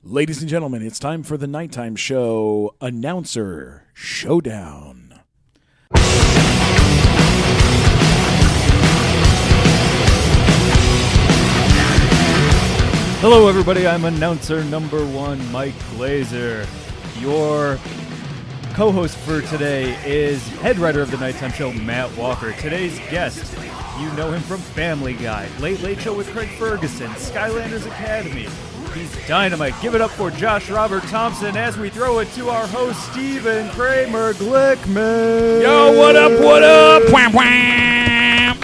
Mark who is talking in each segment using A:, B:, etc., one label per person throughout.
A: Ladies and gentlemen, it's time for the Nighttime Show Announcer Showdown.
B: Hello, everybody. I'm announcer number one, Mike Glazer. Your co-host for today is head writer of the Nighttime Show, Matt Walker. Today's guest, you know him from Family Guy, Late Late Show with Craig Ferguson, Skylanders Academy. He's dynamite. Give it up for Josh Robert Thompson as we throw it to our host, Stephen Kramer Glickman.
A: Yo, what up, what up? Wham, wham.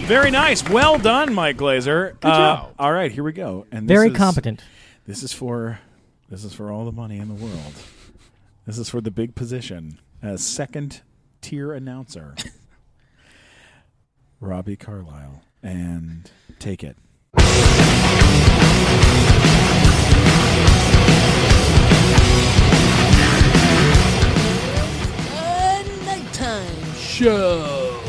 A: Very nice. Well done, Mike Glazer.
B: Good job.
A: All right, here we go. And
C: Very competent.
A: This is for all the money in the world. This is for the big position as second-tier announcer. Robbie Carlisle. And take it.
D: Nighttime Show.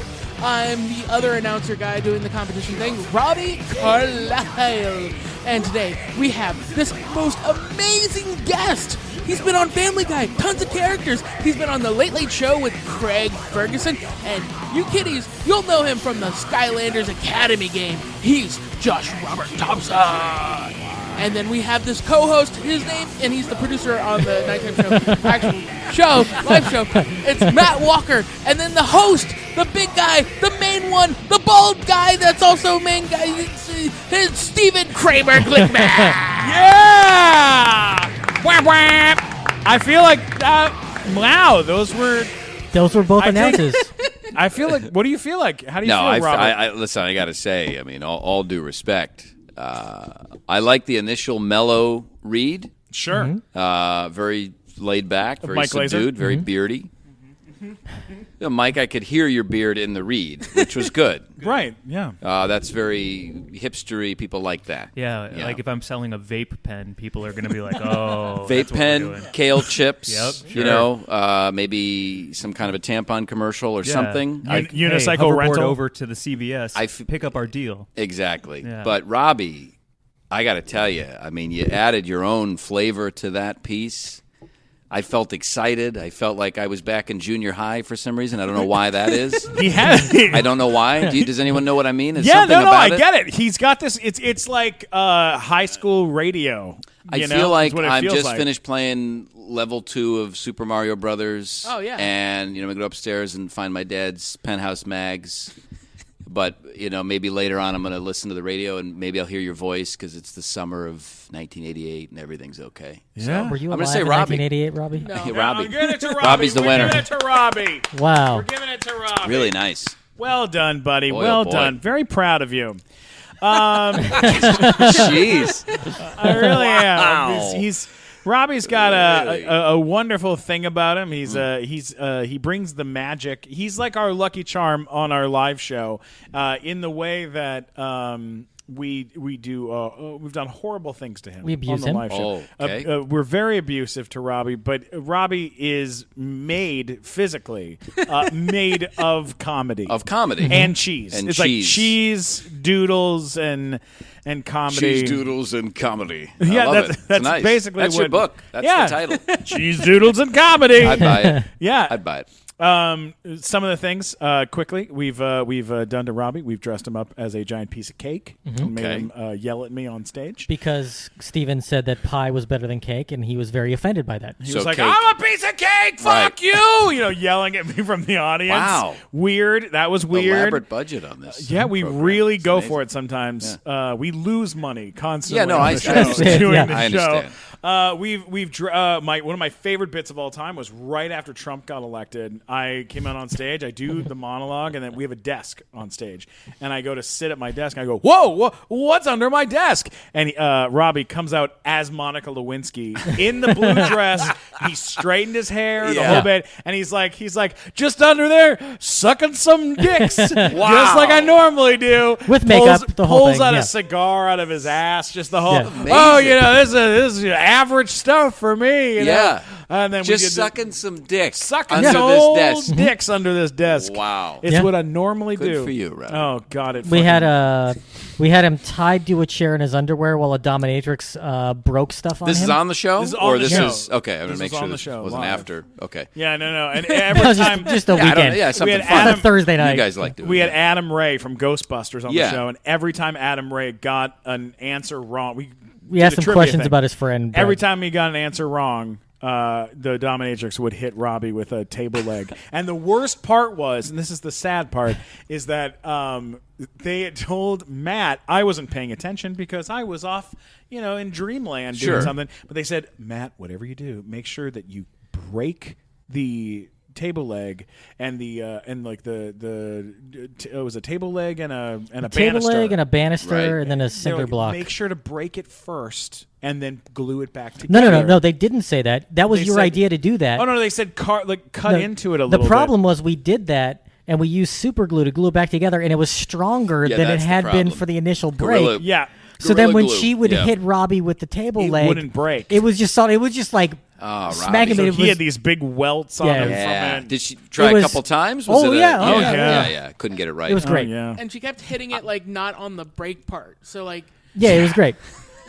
D: I'm the other announcer guy doing the competition thing, Robbie Carlisle. And today we have this most amazing guest. He's been on Family Guy, tons of characters. He's been on the Late Late Show with Craig Ferguson. And you kiddies, you'll know him from the Skylanders Academy game. He's Josh Robert Thompson. And then we have this co-host, his name, and he's the producer on the Nighttime Show, live show. It's Matt Walker. And then the host, the big guy, the main one, the bald guy that's also main guy, it's Stephen Kramer Glickman.
A: Yeah! Wham, wham. I feel like, wow, those were
C: both announces.
A: I feel like, what do you feel like? How do you feel, Robert?
E: Listen, I got to say, I mean, all due respect, I like the initial mellow read.
A: Sure.
C: Mm-hmm.
E: Very laid back, very
A: Mike
E: subdued,
A: Glazer.
E: very beardy. You know, Mike, I could hear your beard in the read, which was good.
A: Right, yeah.
E: That's very hipstery. People like that.
B: Yeah, like if I'm selling a vape pen, people are going to be like, oh,
E: Vape
B: that's what we're
E: pen,
B: doing.
E: kale chips,
B: Yep,
E: you
B: sure.
E: know, maybe some kind of a tampon commercial or
B: Yeah.
E: something.
B: Like,
A: Unicycle
B: hoverboard
A: rental.
B: over to the CVS, pick up our deal.
E: Exactly.
B: Yeah.
E: But Robbie, I got to tell you, I mean, you added your own flavor to that piece. I felt excited. I felt like I was back in junior high for some reason. I don't know why that is. I don't know why. Does anyone know what I mean? Is something about
A: I
E: it?
A: get it. He's got this. It's like high school radio.
E: I feel like I'm just finished playing level 2 of Super Mario Brothers.
D: Oh, yeah.
E: And, you know, I go upstairs and find my dad's Penthouse mags. But, you know, maybe later on I'm going to listen to the radio and maybe I'll hear your voice because it's the summer of 1988 and everything's okay.
A: Yeah.
C: Were you
E: I'm
C: alive
E: gonna say
C: in
E: Robbie.
C: 1988, Robbie?
D: No.
E: Hey, Robbie.
A: We're giving it to Robbie.
E: Robbie's the winner.
A: We're giving it to Robbie.
C: Wow.
A: We're giving it to Robbie.
E: Really nice.
A: Well done, buddy.
E: Boy,
A: well
E: oh boy.
A: done. Very proud of you.
E: Jeez.
A: I really am.
E: Wow.
A: Robbie's got
E: Really?
A: a wonderful thing about him. He brings the magic. He's like our Lucky Charm on our live show, in the way that we do. We've done horrible things to him.
C: We abuse
A: on the
C: him?
A: live show.
E: Oh, okay.
A: We're very abusive to Robbie, but Robbie is made physically made of comedy.
E: Of comedy.
A: And cheese.
E: And
A: it's
E: cheese.
A: like cheese doodles and comedy.
E: Cheese doodles and comedy.
A: Yeah,
E: I love
A: that's-
E: it. It's
A: that's
E: nice.
A: basically
E: That's your
A: what-
E: book. That's
A: Yeah.
E: the title.
A: Cheese doodles and comedy.
E: I'd buy it.
A: Yeah.
E: I'd buy it.
A: Some of the things quickly we've done to Robbie. We've dressed him up as a giant piece of cake and made
E: Okay.
A: him yell at me on stage.
C: Because Steven said that pie was better than cake, and he was very offended by that.
A: He
E: So
A: was like,
E: cake.
A: "I'm a piece of cake. Fuck
E: Right.
A: you!" You know, yelling at me from the audience.
E: Wow.
A: Weird. That was weird.
E: Elaborate budget on this.
A: Yeah, we
E: program.
A: really
E: It's
A: go
E: amazing.
A: for it sometimes. We lose money constantly.
E: Yeah, no,
A: on
E: I
A: the show,
E: understand.
A: doing
C: Yeah.
A: the
E: I
A: show.
E: understand.
A: One of my favorite bits of all time was right after Trump got elected. I came out on stage. I do the monologue, and then we have a desk on stage. And I go to sit at my desk, and I go, "Whoa, what's under my desk?" And Robbie comes out as Monica Lewinsky in the blue dress. He straightened his hair, the
E: Yeah.
A: whole bit, and he's like, just under there, sucking some dicks, just like I normally do.
C: With makeup, the whole
A: pulls
C: thing,
A: out
C: yeah.
A: a cigar out of his ass, just the whole.
C: Yeah.
A: Oh, you know, this is average stuff for me. You know? And then
E: just
A: we did
E: sucking some dicks
A: sucking
E: under
A: some
E: this
A: old
E: desk.
A: dicks under this desk.
E: Wow.
A: It's
C: Yeah.
A: what I normally
E: Good
A: do.
E: for you, Rob.
A: Oh God,
C: We had him tied to a chair in his underwear while a dominatrix broke stuff on
E: This
C: him.
E: is on the show?
A: This is
E: or
A: on the
E: this
A: show.
E: is okay, I'm
A: This
E: gonna make
A: is on
E: sure
A: the
E: this
A: show,
E: wasn't
A: live.
E: after. Okay.
A: Yeah, no. And
C: No,
A: every time,
C: just a
E: Yeah, I don't,
C: weekend.
E: yeah, something
A: had
E: fun.
A: Adam-
C: On a Thursday night.
E: You guys like doing
A: we had
E: that.
A: Adam Ray from Ghostbusters on
E: Yeah.
A: the show, and every time Adam Ray got an answer wrong, we
C: asked
A: did a
C: him
A: trivia
C: questions
A: thing.
C: about his friend.
A: Every
C: but-
A: time he got an answer wrong, the dominatrix would hit Robbie with a table leg. And the worst part was, and this is the sad part, is that they had told Matt, I wasn't paying attention because I was off, in dreamland doing
E: Sure.
A: something. But they said, Matt, whatever you do, make sure that you break the table leg and it was a table leg and a
C: table
A: banister.
C: leg and a banister
E: Right.
C: and then a
A: They're
C: cinder
A: like,
C: block.
A: Make sure to break it first and then glue it back together.
C: No. They didn't say that. That was
A: They
C: your
A: said-
C: idea to do that.
A: Oh no, they said cut
C: No,
A: into it a
C: the
A: little.
C: problem was we did that and we used super glue to glue it back together, and it was stronger
E: Yeah,
C: than it
E: that's the
C: had been
E: problem.
C: for the initial break.
E: Gorilla-
A: bit. Yeah,
C: So then,
E: Gorilla
C: when
E: glue.
C: she would
E: Yeah.
C: hit Robbie with the table
A: It
C: leg,
A: wouldn't break.
C: It was just like
E: Oh,
C: smacking
E: Robbie.
C: him.
A: he had these big welts on
C: Yeah.
A: him
E: Yeah.
A: from it.
E: Did she try
C: It was-
E: a couple times?
C: Oh,
E: it
C: yeah. Oh, yeah.
E: yeah. Couldn't get it right.
C: It was
A: Oh,
C: great.
A: yeah.
D: And she kept hitting it like not on the break part. So like,
C: Yeah, it was great.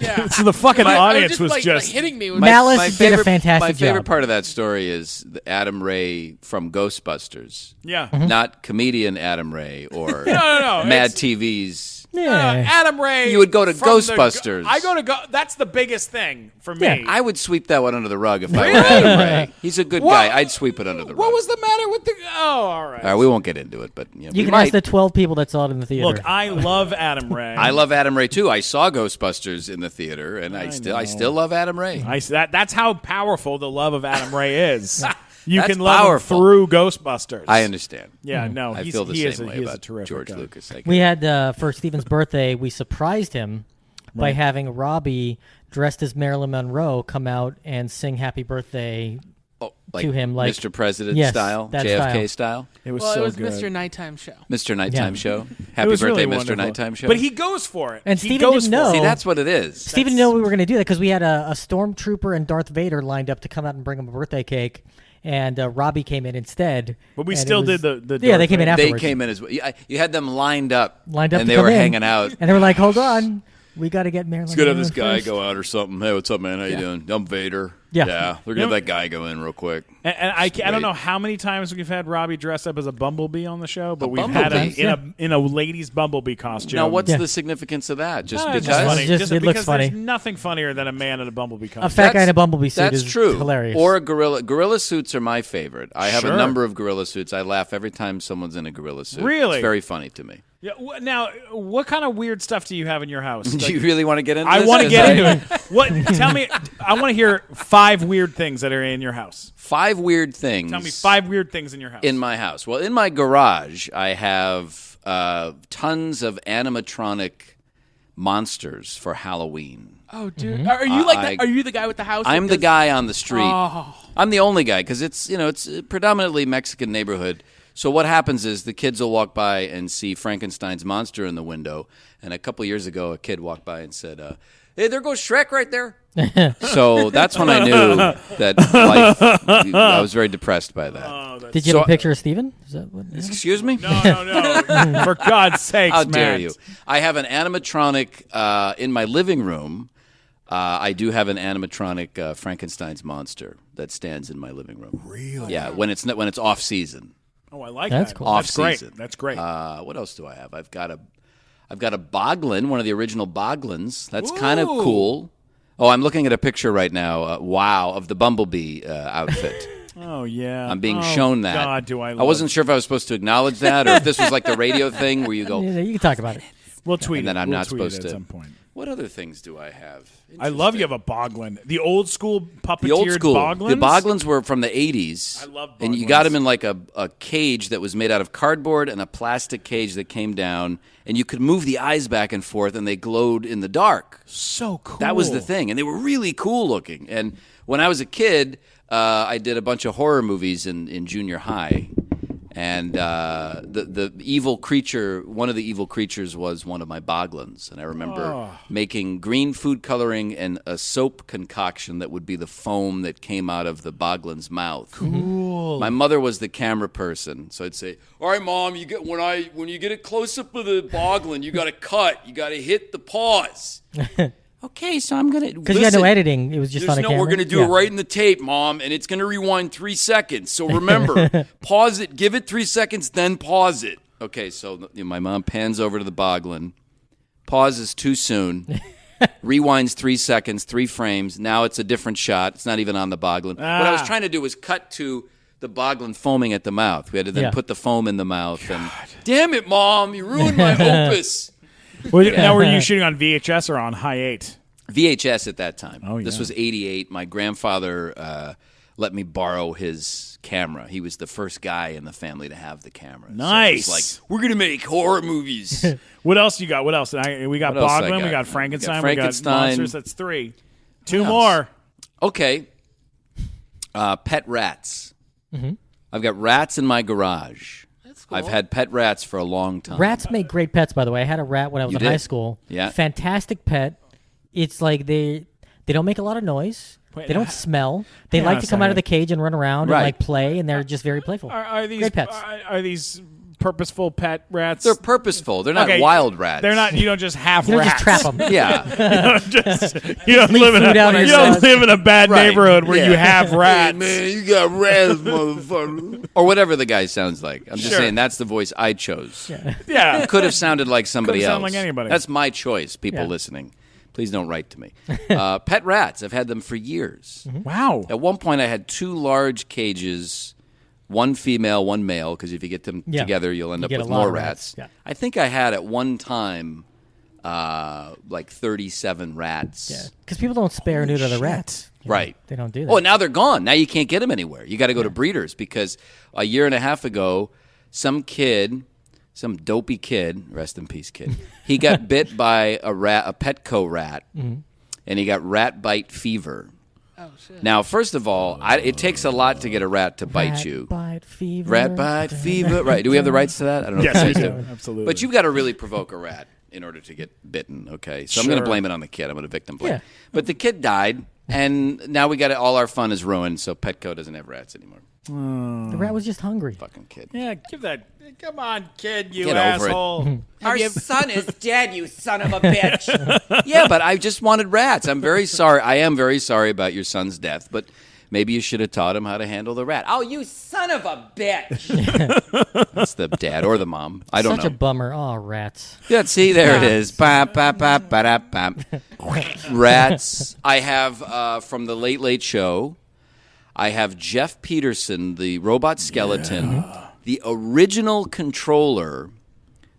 D: yeah.
A: So the fucking
D: I
A: audience
D: just,
A: was
D: like,
A: just
D: hitting me with
C: Malice did a fantastic
E: My favorite
C: job.
E: part of that story is the Adam Ray from Ghostbusters.
A: yeah.
C: Mm-hmm.
E: Not comedian Adam Ray or
A: No,
E: Mad
A: it's-
E: TV's.
C: Yeah.
A: Adam Ray.
E: You would go to
A: from the-
E: Ghostbusters.
A: I go to That's the biggest thing for me.
C: Yeah,
E: I would sweep that one under the rug if I were Adam Ray. He's a good
A: What?
E: guy. I'd sweep it under the rug.
A: What was the matter with the? Oh, all right.
E: All right, we won't get into it, but
C: You
E: we
C: can
E: might.
C: ask the 12 people that saw it in the theater.
A: Look, I love Adam Ray.
E: I love Adam Ray too. I saw Ghostbusters in the theater, and I still love Adam Ray.
A: That's how powerful the love of Adam Ray is. You
E: That's
A: can love
E: powerful.
A: him through Ghostbusters.
E: I understand.
A: Yeah, no,
E: I
A: he's,
E: feel the
A: he
E: same
A: is a,
E: way
A: he is a
E: about
A: terrific
E: George
A: guy.
E: Lucas.
C: we had for Steven's birthday, we surprised him by having Robbie dressed as Marilyn Monroe come out and sing "Happy Birthday"
E: Oh, like
C: to him, like
E: Mr. President
C: yes,
E: style,
C: that
E: JFK style.
A: It was
D: Well,
A: so
D: it was
A: good.
D: Mr. Nighttime Show.
E: Mr. Nighttime
C: Yeah.
E: Show.
A: It
E: Happy
A: was
E: birthday,
A: really
E: Mr.
A: wonderful.
E: Nighttime Show.
A: But he goes for it.
C: And
A: he
C: Steven
A: goes
C: didn't
A: for
C: know.
A: it.
E: See, that's what it is.
C: Steven knew we were going to do that because we had a stormtrooper and Darth Vader lined up to come out and bring him a birthday cake, and Robbie came in instead.
A: But we
C: and it
A: still
C: was-
A: did the
C: yeah, they
A: Darth
C: came in
A: Vader.
E: They
C: afterwards.
E: came in as well. You had them lined up,
C: lined up
E: and
C: to
E: they
C: come
E: were
C: in.
E: hanging out.
C: and they were like, "Hold on, we got to get Marilyn."
E: It's good to have this
C: Monroe
E: guy
C: first."
E: go out or something. Hey, what's up, man? How you doing? I'm Vader.
C: Yeah.
E: They're gonna have that guy go in real quick.
A: And I don't
E: great.
A: know how many times we've had Robbie dress up as a bumblebee on the show, but
E: A
A: we've had him
E: bumblebee?
A: in a lady's bumblebee costume.
E: Now, what's
C: Yeah.
E: the significance of that? Just
A: It's
E: because?
A: funny.
C: Just- it looks
A: because
C: funny.
A: There's nothing funnier than a man in a bumblebee costume.
C: A fat guy in a bumblebee suit
E: That's
C: is
E: true.
C: hilarious.
E: Or a gorilla. Gorilla suits are my favorite. I have
A: Sure.
E: a number of gorilla suits. I laugh every time someone's in a gorilla suit.
A: Really?
E: It's very funny to me.
A: Yeah, now, what kind of weird stuff do you have in your house?
E: Do you really want to get into
A: I
E: this?
A: want to
E: 'Cause
A: get into it. What? Tell me. I want to hear 5 weird things that are in your house.
E: 5 weird things.
A: Tell me 5 weird things in your house.
E: In my house. Well, in my garage, I have tons of animatronic monsters for Halloween.
D: Oh, dude, are you like
E: I-
D: that? Are you the guy with the house?
E: I'm
D: that
E: the
D: does-
E: guy on the street.
D: Oh.
E: I'm the only guy because it's a predominantly Mexican neighborhood. So what happens is the kids will walk by and see Frankenstein's monster in the window. And a couple years ago, a kid walked by and said, "Hey, there goes Shrek right there." So that's when I knew that life. I was very depressed by that.
C: Did you have a picture of Steven? Is that what?
E: Excuse me?
A: No. For God's sakes,
E: How dare
A: Matt.
E: you? I have an animatronic in my living room. I do have an animatronic Frankenstein's monster that stands in my living room. Really? Yeah, when it's off season.
A: Oh, I like
C: That's
A: that.
C: cool.
A: That's great.
E: Off-season.
A: That's great.
E: What else do I have? I've got a Boglin, one of the original Boglins. That's kind of cool. Oh, I'm looking at a picture right now. Wow, of the Bumblebee outfit.
A: Oh yeah.
E: I'm being shown that.
A: God, do I?
E: I wasn't sure if I was supposed to acknowledge that or if this was like the radio thing where you go.
C: Yeah, you can talk about it.
A: We'll tweet
E: And then
A: it.
E: I'm
A: We'll
E: not
A: tweet it
E: supposed
A: at
E: to.
A: some point.
E: What other things do I have?
A: I love you have a Boglin. The old school puppeteered
E: The old school.
A: Boglins.
E: The Boglins were from the 80s.
A: I love
E: And you
A: Boglins.
E: got them in like a cage that was made out of cardboard and a plastic cage that came down, and you could move the eyes back and forth, and they glowed in the dark.
A: So cool.
E: That was the thing, and they were really cool looking. And when I was a kid, I did a bunch of horror movies in junior high, And the evil creature, one of the evil creatures was one of my boglins. And I remember making green food coloring and a soap concoction that would be the foam that came out of the boglin's mouth.
A: Cool.
E: My mother was the camera person, so I'd say, "All right, Mom, when you get a close up of the boglin, you got to cut. You got to hit the pause." Okay, so I'm gonna
C: because you had no editing. It was just on a camera.
E: We're gonna do it right in the tape, Mom, and it's gonna rewind 3 seconds. So remember, pause it, give it 3 seconds, then pause it. Okay, so my mom pans over to the boglin, pauses too soon, rewinds 3 seconds, 3 frames. Now it's a different shot. It's not even on the boglin. What I was trying to do was cut to the boglin foaming at the mouth. We had to then put the foam in the mouth. And damn it, Mom, you ruined my opus.
A: Now, were you shooting on VHS or on high 8?
E: VHS at that time.
A: Oh, yeah.
E: This was 88. My grandfather let me borrow his camera. He was the first guy in the family to have the camera.
A: Nice.
E: So it's like, we're going to make horror movies.
A: What else you got? What else? We got
E: What else I
A: Boglin,
E: got?
A: we got Frankenstein,
E: We
A: we
E: got
A: got
E: Frankenstein.
A: Monsters. That's 3. 2
E: else?
A: more.
E: Okay. Pet rats. Mm-hmm. I've got rats in my garage.
D: That's cool.
E: I've had pet rats for a long time.
C: Rats make great pets, by the way. I had a rat when I was in high school.
E: Yeah.
C: Fantastic pet. It's like they don't make a lot of noise.
A: Wait,
C: they don't smell. They
A: hang on
C: like
A: a
C: to come out of
A: second.
C: the cage and run around and
E: Right.
C: like play, and they're just very playful.
A: Are these
C: great pets?
A: Are these purposeful pet rats?
E: They're purposeful. They're not
A: Okay,
E: wild rats.
A: They're not. You don't just have
C: You don't
A: rats.
C: just trap them.
E: Yeah.
A: You don't
C: Leave
A: live in
C: food out of
A: you
C: your
A: don't
C: house.
A: live in a bad
E: Right.
A: neighborhood where you
E: Yeah.
A: have rats.
E: you got rats, motherfucker. Or whatever the guy sounds like. I'm just
A: Sure.
E: saying that's the voice I chose.
A: Yeah.
E: Could have sounded like somebody
A: Could have
E: else.
A: sounded like anybody.
E: That's my choice, people
C: Yeah.
E: listening. Please don't write to me. Pet rats. I've had them for years.
A: Wow.
E: At one point, I had 2 large cages, one female, one male, because if you get them
C: Yeah.
E: together, you'll end
C: You
E: up
C: get
E: with
C: a lot
E: more
C: of
E: rats.
C: rats. Yeah.
E: I think I had at one time like 37 rats.
C: Yeah, because people don't spare or neuter the rats. You know,
E: Right.
C: They don't do that.
E: Oh, now they're gone. Now you can't get them anywhere. You got to go to breeders because a year and a half ago, some dopey kid, rest in peace, kid, he got bit by a Petco rat, and he got rat bite fever.
D: Oh, shit.
E: Now, first of all, it takes a lot to get a rat to bite
C: Rat
E: you.
C: bite fever.
E: Rat bite fever. Right. Do we have the rights to that? I don't know
A: Yes,
E: if
A: we
E: we
A: do. Absolutely.
E: But you've got to really provoke a rat in order to get bitten, okay? So I'm going
A: Sure.
E: to blame it on the kid. I'm going to victim blame.
C: Yeah.
E: But the kid died, and now we got all our fun is ruined, so Petco doesn't have rats anymore.
C: The rat was just hungry.
E: Fucking kid.
A: Yeah, give that. Come on, kid, you
E: Get over it.
A: asshole.
E: Our son is dead, you son of a bitch. Yeah, but I just wanted rats. I'm very sorry. I am very sorry about your son's death, but maybe you should have taught him how to handle the rat. Oh, you son of a bitch. That's the dad or the mom. I don't
C: Such
E: know.
C: a bummer. Oh, rats.
E: Yeah, see, there it is. Bop, bop, bop, ba-da, bop. Rats. I have from the Late Late Show. I have Jeff Peterson, the robot skeleton, the original controller.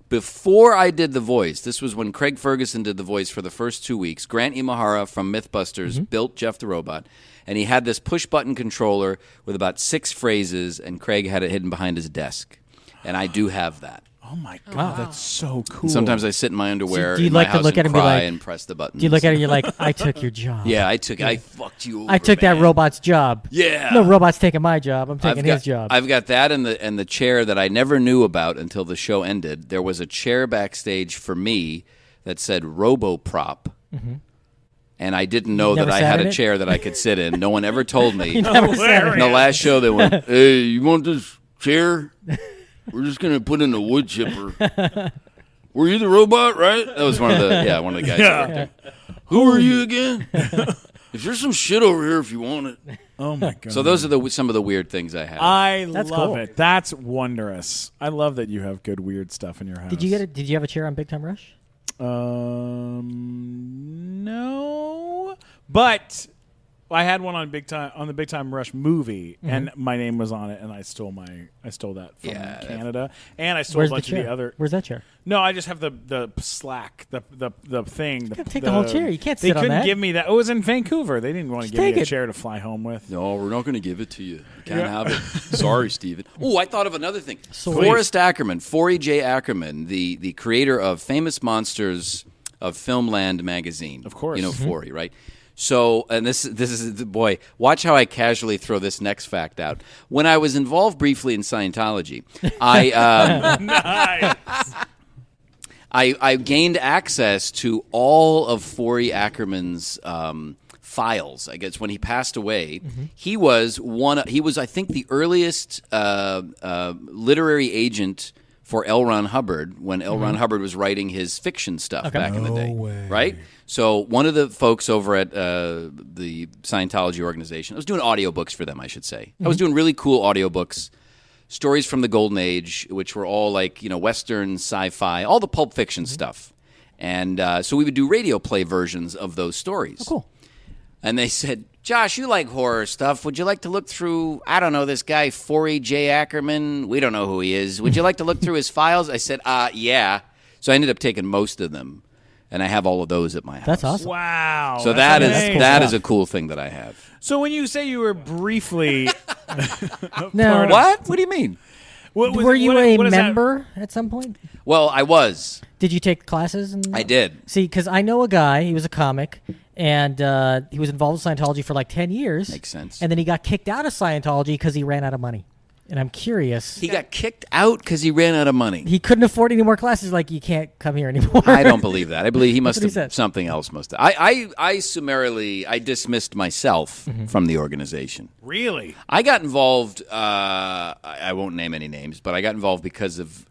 E: Before I did the voice, this was when Craig Ferguson did the voice for the first 2 weeks. Grant Imahara from Mythbusters built Jeff the Robot, and he had this push-button controller with about 6 phrases, and Craig had it hidden behind his desk. And I do have that.
A: Oh my god, that's so cool.
E: Sometimes I sit in my underwear
C: do you
E: in
C: like
E: my
C: to
E: house
C: look at
E: and
C: it and be
E: cry
C: like-
E: and press the buttons.
C: Do you look at it and you're like, I took your job.
E: Yeah, I fucked you over,
C: I took that
E: man.
C: robot's job.
E: Yeah.
C: No robot's taking my job. I'm taking his job.
E: I've got that and the chair that I never knew about until the show ended. There was a chair backstage for me that said RoboProp. And I didn't know that
C: never
E: I
C: sat
E: had
C: in
E: a
C: it?
E: chair that I could sit in. No one ever told me.
C: Never said it.
E: In the last show, they went, "Hey, you want this chair? We're just gonna put in a wood chipper." Were you the robot, right? That was one of the guys that worked there. Who are you again? If there's some shit over here, if you want it.
A: Oh my god.
E: So those are some of the weird things I have.
C: That's
A: love
C: cool.
A: it. That's wondrous. I love that you have good weird stuff in your house.
C: Did you get it? Did you have a chair on Big Time Rush?
A: No, but I had one on the Big Time Rush movie, and my name was on it, and I stole that from Canada, and I stole
C: Where's
A: a bunch
C: the chair?
A: of the other.
C: Where's that chair?
A: No, I just have the slack, the thing.
C: gotta take the whole chair. You can't
A: They
C: sit on
A: couldn't
C: that.
A: give me that. It was in Vancouver. They didn't want to
C: Just
A: give me
C: take
A: a
C: it.
A: chair to fly home with.
E: No, we're not going to give it to you. You can't have it. Sorry, Steven. Oh, I thought of another thing.
C: Sorry.
E: Forrest Ackerman, Forey J. Ackerman, the creator of Famous Monsters of Filmland magazine.
A: Of course.
E: You know Forey, right? So, and this is boy, watch how I casually throw this next fact out. When I was involved briefly in Scientology, I gained access to all of Forey Ackerman's files. I guess when he passed away, he was I think the earliest literary agent for L. Ron Hubbard when L. Ron Hubbard was writing his fiction stuff back in the day. Right? So one of the folks over at the Scientology organization, I was doing audiobooks for them, I should say. I was doing really cool audiobooks, stories from the Golden Age, which were all like, Western, sci-fi, all the pulp fiction stuff. And so we would do radio play versions of those stories.
C: Oh, cool.
E: And they said, Josh, you like horror stuff. Would you like to look through, I don't know, this guy, Forey J. Ackerman? We don't know who he is. Would you like to look through his files? I said, yeah. So I ended up taking most of them, and I have all of those at my house.
C: That's awesome.
A: Wow.
E: So
A: that's
E: that is a cool thing that I have.
A: So when you say you were briefly...
C: No.
E: What? What do you mean?
C: Were you a member at some point?
E: Well, I was.
C: Did you take classes?
E: I did.
C: See, because I know a guy, he was a comic, and he was involved with Scientology for like 10 years.
E: Makes sense.
C: And then he got kicked out of Scientology because he ran out of money. And I'm curious.
E: He got kicked out because he ran out of money.
C: He couldn't afford any more classes. Like, you can't come here anymore.
E: I don't believe that. I believe he must
C: That's what he
E: have
C: said.
E: something else. I summarily dismissed myself from the organization.
A: Really?
E: I got involved. I won't name any names, but I got involved because of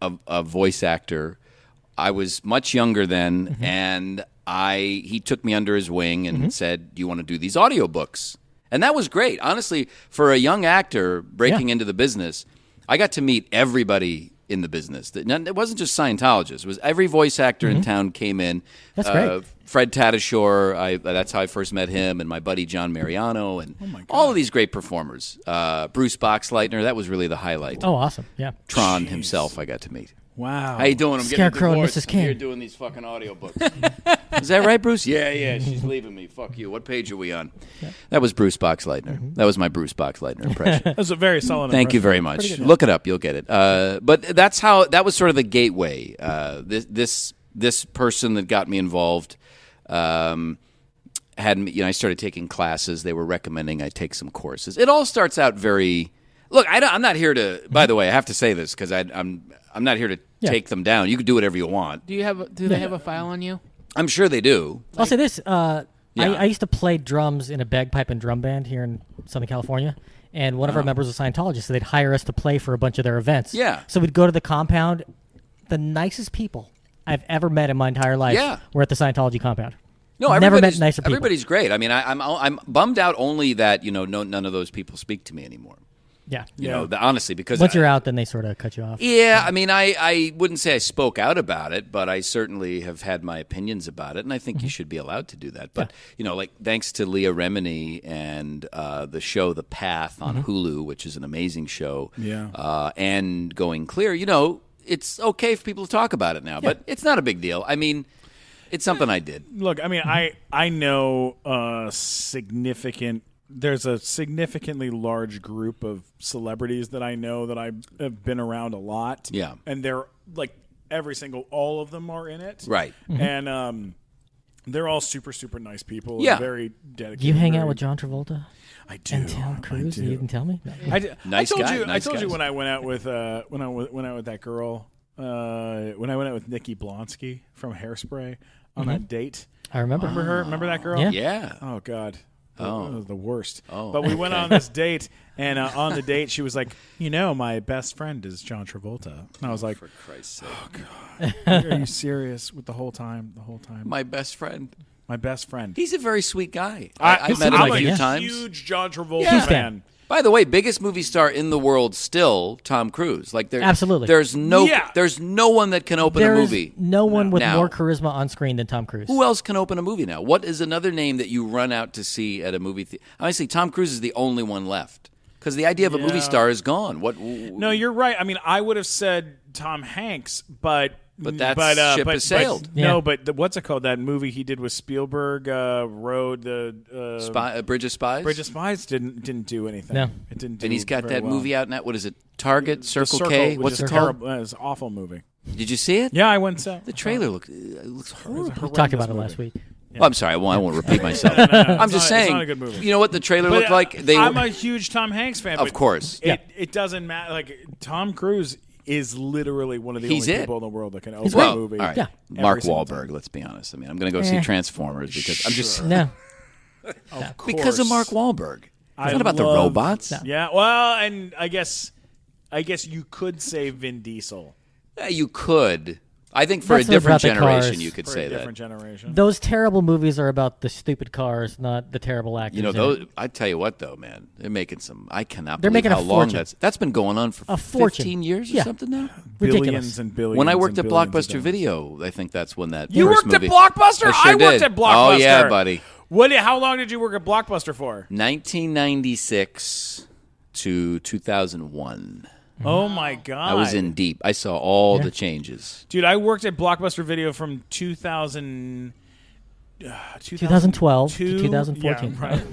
E: a voice actor. I was much younger then, and he took me under his wing and said, "Do you want to do these audiobooks?" And that was great. Honestly, for a young actor breaking into the business, I got to meet everybody in the business. It wasn't just Scientologists. It was every voice actor in town came in.
C: That's great.
E: Fred Tatasciore, that's how I first met him, and my buddy John Mariano, and all of these great performers. Bruce Boxleitner, that was really the highlight.
C: Oh, awesome. Yeah.
E: Tron himself I got to meet.
A: Wow.
E: How you doing? I'm
C: Scarecrow
E: getting
C: and
E: divorced.
C: Mrs. King.
E: You're doing these fucking audiobooks. Is that right, Bruce? Yeah, she's leaving me. Fuck you. What page are we on? That was Bruce Boxleitner. That was my Bruce Boxleitner impression.
A: That was a very solid
E: Thank you
A: impression.
E: very much. Look it up. You'll get it. But that was sort of the gateway. This person that got me involved had me, I started taking classes. They were recommending I take some courses. It all starts out very... Look, I'm not here to... By the way, I have to say this because I'm not here to take them down. You can do whatever you want.
D: Do they have a file on you?
E: I'm sure they do.
C: I'll say this. I used to play drums in a bagpipe and drum band here in Southern California, and one of our members was a Scientologist, so they'd hire us to play for a bunch of their events.
E: Yeah.
C: So we'd go to the compound. The nicest people I've ever met in my entire life were at the Scientology compound.
E: No,
C: never met nicer people.
E: Everybody's great. I mean, I'm bummed out only that none of those people speak to me anymore.
C: Yeah.
E: You know, honestly, because
C: once you're out, then they sort of cut you off.
E: Yeah, I mean, I wouldn't say I spoke out about it, but I certainly have had my opinions about it, and I think you should be allowed to do that. But, like, thanks to Leah Remini and the show The Path on Hulu, which is an amazing show, and Going Clear, it's okay for people to talk about it now, but it's not a big deal. I mean, it's something I did.
A: Look, I mean, I know there's a significantly large group of celebrities that I know that I have been around a lot.
E: Yeah.
A: And they're like all of them are in it.
E: Right.
A: And they're all super, super nice people.
E: Yeah.
A: And very dedicated.
C: Do you hang out with John Travolta?
A: I do.
C: And Tom Cruise? You didn't tell me? No.
E: Nice guy.
A: I told you when I went out with when I went out with that girl, when I went out with Nikki Blonsky from Hairspray on that date.
C: I remember.
A: Remember her? Remember that girl?
C: Yeah.
E: Yeah.
A: Oh, God.
E: Oh.
A: It was the worst.
E: Oh,
A: but we went on this date, and on the date, she was like, my best friend is John Travolta. And I was like,
E: For Christ's sake.
A: oh, God. Are you serious with the whole time?
E: My best friend.
A: My best friend.
E: He's a very sweet guy.
A: I've
E: met him
A: I'm
E: a few
A: a
E: times.
A: huge John Travolta
E: Yeah.
A: fan.
E: By the way, biggest movie star in the world still, Tom Cruise. Like
C: Absolutely.
E: There's no one that can open a movie.
C: No one with
E: now.
C: more charisma on screen than Tom Cruise.
E: Who else can open a movie now? What is another name that you run out to see at a movie theater? Honestly, Tom Cruise is the only one left. Because the idea of a movie star is gone.
A: No, you're right. I mean, I would have said Tom Hanks, but
E: ship has sailed.
A: No, but what's it called? That movie he did with Spielberg, Road,
E: Bridge of Spies?
A: Bridge of Spies didn't do anything.
C: No.
A: It didn't do
E: And he's got
A: very
E: that
A: well.
E: movie out now. What is it? Target?
A: The
E: Circle K?
A: which
E: What's
A: is
E: it called?
A: terrible. It's an awful movie.
E: Did you see it?
A: Yeah, I went and saw
E: The trailer looks horrible.
C: We talked about it last week.
E: Well, I'm sorry, I won't repeat myself. I'm just saying.
A: It's not a good movie.
E: You know what the trailer looked like?
A: I'm a huge Tom Hanks fan.
E: Of course.
A: It doesn't matter. Like Tom Cruise is literally one of the only people in the world that can open a movie.
E: All right. Mark Wahlberg, let's be honest. I mean, I'm going to go see Transformers because I'm just
C: No.
A: Of course.
E: because of Mark Wahlberg. It's not about the
A: love-
E: robots.
A: Yeah, well, and I guess you could say Vin Diesel
E: You could. I think for
C: That's
E: a different
C: about the
E: generation,
C: cars.
E: you could
A: for
E: say
A: a
E: that.
A: different generation.
C: Those terrible movies are about the stupid cars, not the terrible actors.
E: You know,
C: in
E: those.
C: it.
E: I tell you what, though, man, they're making some. I cannot
C: They're
E: believe
C: making a
E: how long
C: fortune.
E: that's been going on for
C: A fortune.
E: 15 years or
C: Yeah.
E: something now.
C: Ridiculous.
A: Billions and billions.
E: When I worked
A: and
E: at
A: billions of
E: Blockbuster
A: dollars.
E: Video, I think that's when that
A: You
E: first
A: worked at
E: movie.
A: Blockbuster?
E: I sure
A: worked
E: did.
A: at Blockbuster.
E: Oh yeah, buddy.
A: How long did you work at Blockbuster for?
E: 1996 to 2001.
A: Oh my god!
E: I was in deep. I saw all the changes.
A: Dude, I worked at Blockbuster Video from 2012
C: to 2014.
A: Yeah, right.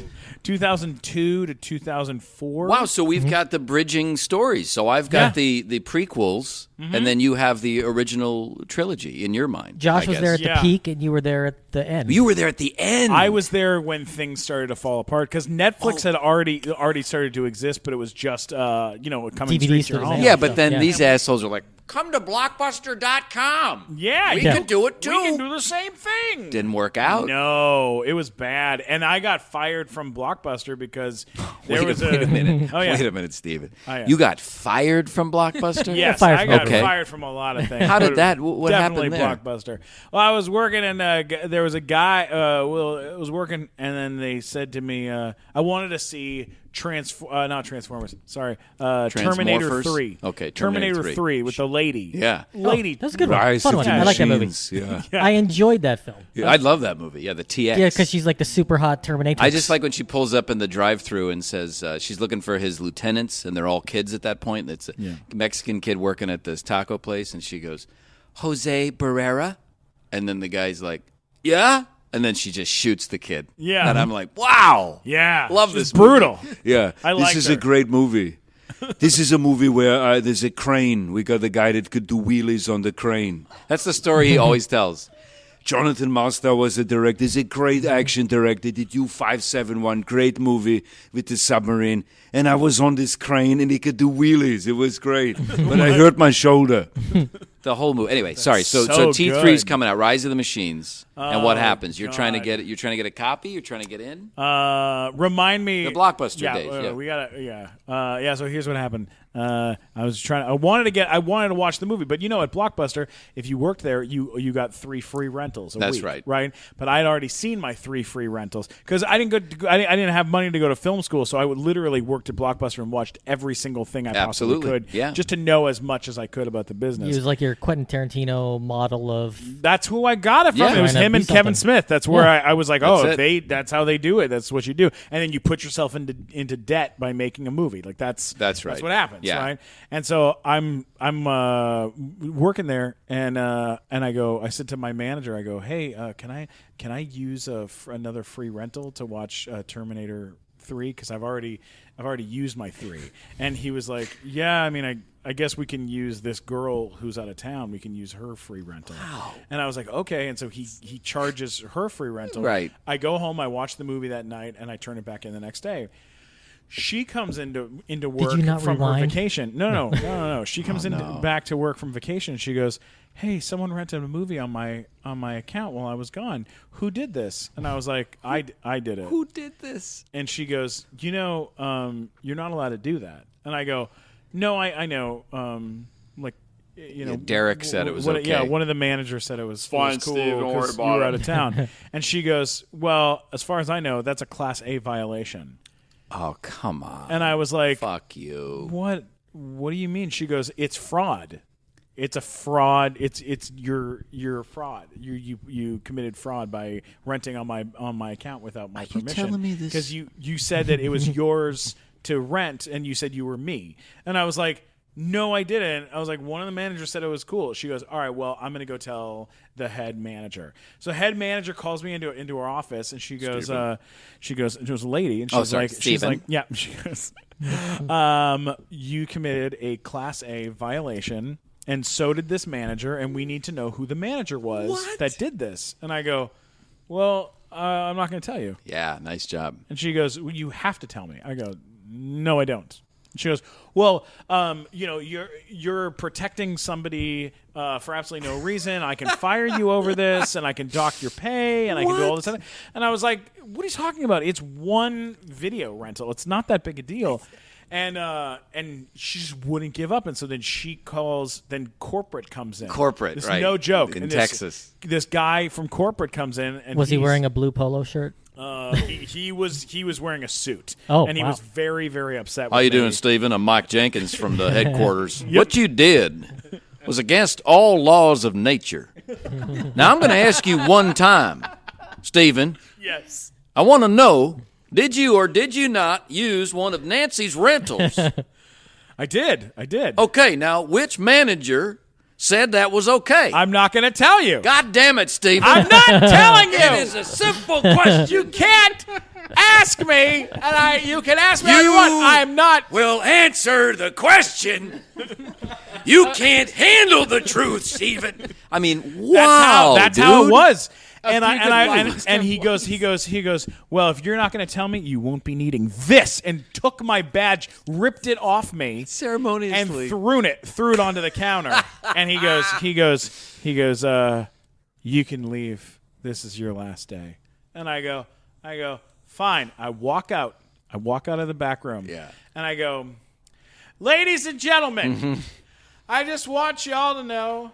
A: 2002 to 2004.
E: Wow, so we've got the bridging stories. So I've got the prequels, and then you have the original trilogy in your mind.
C: Josh
E: I
C: was
E: guess.
C: there at
A: Yeah.
C: the peak, and you were there at the end.
E: You were there at the end.
A: I was there when things started to fall apart because Netflix had already started to exist, but it was just coming
C: DVDs
A: straight to your
C: to the
A: home.
C: mail.
E: Yeah, but then
C: Yeah.
E: these assholes are like, come to Blockbuster.com.
A: Yeah,
E: we
A: you
E: can do it too.
A: We can do the same thing.
E: Didn't work out.
A: No, it was bad, and I got fired from Blockbuster because there
E: Wait
A: was
E: a minute.
A: Oh, yeah.
E: Wait a minute, Steven.
A: Oh, yeah.
E: You got fired from Blockbuster?
A: Yes,
C: fired
A: I
C: from
A: got
E: Okay.
A: fired from a lot of things.
E: How did
A: But
E: that- what
A: definitely
E: happened there?
A: Blockbuster. Well, I was working, and there was a guy. It was working, and then they said to me, "I wanted to see not Transformers. Sorry, Terminator
E: Transmorphers?
A: 3.
E: Okay,
A: Terminator
E: Terminator
A: 3 with the lady.
E: Yeah.
A: lady.
C: That's a good one.
E: Rise
C: Fun
E: of
C: one.
E: the
C: I like that movie.
E: Machines. Yeah.
C: I enjoyed that film.
E: Yeah, I love that movie. Yeah, the TX.
C: Yeah, because she's like the super hot Terminator.
E: I just like when she pulls up in the drive-thru and says she's looking for his lieutenants, and they're all kids at that point. It's a Mexican kid working at this taco place, and she goes, Jose Barrera? And then the guy's like, yeah? And then she just shoots the kid.
A: Yeah.
E: And I'm like, wow.
A: Yeah,
E: Love
A: she's
E: this movie.
A: brutal.
E: Yeah.
A: I
E: this
A: liked
E: is
A: her.
E: a great movie. This is a movie where there's a crane. We got a guy that could do wheelies on the crane. That's the story he always tells. Jonathan Master was a director. He's a great action director. Did you 571? Great movie with the submarine. And I was on this crane and he could do wheelies. It was great. But I hurt my shoulder. The whole movie. Anyway, sorry. So T3's
A: good.
E: coming out. Rise of the Machines. And what happens? You're trying to
A: God.
E: get it. You're trying to get a copy. You're trying to get in.
A: Remind me
E: The Blockbuster
A: yeah,
E: days,
A: we gotta. Yeah. So here's what happened. I wanted to watch the movie, but at Blockbuster, if you worked there, you got 3 free rentals a
E: That's
A: week,
E: right.
A: But I had already seen my 3 free rentals because I didn't have money to go to film school, so I would literally worked at Blockbuster and watched every single thing I possibly
E: Absolutely.
A: could,
E: Yeah.
A: just to know as much as I could about the
C: He
A: business.
C: was like your Quentin Tarantino model of.
A: That's who I got it from.
E: Yeah.
A: It was
C: Trying to
A: him
C: be
A: and Kevin
C: something.
A: Smith. That's where
C: Yeah.
A: I was like,
E: That's it.
A: that's how they do it. That's what you do. And then you put yourself into debt by making a movie. Like that's
E: right.
A: That's what happens,
E: Yeah.
A: right? And so I'm working there, and I said to my manager, I go, hey, can I use another free rental to watch Terminator 3 because I've already used my 3. And he was like, yeah, I mean, I guess we can use this girl who's out of town. We can use her free rental. Wow. And I was like, okay. And so he charges her free rental.
E: Right.
A: I go home, I watch the movie that night, and I turn it back in the next day. She comes into work
C: you not
A: from her
C: rewind?
A: vacation. No. She comes back to work from vacation. And she goes, hey, someone rented a movie on my account while I was gone. Who did this? And I was like, I did it.
E: Who did this?
A: And she goes, you're not allowed to do that. And I go, no, I know.
E: Derek said it was okay.
A: Yeah, one of the managers said it was
E: Fine,
A: cool
E: Steve, don't worry
A: 'cause you
E: about
A: were
E: it.
A: out of town. And she goes, well, as far as I know, that's a Class A violation.
E: Oh, come on.
A: And I was like,
E: Fuck you.
A: What do you mean? She goes, it's fraud. It's a fraud. It's you're a fraud. You committed fraud by renting on my account without my permission.
E: telling me this?
A: Because you said that it was yours to rent, and you said you were me. And I was like, no, I didn't. I was like, one of the managers said it was cool. She goes, all right, well, I'm going to go tell the head manager. So head manager calls me into her office, and she goes, and it was a lady, and she's like, yeah, she goes, you committed a Class A violation, and so did this manager, and we need to know who the manager was that did this. And I go, well, I'm not going to tell you.
E: Yeah, nice job.
A: And she goes, well, you have to tell me. I go, no, I don't. And she goes, well, you're protecting somebody for absolutely no reason. I can fire you over this, and I can dock your pay, and I can do all this stuff. And I was like, what are you talking about? It's one video rental. It's not that big a deal. And she just wouldn't give up, and so then she calls. Then corporate comes in.
E: Corporate,
A: this
E: right?
A: Is no joke.
E: In Texas,
A: this guy from corporate comes in, and
C: was he wearing a blue polo shirt?
A: He was wearing a suit.
C: Oh,
A: and he
C: wow.
A: was very, very upset.
E: How
A: with
E: you
A: me.
E: doing, Stephen? I'm Mike Jenkins from the headquarters. What you did was against all laws of nature. Now I'm going to ask you one time, Stephen.
A: Yes.
E: I want to know. Did you or did you not use one of Nancy's rentals?
A: I did.
E: Okay, now which manager said that was okay?
A: I'm not going to tell you.
E: God damn it, Stephen.
A: I'm not telling you.
E: It is a simple question.
A: You can't ask me, and you can ask me all you want. I'm not.
E: Will answer the question. You can't handle the truth, Stephen. I mean, wow,
A: That's
E: dude.
A: how it was. And he
E: good
A: goes. Well, if you're not going to tell me, you won't be needing this. And took my badge, ripped it off me,
E: ceremoniously,
A: and threw it onto the counter. And he goes. You can leave. This is your last day. And I go. Fine. I walk out of the back room.
E: Yeah.
A: And I go, ladies and gentlemen, I just want y'all to know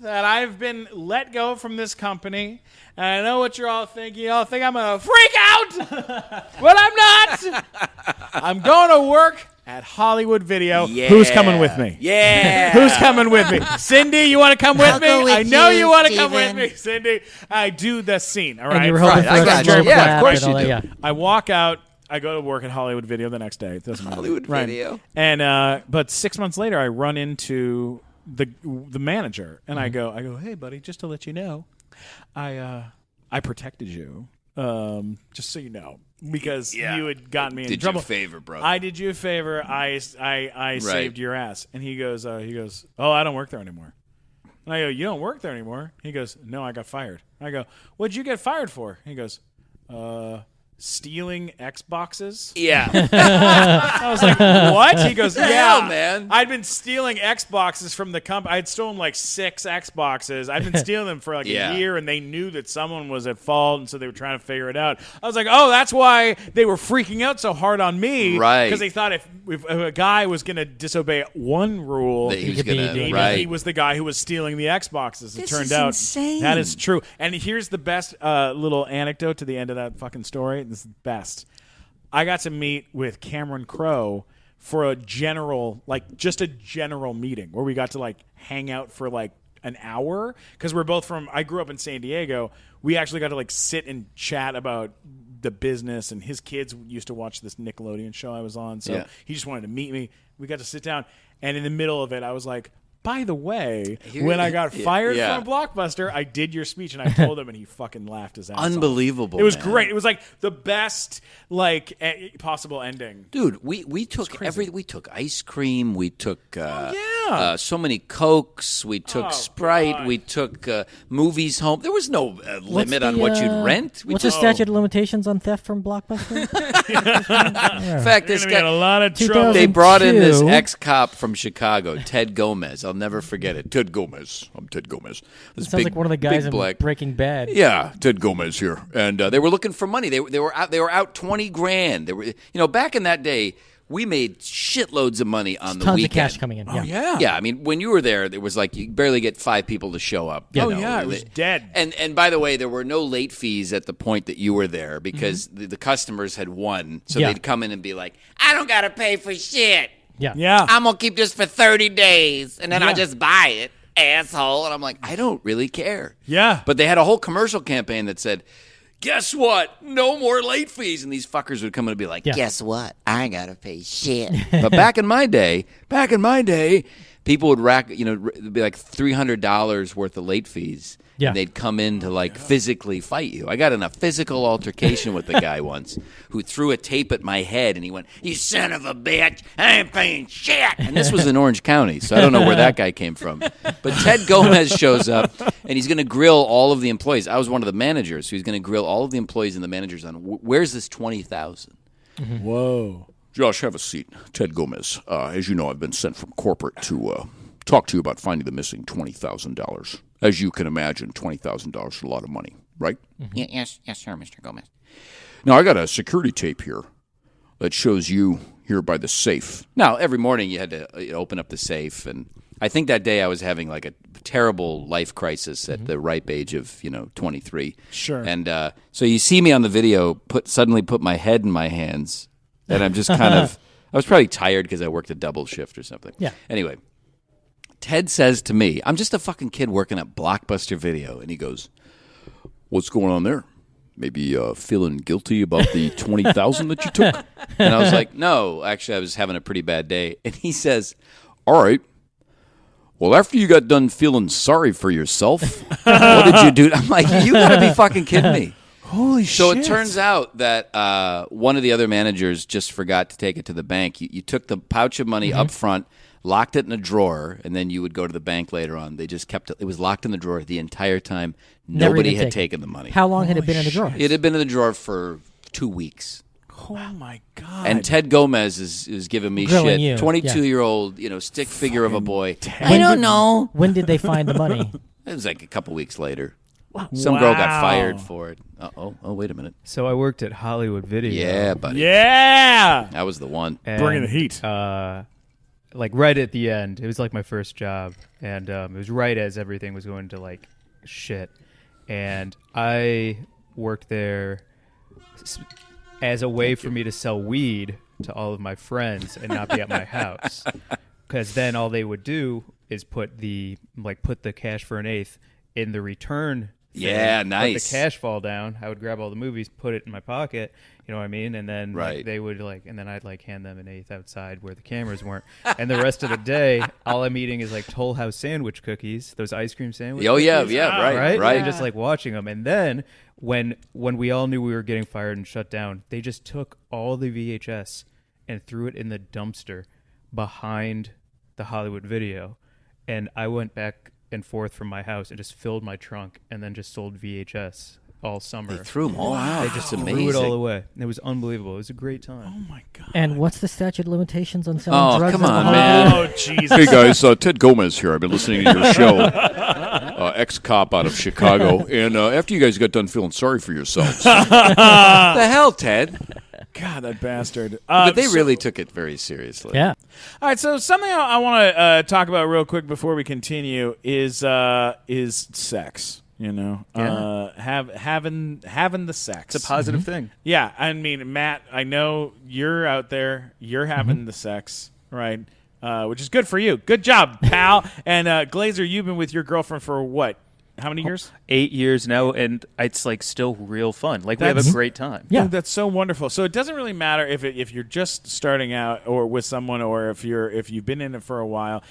A: that I've been let go from this company, and I know what you're all thinking. Y'all think I'm going to freak out, but I'm not. I'm going to work at Hollywood Video.
E: Yeah.
A: Who's coming with me?
E: Yeah.
A: Who's coming with me? Cindy, you want to come with me?
F: go with
A: I know
F: you,
A: you want to come with
F: Steven.
A: me, Cindy. I do the scene, all right?
C: And you were hoping
E: Right,
C: for
E: I
C: a
E: got
C: Jerry
E: you. Yeah, of
C: Clapp
E: course
C: and all
E: you
C: that,
E: do.
C: yeah.
A: I walk out. I go to work at Hollywood Video the next day. It doesn't matter.
E: Hollywood
A: Right.
E: Video.
A: And but 6 months later, I run into the manager, and I go, hey, buddy, just to let you know, I protected you, just so you know, because you had gotten me in
E: Did
A: trouble.
E: you a favor, bro.
A: I did you a favor. I saved your ass. And he goes, oh, I don't work there anymore. And I go, you don't work there anymore? He goes, no, I got fired. I go, what'd you get fired for? He goes, stealing Xboxes.
E: Yeah.
A: I was like, what? He goes, yeah,
E: hell, man?
A: I'd been stealing Xboxes from the company. I'd stolen like 6 Xboxes. I'd been stealing them for like
E: Yeah.
A: a year, and they knew that someone was at fault, and so they were trying to figure it out. I was like, oh, that's why they were freaking out so hard on me.
E: Right.
A: Because they thought if a guy was going to disobey one rule,
E: That he was
C: could be
E: gonna
C: the-
E: right.
A: he was the guy who was stealing the Xboxes. It
E: This
A: turned
E: is
A: out
E: insane.
A: that is true. And here's the best little anecdote to the end of that fucking story. This is the best. I got to meet with Cameron Crowe for a general meeting where we got to like hang out for like an hour because we're both I grew up in San Diego. We actually got to like sit and chat about the business, and his kids used to watch this Nickelodeon show I was on. So
E: Yeah.
A: he just wanted to meet me. We got to sit down, and in the middle of it, I was like, by the way, when I got fired from Blockbuster, I did your speech, and I told him, and he fucking laughed his ass off.
E: Unbelievable.
A: It was
E: man.
A: great. It was like the best possible ending.
E: Dude, we took we took ice cream, we took
A: yeah.
E: so many Cokes, we took Sprite,
A: God.
E: we took movies home. There was no limit on what you'd rent. We
C: What's the
E: just,
C: statute of limitations on theft from Blockbuster?
E: in fact, this
A: You're gonna get a
E: guy,
A: lot of trouble.
E: they brought in this
C: 2002.
E: ex-cop from Chicago, Ted Gomez. I'll never forget it. Ted Gomez. I'm Ted Gomez. This
C: Sounds like one of the guys
E: big
C: in
E: black.
C: Breaking Bad.
E: Yeah, Ted Gomez here, and they were looking for money. They were out $20,000. They were back in that day. We made shitloads of money on the
C: Tons
E: weekend.
C: of cash coming in.
A: Oh, yeah.
E: Yeah, I mean, when you were there, it was like you barely get 5 people to show up.
C: Yeah.
E: you
A: Oh,
E: know.
A: yeah, it was dead.
E: And by the way, there were no late fees at the point that you were there because
A: Mm-hmm.
E: the customers had won, so
C: Yeah.
E: they'd come in and be like, "I don't gotta pay for shit.
C: Yeah.
A: Yeah.
E: I'm gonna keep this for 30 days, and then
A: Yeah.
E: I'll just buy it, asshole." And I'm like, I don't really care.
A: Yeah.
E: But they had a whole commercial campaign that said, "Guess what? No more late fees." And these fuckers would come in and be like,
C: Yeah.
F: Guess what? I ain't gotta pay shit.
E: But back in my day, people would rack, it'd be like $300 worth of late fees.
C: Yeah.
E: And they'd come in to like physically fight you. I got in a physical altercation with the guy once who threw a tape at my head and he went, "You son of a bitch, I ain't paying shit." And this was in Orange County, so I don't know where that guy came from. But Ted Gomez shows up and he's going to grill all of the employees. I was one of the managers, so he's going to grill all of the employees and the managers on where's this $20,000.
A: Whoa.
F: Josh, have a seat. Ted Gomez. As you know, I've been sent from corporate to talk to you about finding the missing $20,000. As you can imagine, $20,000 is a lot of money, right?
E: Yes, sir, Mr. Gomez.
F: Now, I got a security tape here that shows you here by the safe.
E: Now, every morning you had to open up the safe, and I think that day I was having like a terrible life crisis at the ripe age of 23.
A: Sure.
E: And so you see me on the video suddenly put my head in my hands, and I'm just kind of I was probably tired because I worked a double shift or something.
C: Yeah.
E: Anyway, Ted says to me, I'm just a fucking kid working at Blockbuster Video, and he goes,
F: What's going on there? Maybe feeling guilty about the $20,000 that you took?
E: and I was like, no, actually I was having a pretty bad day. And he says,
F: All right. Well, after you got done feeling sorry for yourself, what did you do?
E: I'm like, you gotta be fucking kidding me.
A: Holy shit.
E: So it turns out that one of the other managers just forgot to take it to the bank. You took the pouch of money up front, locked it in a drawer, and then you would go to the bank later on. They just kept it. It was locked in the drawer the entire time.
C: Never
E: Nobody
C: even
E: had taken the money.
C: How long had it been in the drawer?
E: It had been in the drawer for 2 weeks.
A: Oh, my God.
E: And Ted Gomez is giving me
C: Grilling
E: shit.
C: you,
E: 22-year-old, stick figure of a boy.
C: I don't know. When did they find the money?
E: It was like a couple weeks later. Some girl got fired for it. Oh, wait a minute.
B: So I worked at Hollywood Video.
E: Yeah, buddy.
A: Yeah.
E: That was the one.
B: And,
A: Bringing the heat.
B: Like right at the end, it was like my first job, and it was right as everything was going to like shit. And I worked there as a way for me to sell weed to all of my friends and not be at my house, because then all they would do is put the cash for an eighth in the return.
E: Yeah, nice.
B: Let the cash fall down. I would grab all the movies, put it in my pocket. You know what I mean? And then they would and then I'd hand them an eighth outside where the cameras weren't. And the rest of the day, all I'm eating is Toll House sandwich cookies, those ice cream sandwich
E: Oh,
B: cookies.
E: yeah, right.
B: And just watching them. And then when we all knew we were getting fired and shut down, they just took all the VHS and threw it in the dumpster behind the Hollywood Video. And I went back and forth from my house and just filled my trunk and then just sold VHS all summer.
E: They threw them all out. They just
B: threw
E: amazing.
B: it all away. It was unbelievable. It was a great time.
A: Oh, my God.
C: And what's the statute of limitations on selling drugs?
E: Come on,
C: at
E: man.
A: Oh, Jesus.
F: Hey, guys, Ted Gomez here. I've been listening to your show, ex-cop out of Chicago. And after you guys got done feeling sorry for yourselves,
E: What the hell, Ted?
A: God, that bastard.
E: But they really took it very seriously.
C: Yeah.
A: All right, so something I want to talk about real quick before we continue is sex. Having the sex.
B: It's a positive thing.
A: Yeah, I mean, Matt, I know you're out there. You're having the sex, right? Which is good for you. Good job, pal. And Glazer, you've been with your girlfriend for what? How many years?
B: 8 years now, and it's still real fun. We have a great time.
C: Yeah.
A: Dude, that's so wonderful. So it doesn't really matter if you're just starting out or with someone, or if you've been in it for a while.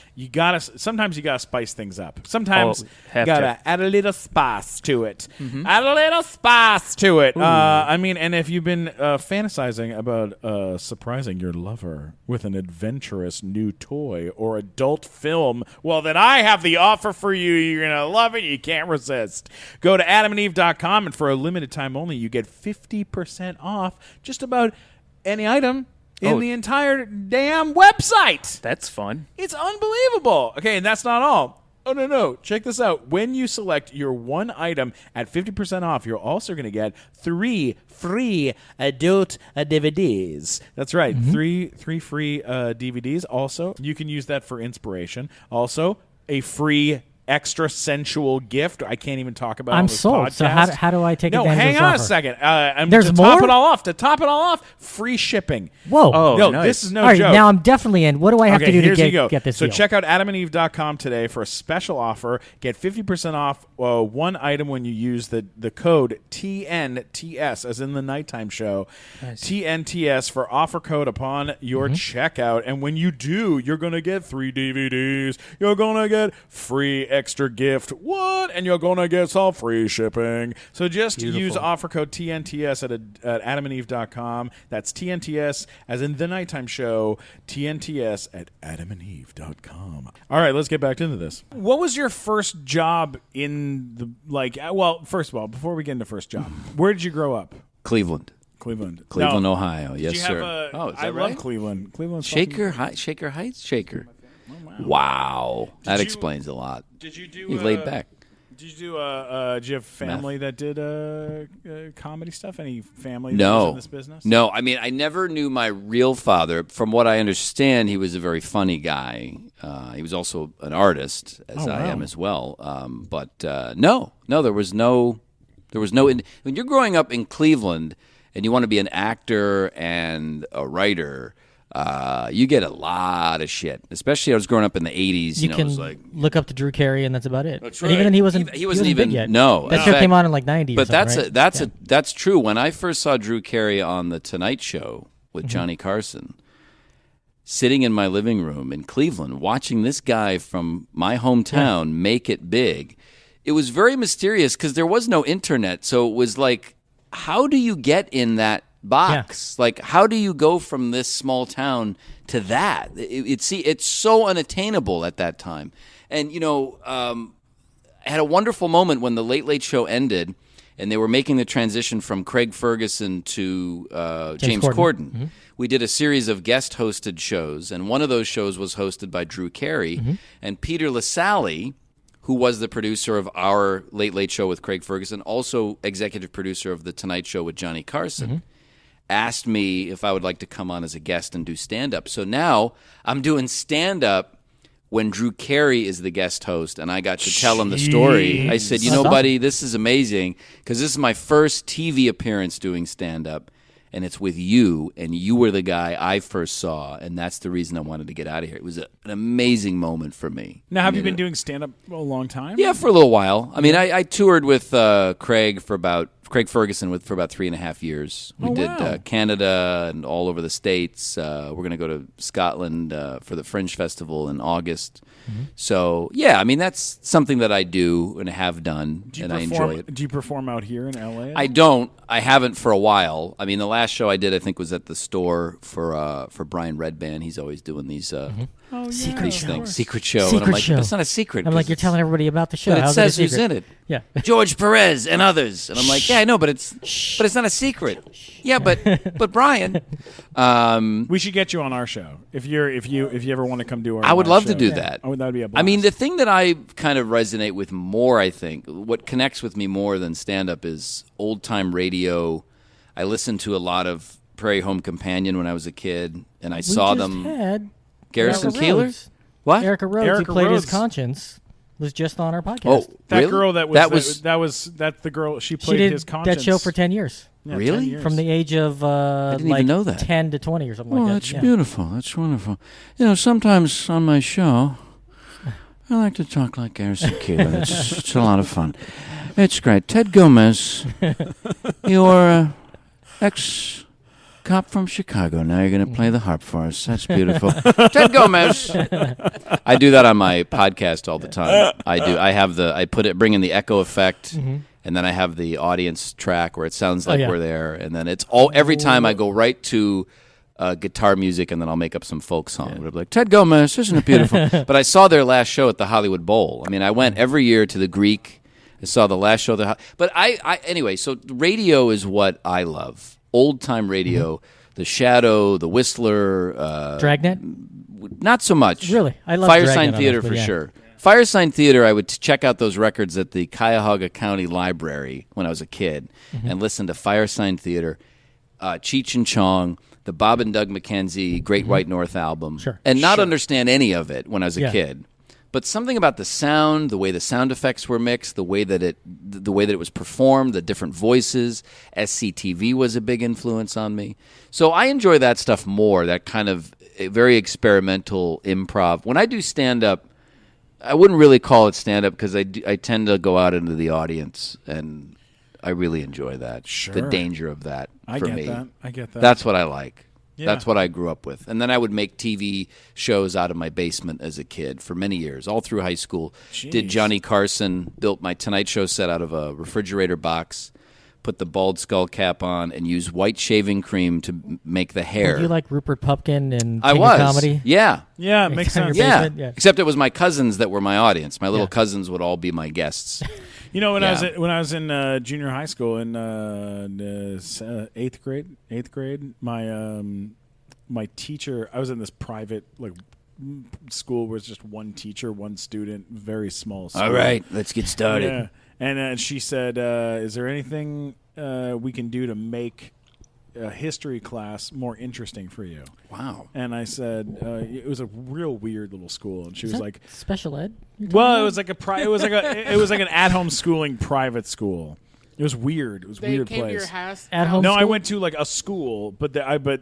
A: Sometimes you gotta spice things up. Sometimes you gotta add a little spice to it. Add a little spice to it. And if you've been fantasizing about surprising your lover with an adventurous new toy or adult film, well, then I have the offer for you. You're gonna love it. You can't resist. Go to adamandeve.com, and for a limited time only, you get 50% off just about any item in the entire damn website.
B: That's fun.
A: It's unbelievable. Okay, and that's not all. Oh, no. Check this out. When you select your one item at 50% off, you're also going to get 3 free adult DVDs. That's right. 3 free DVDs. Also, you can use that for inspiration. Also, a free extra sensual gift. I can't even talk about it
C: I'm
A: on this
C: sold.
A: podcast.
C: So how do I take advantage
A: hang
C: of
A: on
C: this
A: a
C: offer?
A: second.
C: There's
A: to
C: more?
A: top it all off, free shipping.
C: Whoa.
B: Oh,
A: no,
B: nice.
A: this is no
C: All right,
A: joke.
C: now I'm definitely in. What do I have to do to
A: here's you go.
C: get this
A: So
C: deal?
A: check out adamandeve.com today for a special offer. Get 50% off one item when you use the code TNTS, as in the nighttime show.
B: Nice.
A: TNTS for offer code upon your checkout. And when you do, you're going to get 3 DVDs. You're going to get free extra gift. What? And you're going to get some free shipping. So just use offer code TNTS at adamandeve.com. That's TNTS, as in the nighttime show. TNTS at adamandeve.com. All right, let's get back into this. What was your first job in the, well, first of all, before we get into first job, where did you grow up?
E: Cleveland,
A: No.
E: Ohio.
A: Did
E: Yes,
A: you
E: sir.
A: have
E: Oh, is that
A: I
E: right?
A: love Cleveland. Cleveland's
E: Shaker Heights. Wow, that
A: you-
E: explains a lot.
A: Did you do?
E: He's laid back.
A: Did you do you have family that did comedy stuff? Any family that was
E: No,
A: in this business?
E: no. I mean, I never knew my real father. From what I understand, he was a very funny guy. He was also an artist, as I am as well. But no, there was no. When you're growing up in Cleveland and you want to be an actor and a writer, you get a lot of shit. Especially I was growing up in the 80s.
C: You
E: know,
C: can
E: it was like,
C: look up to Drew Carey, and that's about it.
E: That's
C: And even
E: right.
C: then, he wasn't
E: even
C: big yet.
E: no.
C: That
E: In
C: show
E: fact-
C: came on in like '90.
E: But
C: right?
E: that's true. When I first saw Drew Carey on the Tonight Show with
C: Mm-hmm.
E: Johnny Carson, sitting in my living room in Cleveland, watching this guy from my hometown make it big, it was very mysterious because there was no internet. So it was like, how do you get in that box? Like, how do you go from this small town to that? It's so unattainable at that time. And, I had a wonderful moment when the Late Late Show ended and they were making the transition from Craig Ferguson to James Corden.
C: Mm-hmm.
E: We did a series of guest-hosted shows, and one of those shows was hosted by Drew Carey.
C: Mm-hmm.
E: And Peter Lasalle, who was the producer of our Late Late Show with Craig Ferguson, also executive producer of The Tonight Show with Johnny Carson, asked me if I would like to come on as a guest and do stand-up. So now I'm doing stand-up when Drew Carey is the guest host, and I got to tell him the story. I said,
C: That's
E: buddy, this is amazing, because this is my first TV appearance doing stand-up, and it's with you, and you were the guy I first saw, and that's the reason I wanted to get out of here. It was an amazing moment for me.
A: Now, have you been doing stand-up a long time?
E: Yeah, for a little while. I mean, I toured with Craig Ferguson for about 3.5 years. We did Canada and all over the States. We're going to go to Scotland for the Fringe Festival in August. So, yeah, I mean, that's something that I do and have done, and I enjoy it.
A: Do you perform out here in L.A.?
E: I don't. I haven't for a while. I mean, the last show I did, I think, was at the store for Brian Redband. He's always doing these
C: Secret show.
E: things. Secret show. and
C: Secret
E: I'm like,
C: show.
E: That's not a secret.
C: I'm like, you're
E: 'cause
C: telling everybody about the show.
E: but it
C: How's
E: says
C: a
E: who's
C: secret?
E: in it.
C: Yeah.
E: George Perez and others. And I'm like, yeah, I know, but it's not a secret. Yeah, but Brian,
A: We should get you on our show if you ever want to come do our.
E: I would
A: live
E: love to
A: show.
E: do that.
A: Oh, that would be a blast.
E: I mean, the thing that I kind of resonate with more, I think, what connects with me more than stand-up is old-time radio. I listened to a lot of Prairie Home Companion when I was a kid, and I saw them.
C: Had
E: Garrison
C: Erica
E: Keillor?
C: Rhodes.
E: What?
C: Erica Rhodes,
A: Erica
C: who played
A: Rhodes.
C: his conscience, was just on our podcast.
E: Oh,
A: that
E: really?
A: girl that's the girl she
C: she
A: played
C: did
A: his conscience.
C: that show for 10 years.
A: Yeah,
E: Really?
A: 10 years.
C: From the age of
E: didn't even know that.
C: 10 to 20 or something
F: Oh,
C: like that.
F: that's
C: Yeah.
F: beautiful. That's wonderful. Sometimes on my show, I like to talk like Garrison Keillor. It's a lot of fun. It's great. Ted Gomez, you're ex-cop from Chicago. Now you're going to play the harp for us. That's beautiful.
E: Ted Gomez. I do that on my podcast all the time. I do. I bring in the echo effect, and then I have the audience track where it sounds like
C: yeah.
E: we're there, and then it's all every time I go right to guitar music, and then I'll make up some folk song. It'll be like, Ted Gomez, isn't it beautiful? But I saw their last show at the Hollywood Bowl. I mean, I went every year to the Greek. I saw the last show. But anyway, so radio is what I love. Old-time radio, The Shadow, The Whistler.
C: Dragnet?
E: Not so much.
C: Really? I love
E: Firesign
C: Dragnet on
E: Theater
C: it, but
E: for
C: yeah.
E: sure. Firesign Theater, I would check out those records at the Cuyahoga County Library when I was a kid and listen to Firesign Theater, Cheech and Chong, the Bob and Doug McKenzie Great White North album,
C: Sure.
E: and not understand any of it when I was a
C: Yeah.
E: kid. But something about the sound, the way the sound effects were mixed, the way that it was performed, the different voices. SCTV was a big influence on me. So I enjoy that stuff more, that kind of very experimental improv. When I do stand-up, I wouldn't really call it stand-up because I tend to go out into the audience, and I really enjoy that.
A: Sure.
E: The danger of that for me.
A: I get that.
E: That's what I like.
A: Yeah.
E: That's what I grew up with. And then I would make TV shows out of my basement as a kid for many years, all through high school.
A: Jeez.
E: Did Johnny Carson, built my Tonight Show set out of a refrigerator box, put the bald skull cap on, and used white shaving cream to make the hair.
C: Were you like Rupert Pupkin and
E: I
C: King
E: was.
C: of Comedy?
E: Yeah.
A: Yeah, it makes
C: Down your
A: sense.
E: Yeah.
C: basement? Yeah.
E: Except it was my cousins that were my audience. My little
C: Yeah.
E: cousins would all be my guests.
A: You know, when
E: Yeah.
A: I was in junior high school in eighth grade, my teacher. I was in this private school where it's just one teacher, one student, very small school.
E: All right, let's get started.
A: Yeah. And she said, "Is there anything we can do to make a history class more interesting for you?"
E: Wow.
A: And I said, "It was a real weird little school." And she
C: Is
A: was
C: that
A: like,
C: special ed?
A: "Well, it was like it was like an at-home schooling private school. It was weird. It was a
D: They
A: weird
D: came to
A: place."
D: your house.
C: At home
A: No, I
C: school?
A: went to like a school, but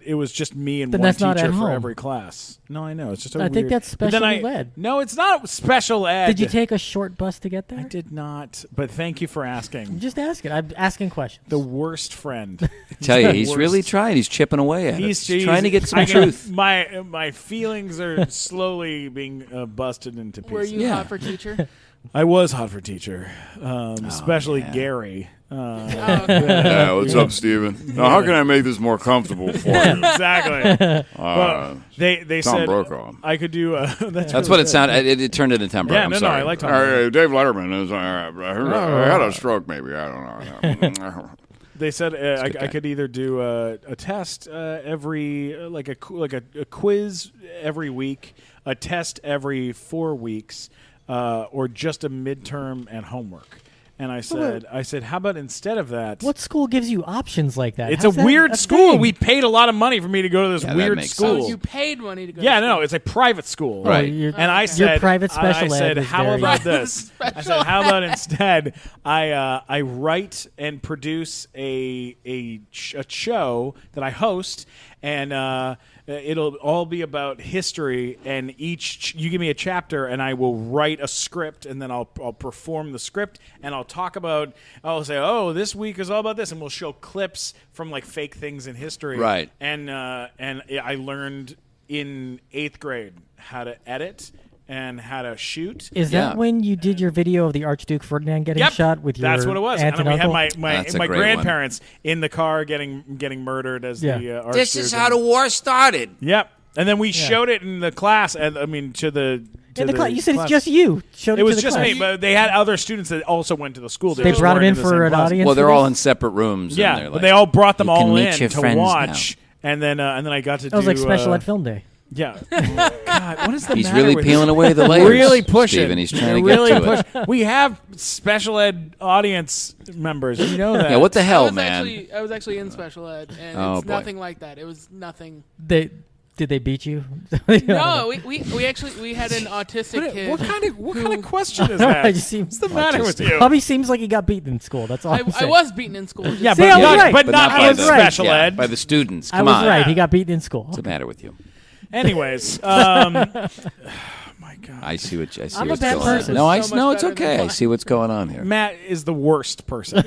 A: it was just me and
C: Then
A: one
C: that's not
A: teacher
C: at
A: for
C: home.
A: every class. No, I know. It's just a
C: I
A: weird.
C: think that's
A: but then
C: special ed.
A: No, it's not special ed.
C: Did you take a short bus to get there?
A: I did not, but thank you for asking.
C: Just ask it. I'm asking questions.
A: The worst friend.
E: Tell you,
A: the
E: he's
A: worst.
E: really tried. He's chipping away at it.
A: He's
E: He's trying to get some
A: I
E: truth.
A: My feelings are slowly being busted into pieces.
D: Were you
E: Yeah.
D: hot for teacher?
A: I was hot for teacher, especially
E: yeah.
A: Gary.
G: Yeah, what's up, Steven? Now, how can I make this more comfortable for you?
A: Exactly. Well, they
G: Tom
A: said
G: Brokaw.
A: I could do.
E: That's what it sounded. It turned into Tom Brokaw.
A: Yeah,
E: I'm
A: no,
E: sorry.
A: I like Tom. Brokaw.
G: Dave Letterman is. I had a stroke, maybe. I don't know.
A: They said I
E: guy.
A: could either do a test every like a quiz every week, a test every 4 weeks, or just a midterm and homework. And I said, how about instead of that?
C: What school gives you options like that?
A: It's
C: How's
A: a
C: that
A: weird
C: a
A: school.
C: thing?
A: We paid a lot of money for me to go to this
E: Yeah, that
A: weird
E: makes
A: school.
E: sense.
D: Oh, you paid money to go.
A: Yeah,
D: to
A: no,
D: school.
A: it's a private school.
C: Oh,
E: Right.
C: you're-
A: And I
D: Your
A: said,
C: private special
A: I said,
C: ed is
A: how
C: very-
A: about this? I said, how about instead I write and produce a show that I host, and it'll all be about history. And you give me a chapter, and I will write a script, and then I'll perform the script, and I'll say, oh, this week is all about this, and we'll show clips from like fake things in history.
E: Right.
A: And I learned in 8th grade how to edit and how to shoot.
C: Is
E: Yeah.
C: that when you did your video of the Archduke Ferdinand getting
A: Yep,
C: shot with your
A: that's what it was.
C: aunt
A: And
C: and
A: we had
C: uncle?
A: my
E: That's a great
A: grandparents in the car getting murdered as
C: Yeah.
A: the Archduke.
E: This is how the war started.
A: Yep. And then we showed it in the class, and I mean to the
C: In the class, you said
A: class.
C: it's just you. Showed
A: It was
C: to the
A: just
C: class.
A: me, but they had other students that also went to the school.
C: They
A: just
C: brought
A: weren't
C: it in
A: the
C: for
A: same
C: an
A: class.
C: audience.
E: Well, they're
C: for
E: all
C: this?
E: in separate rooms.
A: Yeah,
E: and they're
A: but
E: like,
A: they all brought them
E: "You can
A: all
E: meet
A: in
E: your
A: to
E: friends
A: watch, and then I got to
C: That was
A: do
C: like special ed film day.
A: Yeah. God, what is the
E: He's
A: matter
E: really
A: with
E: peeling
A: this?
E: away the layers.
A: Really pushing.
E: Steven. He's trying to
A: really
E: get to it.
A: push. We have special ed audience members. You know that.
E: Yeah, what the
D: I
E: hell,
D: was
E: man?
D: I was actually in special ed, and
E: Oh,
D: it's
E: boy.
D: nothing like that. It was nothing.
C: Did they beat you?
D: No, we had an autistic kid.
A: What kind
D: who-
A: of question is that?
C: It just seems
A: What's the matter with you?
C: Bobby seems like he got beaten in school. That's all
D: I
C: I'm saying.
D: was beaten in school.
A: Yeah,
C: See,
A: but
C: I was
A: not,
C: right.
A: but not
E: by
A: in
E: the-
A: special
E: yeah,
A: ed.
E: by the students.
C: I
E: Come
C: was
E: on.
C: right. He got beaten in school.
E: What's the matter with you?
A: Anyways, my God.
E: I see what I see.
C: I'm a
E: what's
C: bad
E: going
C: person.
E: on. No, I
D: So much
E: know it's
D: better than
E: okay. I
D: mine.
E: see what's going on here.
A: Matt is the worst person.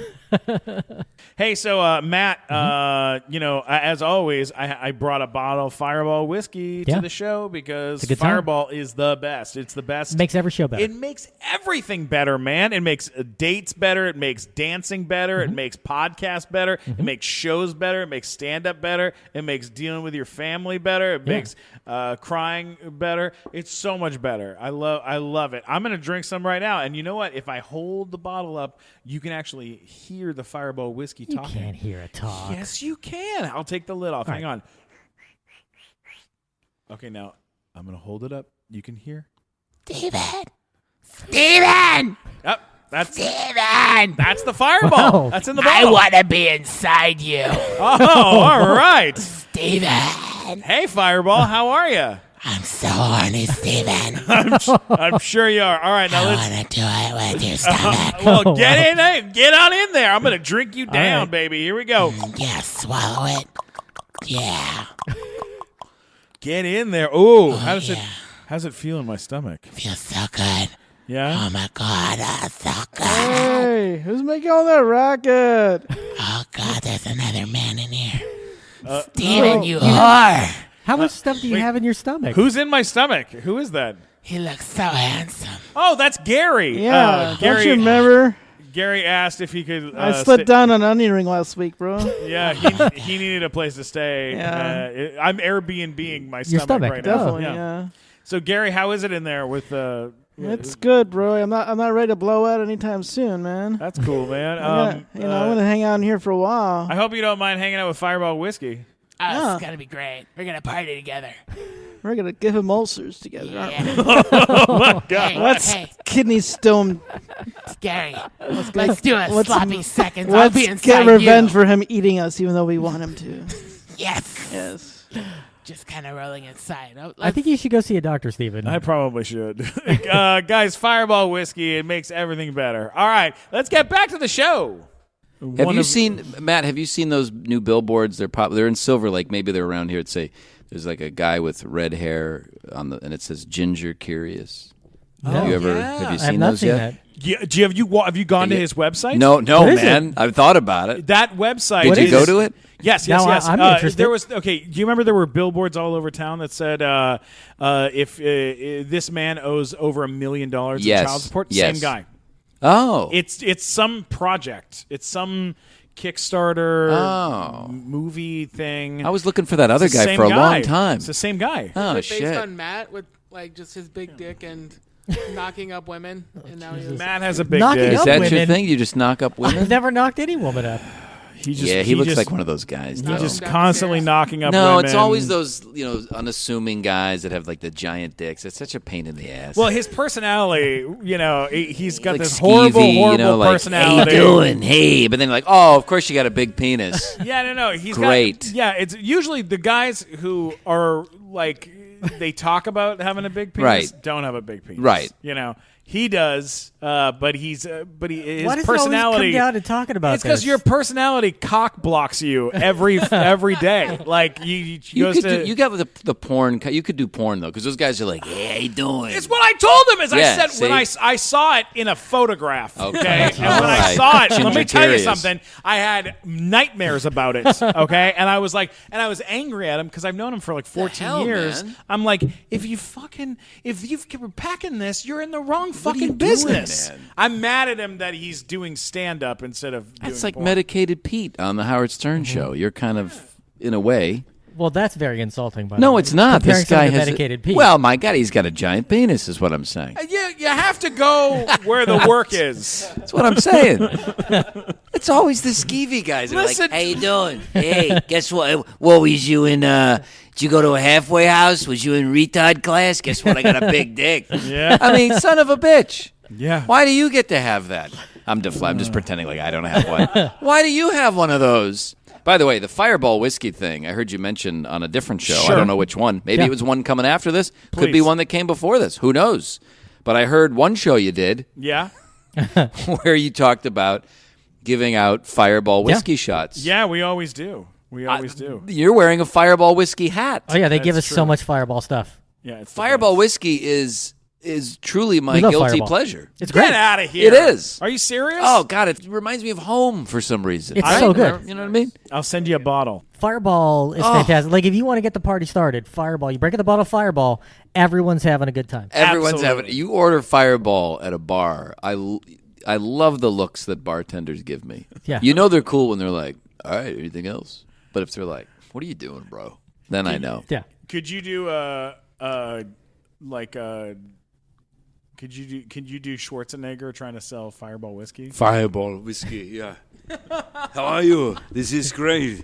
A: Hey, so Matt, as always, I brought a bottle of Fireball whiskey
C: Yeah.
A: to the show because
C: It's a good time.
A: Fireball is the best. It's the best.
C: Makes every show better.
A: It makes everything better, man. It makes dates better. It makes dancing better.
C: Mm-hmm.
A: It makes podcasts better. It makes shows better. It makes stand-up better. It makes dealing with your family better. It makes crying better. It's so much better. I love it. I'm going to drink some right now. And you know what? If I hold the bottle up, you can actually hear the Fireball whiskey
C: you
A: talking.
C: can't hear it talk.
A: Yes, you can. I'll take the lid off. Hang on. Okay, now I'm going to hold it up. You can hear.
D: Steven!
A: Yep. That's the Fireball.
C: Wow.
A: That's in the bottle.
D: to be inside you.
A: Oh, all right.
D: Steven!
A: Hey, Fireball. How are you?
D: I'm so horny, Steven.
A: I'm sure you are. All right, now let's.
D: want to do it with your stomach.
A: Well, get in there. Get on in there. I'm going to drink you down,
C: right.
A: baby. Here we go.
D: Yeah, swallow it. Yeah.
A: Get in there. Ooh, how's it feel in my stomach?
D: Feels so good.
A: Yeah?
D: Oh, my God. So good.
H: Hey, who's making all that racket?
D: Oh, God, there's another man in here. Steven, you whore.
C: How much stuff do you have in your stomach?
A: Who's in my stomach? Who is that?
D: He looks so handsome.
A: Oh, that's Gary.
H: Yeah,
A: Gary,
H: don't you remember?
A: Gary asked if he could.
H: I slid down an onion ring last week, bro.
A: Yeah, he needed a place to stay.
H: Yeah.
A: I'm Airbnb-ing my
C: Your
A: stomach right now.
H: Definitely, yeah.
A: So Gary, how is it in there with
H: It's good, bro. I'm not ready to blow out anytime soon, man.
A: That's cool, man.
H: I'm gonna hang out in here for a while.
A: I hope you don't mind hanging out with Fireball Whiskey.
D: Oh, it's going to be great. We're going to party together.
H: We're gonna give him ulcers together. Aren't we?
A: Oh my God!
H: Let's
D: Hey,
H: kidney stone.
D: Gary, let's do a
H: let's-
D: sloppy seconds. I'll be
H: Let's
D: inside
H: get revenge
D: you.
H: for him eating us, even though we want him to.
D: Yes.
H: Yes.
D: Just kind of rolling inside.
C: I think you should go see a doctor, Steven.
A: I probably should. Guys, Fireball Whiskey, it makes everything better. All right, let's get back to the show.
E: Have you seen, Matt, have you seen those new billboards? They're in Silver Lake. Maybe they're around here. It'd say there's like a guy with red hair and it says Ginger Curious. Have you
D: yeah.
E: seen
C: not
E: those
C: seen
E: yet?
C: that.
A: Yeah, have you gone to his website?
E: No,
C: What is
E: man. I've thought about it.
A: That website.
E: Did you go to it?
A: Yes.
C: Now I'm interested.
A: There was Do you remember there were billboards all over town that said if this man owes over $1 million in
E: Yes.
A: child support?
E: Yes.
A: Same guy.
E: Oh.
A: It's some project. It's some Kickstarter movie thing.
E: I was looking for that other
A: It's the
E: guy
A: same
E: for a
A: guy.
E: long time.
A: It's the same guy.
E: Oh,
D: Is it based
E: shit.
D: on Matt with like just his big dick and knocking up women? And now he
A: Matt has a big
C: Knocking
A: dick.
E: Is
C: up
E: that your
C: women.
E: thing? You just knock up women?
C: I've never knocked any woman up.
E: He looks like one of those guys.
A: He's
E: though.
A: just
D: Downstairs.
A: constantly knocking up
E: No,
A: women.
E: it's always those, unassuming guys that have like the giant dicks. It's such a pain in the ass.
A: Well, his personality, he's got
E: like
A: this
E: skeevy,
A: horrible
E: like,
A: personality.
E: How you doing? Hey, but then like, oh, of course you got a big penis.
A: Yeah, no, he's
E: Great.
A: It's usually the guys who are like they talk about having a big penis
E: Right.
A: don't have a big penis.
E: Right.
A: He does, but his
C: Why
A: personality.
C: does it always come down to talking about
A: It's because
C: this?
A: your personality cock blocks you every day. Like you goes to.
E: You got the porn. You could do porn though, because those guys are like, "Yeah, how you doing?"
A: It's what I told him. As
E: Yeah,
A: I said when
E: see?
A: I saw it in a photograph. Okay, and when I
E: Alright.
A: saw it, let me
E: Ginger
A: tell you
E: curious.
A: something. I had nightmares about it. Okay, and I was angry at him because I've known him for like 14
E: hell,
A: years.
E: man?
A: I'm like, if you're packing this, you're in the wrong
E: are
A: fucking
E: you doing,
A: business.
E: man?
A: I'm mad at him that he's doing stand up instead of.
E: That's
A: doing
E: like
A: porn.
E: medicated Pete on the Howard Stern show. You're kind of, in a way.
C: Well, that's very insulting. By the
E: No,
C: way.
E: it's not.
C: Comparing
E: This guy
C: someone to
E: has.
C: medicated Pete.
E: Well, my God, he's got a giant penis, is what I'm saying.
A: You have to go where the work is.
E: That's what I'm saying. It's always the skeevy guys. That are
A: Listen-
E: like, how you doing? Hey, guess what? What was you in? Did you go to a halfway house? Was you in retard class? Guess what? I got a big dick.
A: Yeah.
E: I mean, son of a bitch.
A: Yeah.
E: Why do you get to have that? I'm just pretending like I don't have one. Why do you have one of those? By the way, the Fireball whiskey thing, I heard you mention on a different show.
A: Sure.
E: I don't know which one. Maybe
C: Yeah.
E: it was one coming after this. Could be
A: Please.
E: one that came before this. Who knows? But I heard one show you did
A: Yeah.
E: where you talked about giving out Fireball whiskey shots.
A: Yeah, we always do. We always do.
E: You're wearing a Fireball whiskey hat.
C: Oh yeah, they give us
A: That's
C: so
A: true.
C: much Fireball stuff.
A: Yeah, it's the
E: Fireball
A: best.
E: whiskey is truly my
C: We love
E: guilty
C: Fireball.
E: pleasure.
C: It's great.
A: Get out of here.
E: It is.
A: Are you serious?
E: Oh, God, it reminds me of home for some reason.
C: It's
E: right?
C: so good.
E: You know what I mean?
A: I'll send you a bottle.
C: Fireball is fantastic. Like if you want to get the party started, Fireball. You break the bottle of Fireball, everyone's having a good time.
E: Everyone's
A: Absolutely.
E: having. You order Fireball at a bar. I love the looks that bartenders give me.
C: Yeah.
E: You know they're cool when they're like, "All right, anything else?" But if they're like, "What are you doing, bro?" Then I know.
C: Yeah.
A: Could you do Could you do Schwarzenegger trying to sell Fireball whiskey?
G: Fireball whiskey, yeah. How are you? This is great.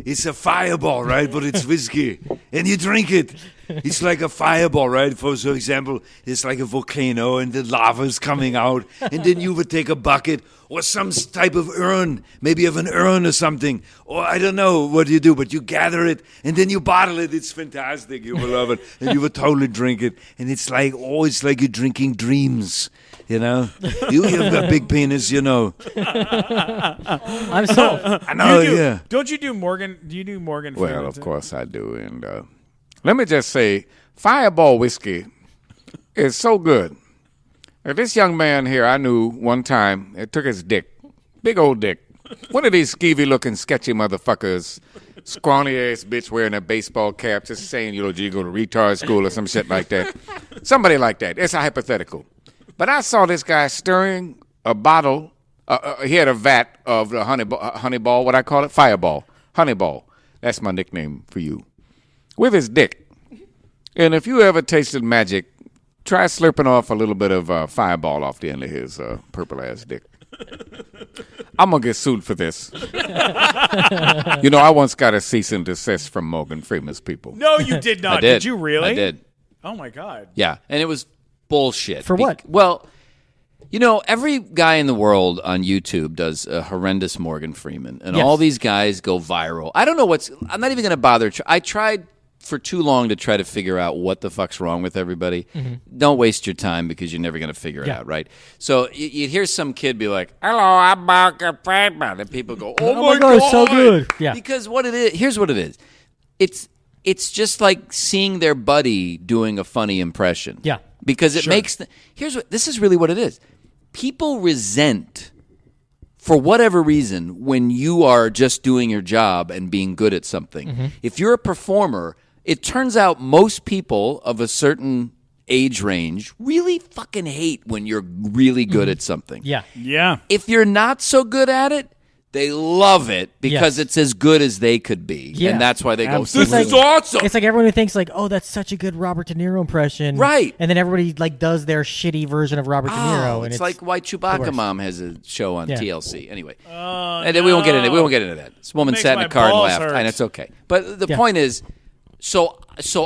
G: It's a fireball, right? But it's whiskey. And you drink it. It's like a fireball, right? For example, it's like a volcano and the lava is coming out. And then you would take a bucket or some type of urn, maybe of an urn or something. Or I don't know what you do, but you gather it and then you bottle it. It's fantastic. You will love it. And you would totally drink it. And it's like, it's like you're drinking dreams. You know, you've got big penis. You know.
C: I'm so.
G: I know. Yeah.
A: Don't you do Morgan? Do you do Morgan?
F: Well,
A: Freeman
F: of
A: too?
F: course I do. And let me just say, Fireball whiskey is so good. This young man here I knew one time, it took his dick, big old dick. One of these skeevy-looking, sketchy motherfuckers, scrawny-ass bitch wearing a baseball cap, just saying, you go to retard school or some shit like that. Somebody like that. It's a hypothetical. But I saw this guy stirring a bottle. He had a vat of the honeyball, what I call it? Fireball. Honeyball. That's my nickname for you. With his dick. And if you ever tasted magic, try slurping off a little bit of fireball off the end of his purple-ass dick. I'm going to get sued for this. I once got a cease and desist from Morgan Freeman's people.
A: No, you did not.
E: I did.
A: You really?
E: I did.
A: Oh my God.
E: Yeah, and it was bullshit.
C: For what?
E: Well, every guy in the world on YouTube does a horrendous Morgan Freeman, and
C: Yes.
E: all these guys go viral. I don't know I'm not even going to bother. I tried for too long to try to figure out what the fuck's wrong with everybody. Don't waste your time because you're never going to figure it out, right? So you'd hear some kid be like, "Hello, I'm Morgan Freeman," and people go, "Oh my God,
C: it's so good." Yeah.
E: Because here's what it is. It's just like seeing their buddy doing a funny impression.
C: Yeah.
E: Because it makes this is really what it is. People resent, for whatever reason, when you are just doing your job and being good at something. If you're a performer, it turns out most people of a certain age range really fucking hate when you're really good at something.
C: Yeah.
A: Yeah.
E: If you're not so good at it, they love it because
C: Yes.
E: it's as good as they could be.
C: Yeah.
E: And that's why they go, "This
A: Absolutely.
E: is awesome."
C: It's like everyone who thinks like, oh, that's such a good Robert De Niro impression,
E: Right.
C: And then everybody like does their shitty version of Robert De Niro, and
E: it's like why Chewbacca
C: worst.
E: Mom has a show on
C: Yeah.
E: TLC. Anyway, and then we won't get into that. This woman
A: Makes
E: sat in
A: my
E: a car and
A: balls
E: laughed,
A: hurt.
E: and it's okay. But the point is, so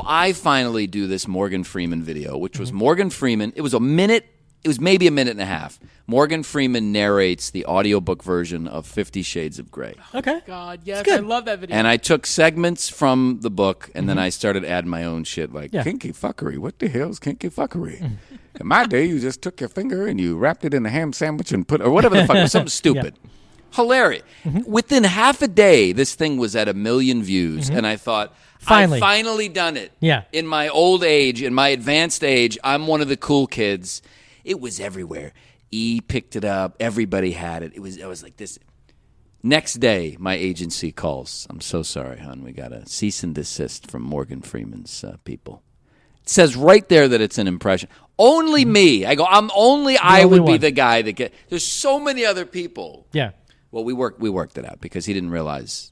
E: I finally do this Morgan Freeman video, which was Morgan Freeman. It was a minute. It was maybe a minute and a half. Morgan Freeman narrates the audiobook version of 50 Shades of Grey.
C: okay.
D: God, yes,
C: good.
D: I love that video.
E: And I took segments from the book, and then I started adding my own shit, like
C: Yeah.
F: Kinky fuckery. What the hell's kinky fuckery? In my day, you just took your finger and you wrapped it in a ham sandwich and
E: or whatever the fuck, something stupid. Hilarious. Within half a day, this thing was at 1 million views, and I thought,
C: Finally.
E: I've finally done it.
C: Yeah.
E: In my old age, in my advanced age, I'm one of the cool kids. It was everywhere. E picked it up. Everybody had it. I was like this. Next day, my agency calls. I'm so sorry, hon. We got a cease and desist from Morgan Freeman's people. It says right there that it's an impression. Only me. I go, I
C: only
E: would be
C: one.
E: the guy that get. There's so many other people.
C: Yeah.
E: Well, we worked it out because they didn't realize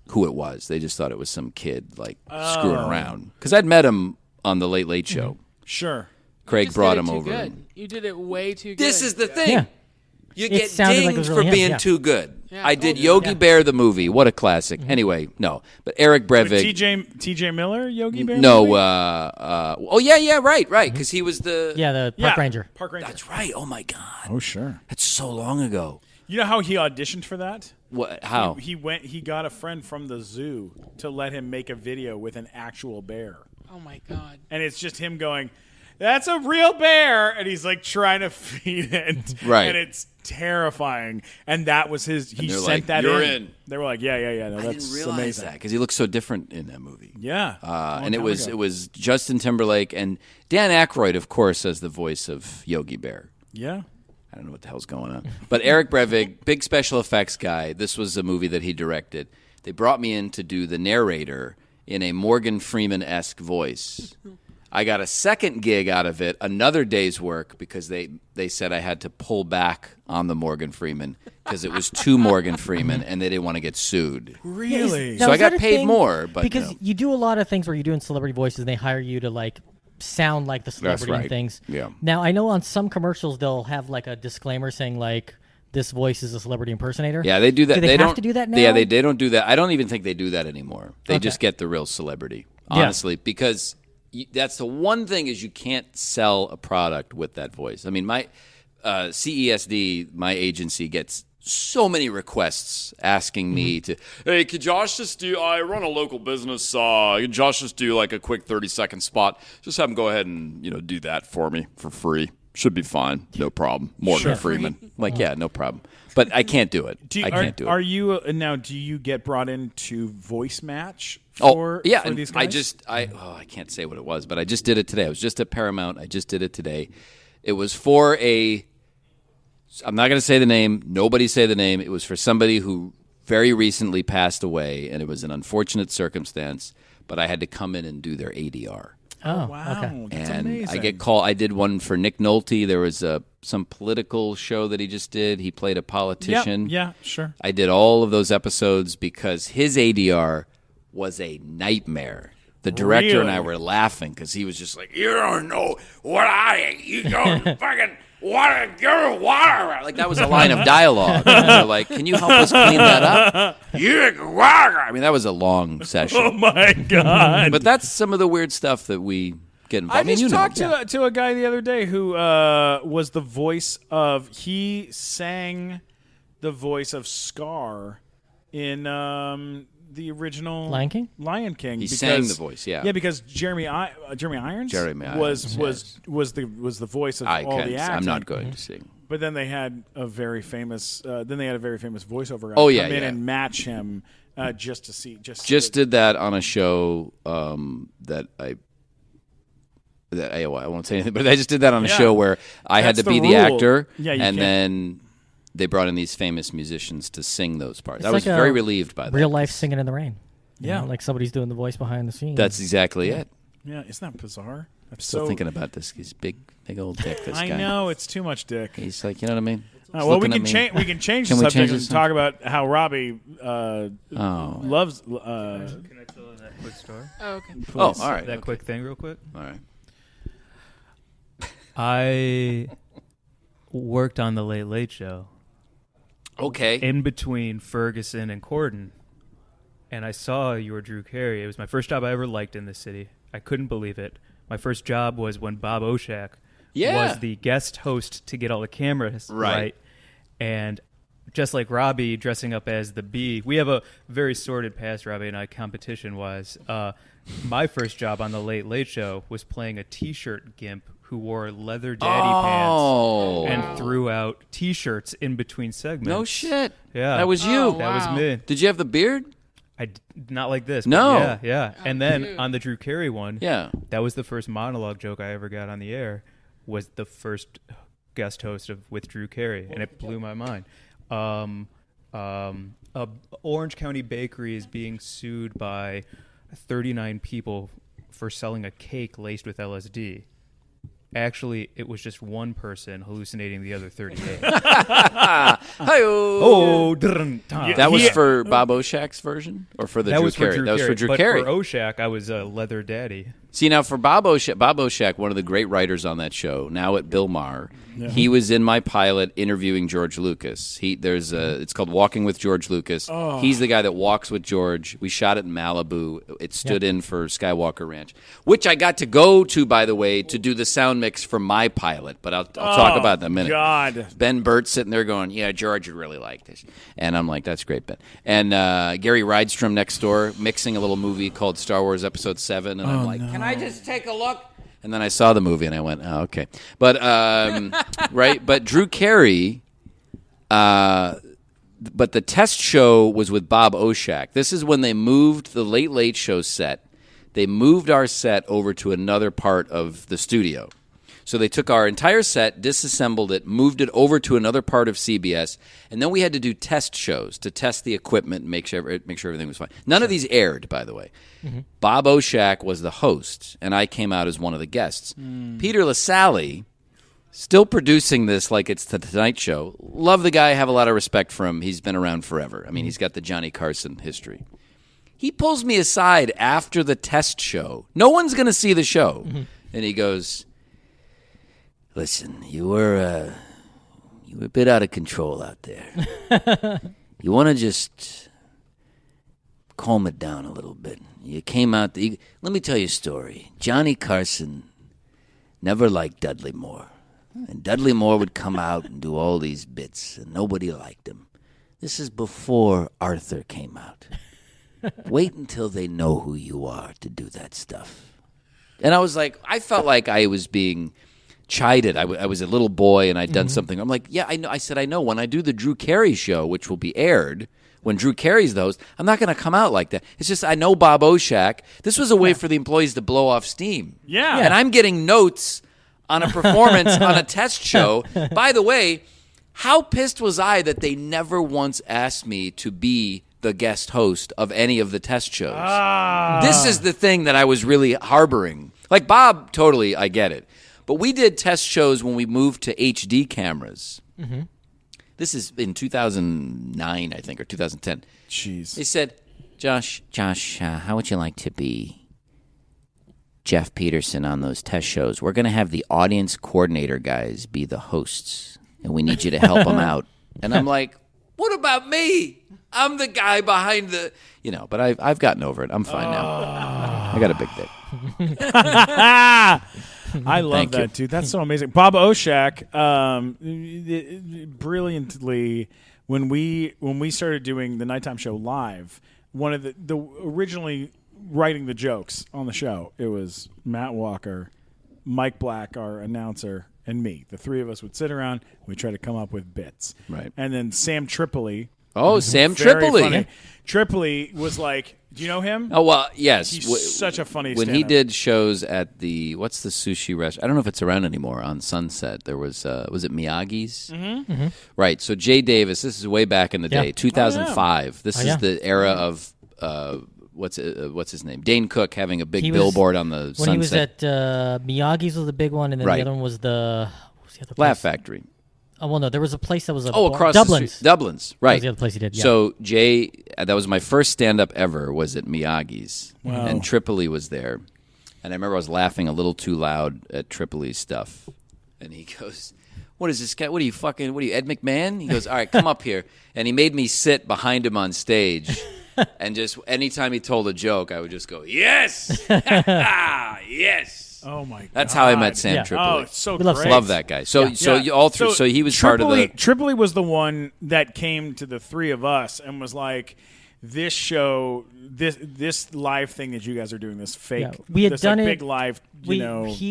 E: who it was. They just thought it was some kid like screwing around. Because I'd met him on the Late Late Show.
A: Sure.
E: Craig
D: just
E: brought
D: did it
E: him
D: too
E: over.
D: Good. You did it way too good.
E: This is the thing.
C: Yeah.
E: You
C: It
E: get
C: sounded like it
E: dinged
C: was
E: for
C: really him,
E: being
C: yeah.
E: too good.
D: Yeah,
E: I did
D: totally.
E: Yogi
C: Yeah.
E: Bear the movie. What a classic. Anyway, no. But Eric Brevig.
A: TJ Miller, Yogi Bear?
E: No.
A: movie?
E: Oh, yeah, right. Because he was the.
C: Yeah, the park ranger.
A: Park Ranger.
E: That's right. Oh, my God.
A: Oh, sure.
E: That's so long ago.
A: You know how he auditioned for that?
E: What? How?
A: He got a friend from the zoo to let him make a video with an actual bear.
D: Oh my God.
A: And it's just him going, "That's a real bear," and he's like trying to feed it.
E: Right.
A: And it's terrifying. And that was his. He
E: they're
A: sent
E: like,
A: that
E: "You're
A: in.
E: in."
A: They were like, "Yeah. No,
E: I
A: that's
E: didn't realize
A: amazing."
E: that because he looks so different in that movie.
A: Yeah.
E: And it was Justin Timberlake and Dan Aykroyd, of course, as the voice of Yogi Bear.
A: Yeah.
E: I don't know what the hell's going on. But Eric Brevig, big special effects guy. This was a movie that he directed. They brought me in to do the narrator in a Morgan Freeman-esque voice. I got a second gig out of it, another day's work, because they said I had to pull back on the Morgan Freeman because it was too Morgan Freeman and they didn't want to get sued.
A: Really?
E: So
C: Now,
E: I
C: is
E: got
C: that a
E: paid
C: thing?
E: more, but
C: because
E: no.
C: you do a lot of things where you're doing celebrity voices and they hire you to like sound like the celebrity
F: right.
C: and things.
F: Yeah.
C: Now I know on some commercials they'll have like a disclaimer saying like this voice is a celebrity impersonator.
E: Yeah, they do that.
C: Do they have
E: don't
C: to do that now?
E: Yeah, they don't do that. I don't even think they do that anymore. They just get the real celebrity, honestly, because that's the one thing is you can't sell a product with that voice. I mean, my CESD, my agency, gets so many requests asking me to, hey, could Josh just do, I run a local business, could Josh just do like a quick 30-second spot? Just have him go ahead and, do that for me for free. Should be fine. No problem. Morgan Freeman. Like, yeah, no problem. But I can't do it. I can't do it.
A: Are you, now, do you get brought into voice match
E: for
A: these guys?
E: I can't say what it was, but I just did it today. I was just at Paramount. I just did it today. It was for I'm not going to say the name. Nobody say the name. It was for somebody who very recently passed away, and it was an unfortunate circumstance, but I had to come in and do their ADR.
C: Oh,
A: wow.
C: okay.
A: That's
E: and
A: amazing.
E: I get called. I did one for Nick Nolte. There was some political show that he just did. He played a politician.
A: Yeah, sure.
E: I did all of those episodes because his ADR was a nightmare. The director and I were laughing because he was just like, you don't know what you don't fucking water, your water. Like, that was a line of dialogue. And they're like, can you help us clean that up? I mean, that was a long session.
A: Oh, my God.
E: But that's some of the weird stuff that we get involved.
A: I just talked to a guy the other day who was the voice of, he sang the voice of Scar in the original
C: Lion King?
A: Lion King.
E: He sang the voice, yeah.
A: Yeah, because Jeremy Irons was the voice of all the acting.
E: I'm not going to sing.
A: But then they had a very famous voiceover guy come in and match him just to see. Just
E: did that on a show that I won't say anything, but I just did that on a show where I had to be the actor, and then they brought in these famous musicians to sing those parts. I was very relieved by that.
C: Real life singing in the rain.
A: Yeah.
C: Like somebody's doing the voice behind the scenes.
E: That's exactly it.
A: Yeah, isn't that bizarre?
E: I'm still thinking about this. He's big old dick, this guy.
A: I know, it's too much dick.
E: He's like, you know what I mean?
A: Well, we can change the subject and talk about how Robbie loves...
B: Can I tell that quick story?
D: Oh, okay.
E: Please. Oh, all right.
B: That quick thing real quick?
E: All right.
B: I worked on the Late Late Show.
E: Okay.
B: In between Ferguson and Corden. And I saw you were Drew Carey. It was my first job I ever liked in this city. I couldn't believe it. My first job was when Bob Oshak was the guest host to get all the cameras right. And just like Robbie dressing up as the bee, we have a very sordid past, Robbie and I, competition-wise. My first job on the Late Late Show was playing a T-shirt gimp who wore leather daddy pants and threw out T-shirts in between segments.
E: No shit.
B: Yeah.
E: That was you.
D: Oh, wow.
B: That was me.
E: Did you have the beard?
B: Not like this.
E: No.
B: Yeah. And then on the Drew Carey one,
E: that
B: was the first monologue joke I ever got on the air, was the first guest host with Drew Carey, and it blew my mind. Orange County Bakery is being sued by 39 people for selling a cake laced with LSD. Actually, it was just one person hallucinating the other 38.
E: That was for Bob Oshak's version? Or for the Drew Carey? That was for Drew Carey.
B: For Oshak, I was a leather daddy.
E: See, now for Bob Oshak, one of the great writers on that show, now at Bill Maher, he was in my pilot interviewing George Lucas. It's called Walking with George Lucas. Oh. He's the guy that walks with George. We shot it in Malibu. It stood in for Skywalker Ranch, which I got to go to, by the way, to do the sound mix for my pilot. But I'll talk about that in a minute.
A: God.
E: Ben Burt sitting there going, yeah, George would really like this. And I'm like, that's great, Ben. And Gary Rydstrom next door mixing a little movie called Star Wars Episode 7. And I'm like, can I just take a look? And then I saw the movie and I went, oh, okay. But, right? But Drew Carey, but the test show was with Bob Oshak. This is when they moved the Late Late Show set. They moved our set over to another part of the studio. So they took our entire set, disassembled it, moved it over to another part of CBS, and then we had to do test shows to test the equipment and make sure everything was fine. None of these aired, by the way. Mm-hmm. Bob Oshak was the host, and I came out as one of the guests. Peter LaSalle, still producing this like it's the Tonight Show. Love the guy, have a lot of respect for him. He's been around forever. I mean, he's got the Johnny Carson history. He pulls me aside after the test show. No one's going to see the show. Mm-hmm. And he goes, listen, you were
F: You were a bit out of control out there. You want to just calm it down a little bit. You came out. Let me tell you a story. Johnny Carson never liked Dudley Moore. And Dudley Moore would come out and do all these bits, and nobody liked him. This is before Arthur came out. Wait until they know who you are to do that stuff. And I was like, I felt like I was being chided. I was a little boy, and I'd done something. I'm like, yeah, I know. I said, I know. When I do the Drew Carey show, which will be aired, when Drew Carey's the host, I'm not going to come out like that. It's just I know Bob Oshak. This was a way for the employees to blow off steam.
A: Yeah.
F: And I'm getting notes on a performance on a test show. By the way, how pissed was I that they never once asked me to be the guest host of any of the test shows? This is the thing that I was really harboring. Like Bob, totally, I get it. But we did test shows when we moved to HD cameras. Mm-hmm. This is in 2009, I think, or 2010.
A: Jeez.
F: They said, Josh, how would you like to be Jeff Peterson on those test shows? We're going to have the audience coordinator guys be the hosts, and we need you to help them out. And I'm like, what about me? I'm the guy behind the, but I've gotten over it. I'm fine now. I got a big dick.
A: I love that, dude. That's so amazing. Bob Oshak, brilliantly, when we started doing the nighttime show live, one of the originally writing the jokes on the show, it was Matt Walker, Mike Black, our announcer, and me. The three of us would sit around. We'd try to come up with bits.
F: Right.
A: And then Sam Tripoli.
F: Oh, Sam
A: Very
F: Tripoli.
A: funny. Tripoli was like, do you know him?
F: Oh, well, yes.
A: He's such a funny
F: When
A: stand-up.
F: he did shows at what's the sushi restaurant? I don't know if it's around anymore, on Sunset. There was it Miyagi's? Mm-hmm. Right. So Jay Davis, this is way back in the day, 2005. This is the era of, what's his name? Dane Cook having a big billboard on the Sunset.
C: When he was at Miyagi's was the big one, and then the other one was what was the other place?
F: Laugh Factory.
C: Oh, well, no, there was a place that was
F: across
C: Dublin's.
F: the street. Dublin's, right.
C: That was the other place he did, yeah.
F: So Jay, that was my first stand-up ever, was at Miyagi's.
A: Wow.
F: And Tripoli was there. And I remember I was laughing a little too loud at Tripoli's stuff. And he goes, what is this guy? What are you, Ed McMahon? He goes, all right, come up here. And he made me sit behind him on stage. And just anytime he told a joke, I would just go, yes! Yes!
A: Oh my god!
F: That's how I met Sam Tripoli.
A: Oh, it's so
C: love
A: great.
F: Love that guy. So you all through. So he was
A: Tripoli,
F: part of the.
A: Tripoli was the one that came to the three of us and was like, "This show, this live thing that you guys are doing, this fake,
C: we had
A: this
C: done
A: big live,
C: he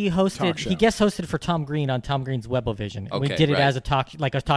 A: talk show.
C: He guest hosted for Tom Green on Tom Green's Webovision.
F: Okay,
C: we did it
F: right.
C: as a talk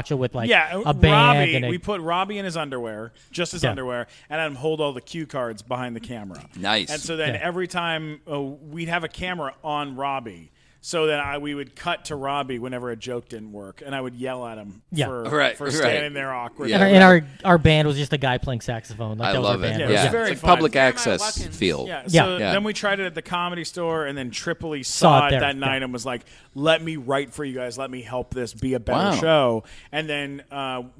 C: show with a band.
A: Robbie,
C: and
A: we put Robbie in his underwear, just his underwear, and had him hold all the cue cards behind the camera.
F: Nice.
A: And so then every time we'd have a camera on Robbie. So then we would cut to Robbie whenever a joke didn't work, and I would yell at him for standing there awkward.
C: Yeah. And our band was just a guy playing saxophone. Like
F: I
C: that
F: love
C: was our
F: it.
C: band.
A: Yeah, it was
F: Yeah,
A: very
F: it's like
A: fun.
F: public access
D: Watkins.
F: feel.
A: Yeah. So
C: Yeah.
A: then we tried it at the Comedy Store, and then Tripoli saw it
C: there.
A: that night and was like, "Let me write for you guys. Let me help this be a better
F: Wow.
A: show." And then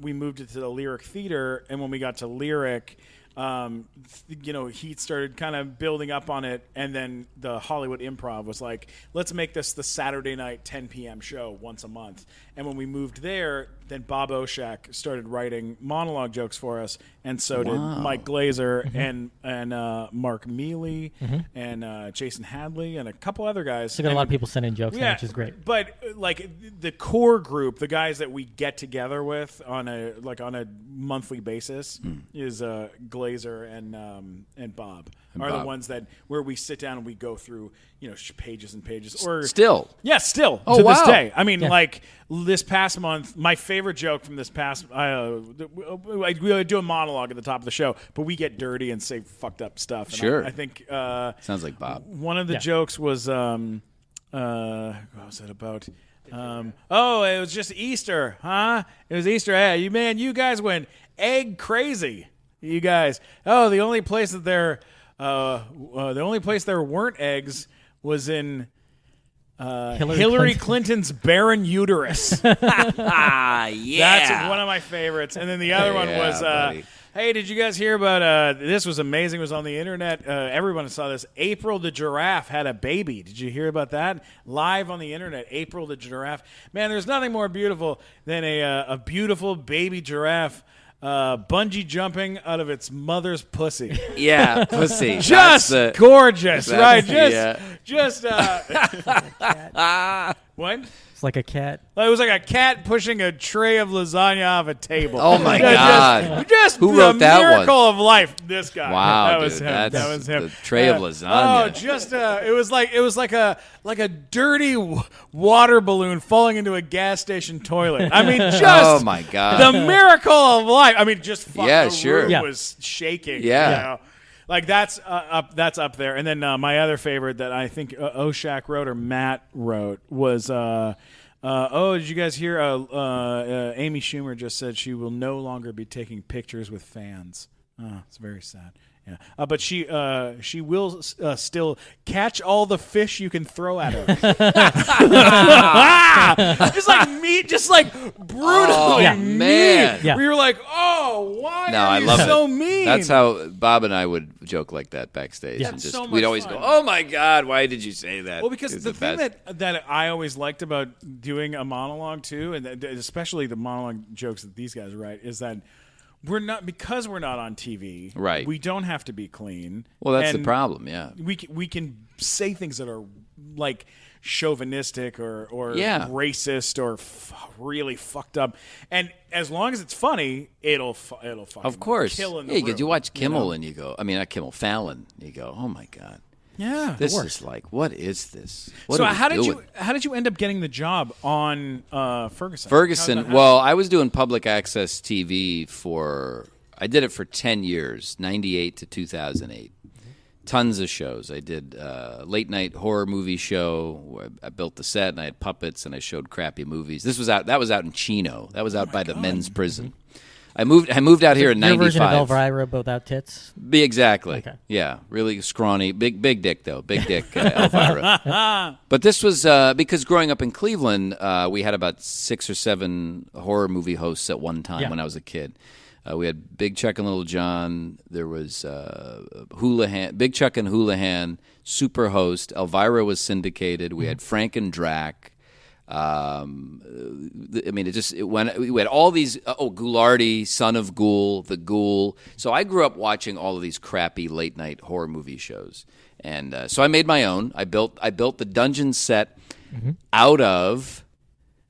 A: we moved it to the Lyric Theater, and when we got to Lyric, he started kind of building up on it, and then the Hollywood Improv was like, let's make this the Saturday night 10 p.m. show once a month. And when we moved there, then Bob Oshak started writing monologue jokes for us, and so did Mike Glazer and Mark Mealy and Jason Hadley and a couple other guys.
C: So got a lot of people sending jokes, in, which is great.
A: But like the core group, the guys that we get together with on a monthly basis is Glazer and Bob are the ones that where we sit down and we go through pages and pages or
F: Still.
A: to this day. I mean, like this past month, my favorite joke from this past we do a monologue at the top of the show, but we get dirty and say fucked up stuff. And
F: Sure.
A: I think
F: Sounds like Bob.
A: one of the jokes was what was it about? It was just Easter, huh? It was Easter. Hey, you guys went egg crazy. You guys. Oh, the only place that there weren't eggs was in Hillary Clinton's barren uterus.
F: Yeah.
A: That's one of my favorites. And then the other one was Hey, did you guys hear about this? Was amazing. It was on the internet. Everyone saw this. April the giraffe had a baby. Did you hear about that? Live on the internet. April the giraffe. Man, there's nothing more beautiful than a beautiful baby giraffe bungee jumping out of its mother's pussy.
E: Yeah, pussy.
A: Just gorgeous, right? Just what?
C: It's like a cat.
A: It was like a cat pushing a tray of lasagna off a table.
E: Oh my God!
A: Just
E: Who wrote that one?
A: Miracle of life. This guy.
E: Wow,
A: that
E: dude,
A: was him. That was him.
E: The tray of lasagna.
A: Oh, just it was like a dirty water balloon falling into a gas station toilet. I mean, just
E: oh my God,
A: the miracle of life. I mean, just the
E: sure.
A: room was shaking.
E: Yeah.
A: You know? Like that's up there. And then my other favorite that I think Oshak wrote or Matt wrote was did you guys hear Amy Schumer just said she will no longer be taking pictures with fans. It's very sad. Yeah. But she will still catch all the fish you can throw at her. Just like meat, just like brutally mean.
E: Man.
C: Yeah.
A: We were like, oh, why
E: No,
A: are
E: I
A: you
E: love
A: so
E: it.
A: mean?
E: That's how Bob and I would joke like that backstage.
C: Yeah.
E: And just
A: So much
E: we'd always
A: fun.
E: go, "Oh my God, why did you say that?"
A: Well, because
E: It's
A: the thing
E: best.
A: that I always liked about doing a monologue too, and especially the monologue jokes that these guys write, is that we're not on TV.
E: Right.
A: We don't have to be clean.
E: Well, that's the
A: And
E: problem. Yeah.
A: We can say things that are like chauvinistic or
E: Yeah.
A: racist or really fucked up, and as long as it's funny, it'll fucking
E: Of course.
A: kill in the
E: Yeah, because you
A: room,
E: watch Kimmel
A: know?
E: and you go, I mean, not Kimmel, Fallon. You go, "Oh my God,
A: Yeah,
E: this
A: it works.
E: is like, what is this? What
A: So
E: are we
A: how did
E: doing?"
A: you end up getting the job on Ferguson?
E: Ferguson.
A: How'd that happen?
E: Well, I was doing public access TV I did it for 10 years, 98 to 2008. Tons of shows. I did a late night horror movie show where I built the set and I had puppets and I showed crappy movies. That was out in Chino. That was out by the men's prison. I moved out here in
C: Your
E: 95.
C: version of Elvira without tits?
E: Exactly.
C: Okay.
E: Yeah, really scrawny, big dick though, big dick Elvira. But this was because growing up in Cleveland, we had about 6 or 7 horror movie hosts at one time when I was a kid. We had Big Chuck and Little John. There was Houlihan, Big Chuck and Houlihan, super host. Elvira was syndicated. We had Frank and Drac. I mean, we had all these. Ghoulardi, Son of Ghoul, The Ghoul. So I grew up watching all of these crappy late night horror movie shows, and so I made my own. I built the dungeon set out of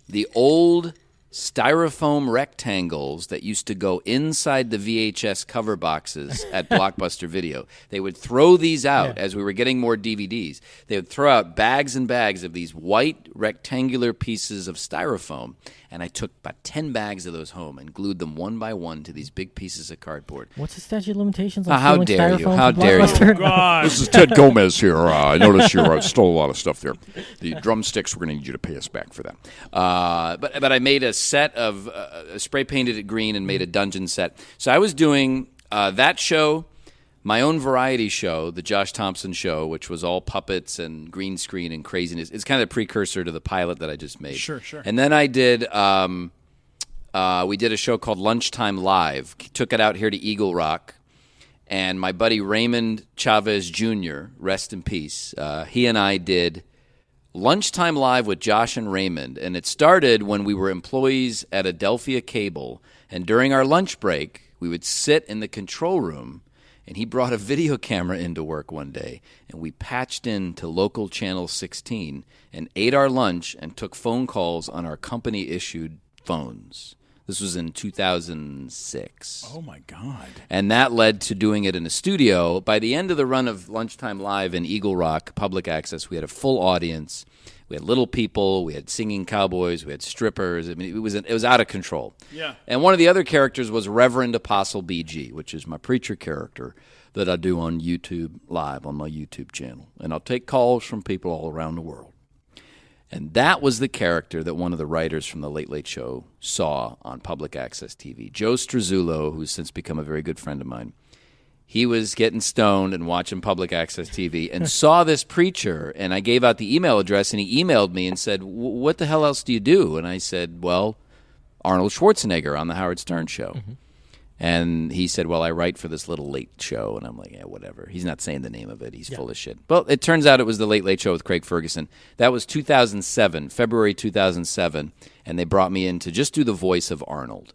E: the old styrofoam rectangles that used to go inside the VHS cover boxes at Blockbuster Video. They would throw these out as we were getting more DVDs. They would throw out bags and bags of these white rectangular pieces of styrofoam, and I took about 10 bags of those home and glued them one by one to these big pieces of cardboard.
C: What's the statute of limitations on
E: How
C: stealing
E: dare you.
C: styrofoam
E: How
C: from
E: dare you.
C: Blockbuster?
A: God.
I: This is Ted Gomez here. I noticed you stole a lot of stuff there. The drumsticks, we're going to need you to pay us back for that.
E: But I made a set of spray painted it green and made a dungeon set. So I was doing that show, my own variety show, the Josh Thompson show, which was all puppets and green screen and craziness. It's kind of the precursor to the pilot that I just made.
A: Sure.
E: And then I did. We did a show called Lunchtime Live. Took it out here to Eagle Rock. And my buddy Raymond Chavez Jr., rest in peace, he and I did Lunchtime Live with Josh and Raymond. And it started when we were employees at Adelphia Cable. And during our lunch break, we would sit in the control room, and he brought a video camera into work one day. And we patched into local channel 16 and ate our lunch and took phone calls on our company-issued phones. This was in 2006.
A: Oh, my God.
E: And that led to doing it in a studio. By the end of the run of Lunchtime Live in Eagle Rock, public access, we had a full audience. We had little people. We had singing cowboys. We had strippers. I mean, it was out of control.
A: Yeah.
E: And one of the other characters was Reverend Apostle BG, which is my preacher character that I do on YouTube Live on my YouTube channel. And I'll take calls from people all around the world. And that was the character that one of the writers from The Late Late Show saw on public access TV. Joe Struzzulo, who's since become a very good friend of mine, he was getting stoned and watching public access TV and saw this preacher, and I gave out the email address, and he emailed me and said, "What the hell else do you do?" And I said, "Well, Arnold Schwarzenegger on the Howard Stern Show." And he said, well, I write for this little late show. And I'm like, yeah, whatever. He's not saying the name of it. He's full of shit. Well, it turns out it was the Late Late Show with Craig Ferguson. That was 2007, February 2007. And they brought me in to just do the voice of Arnold.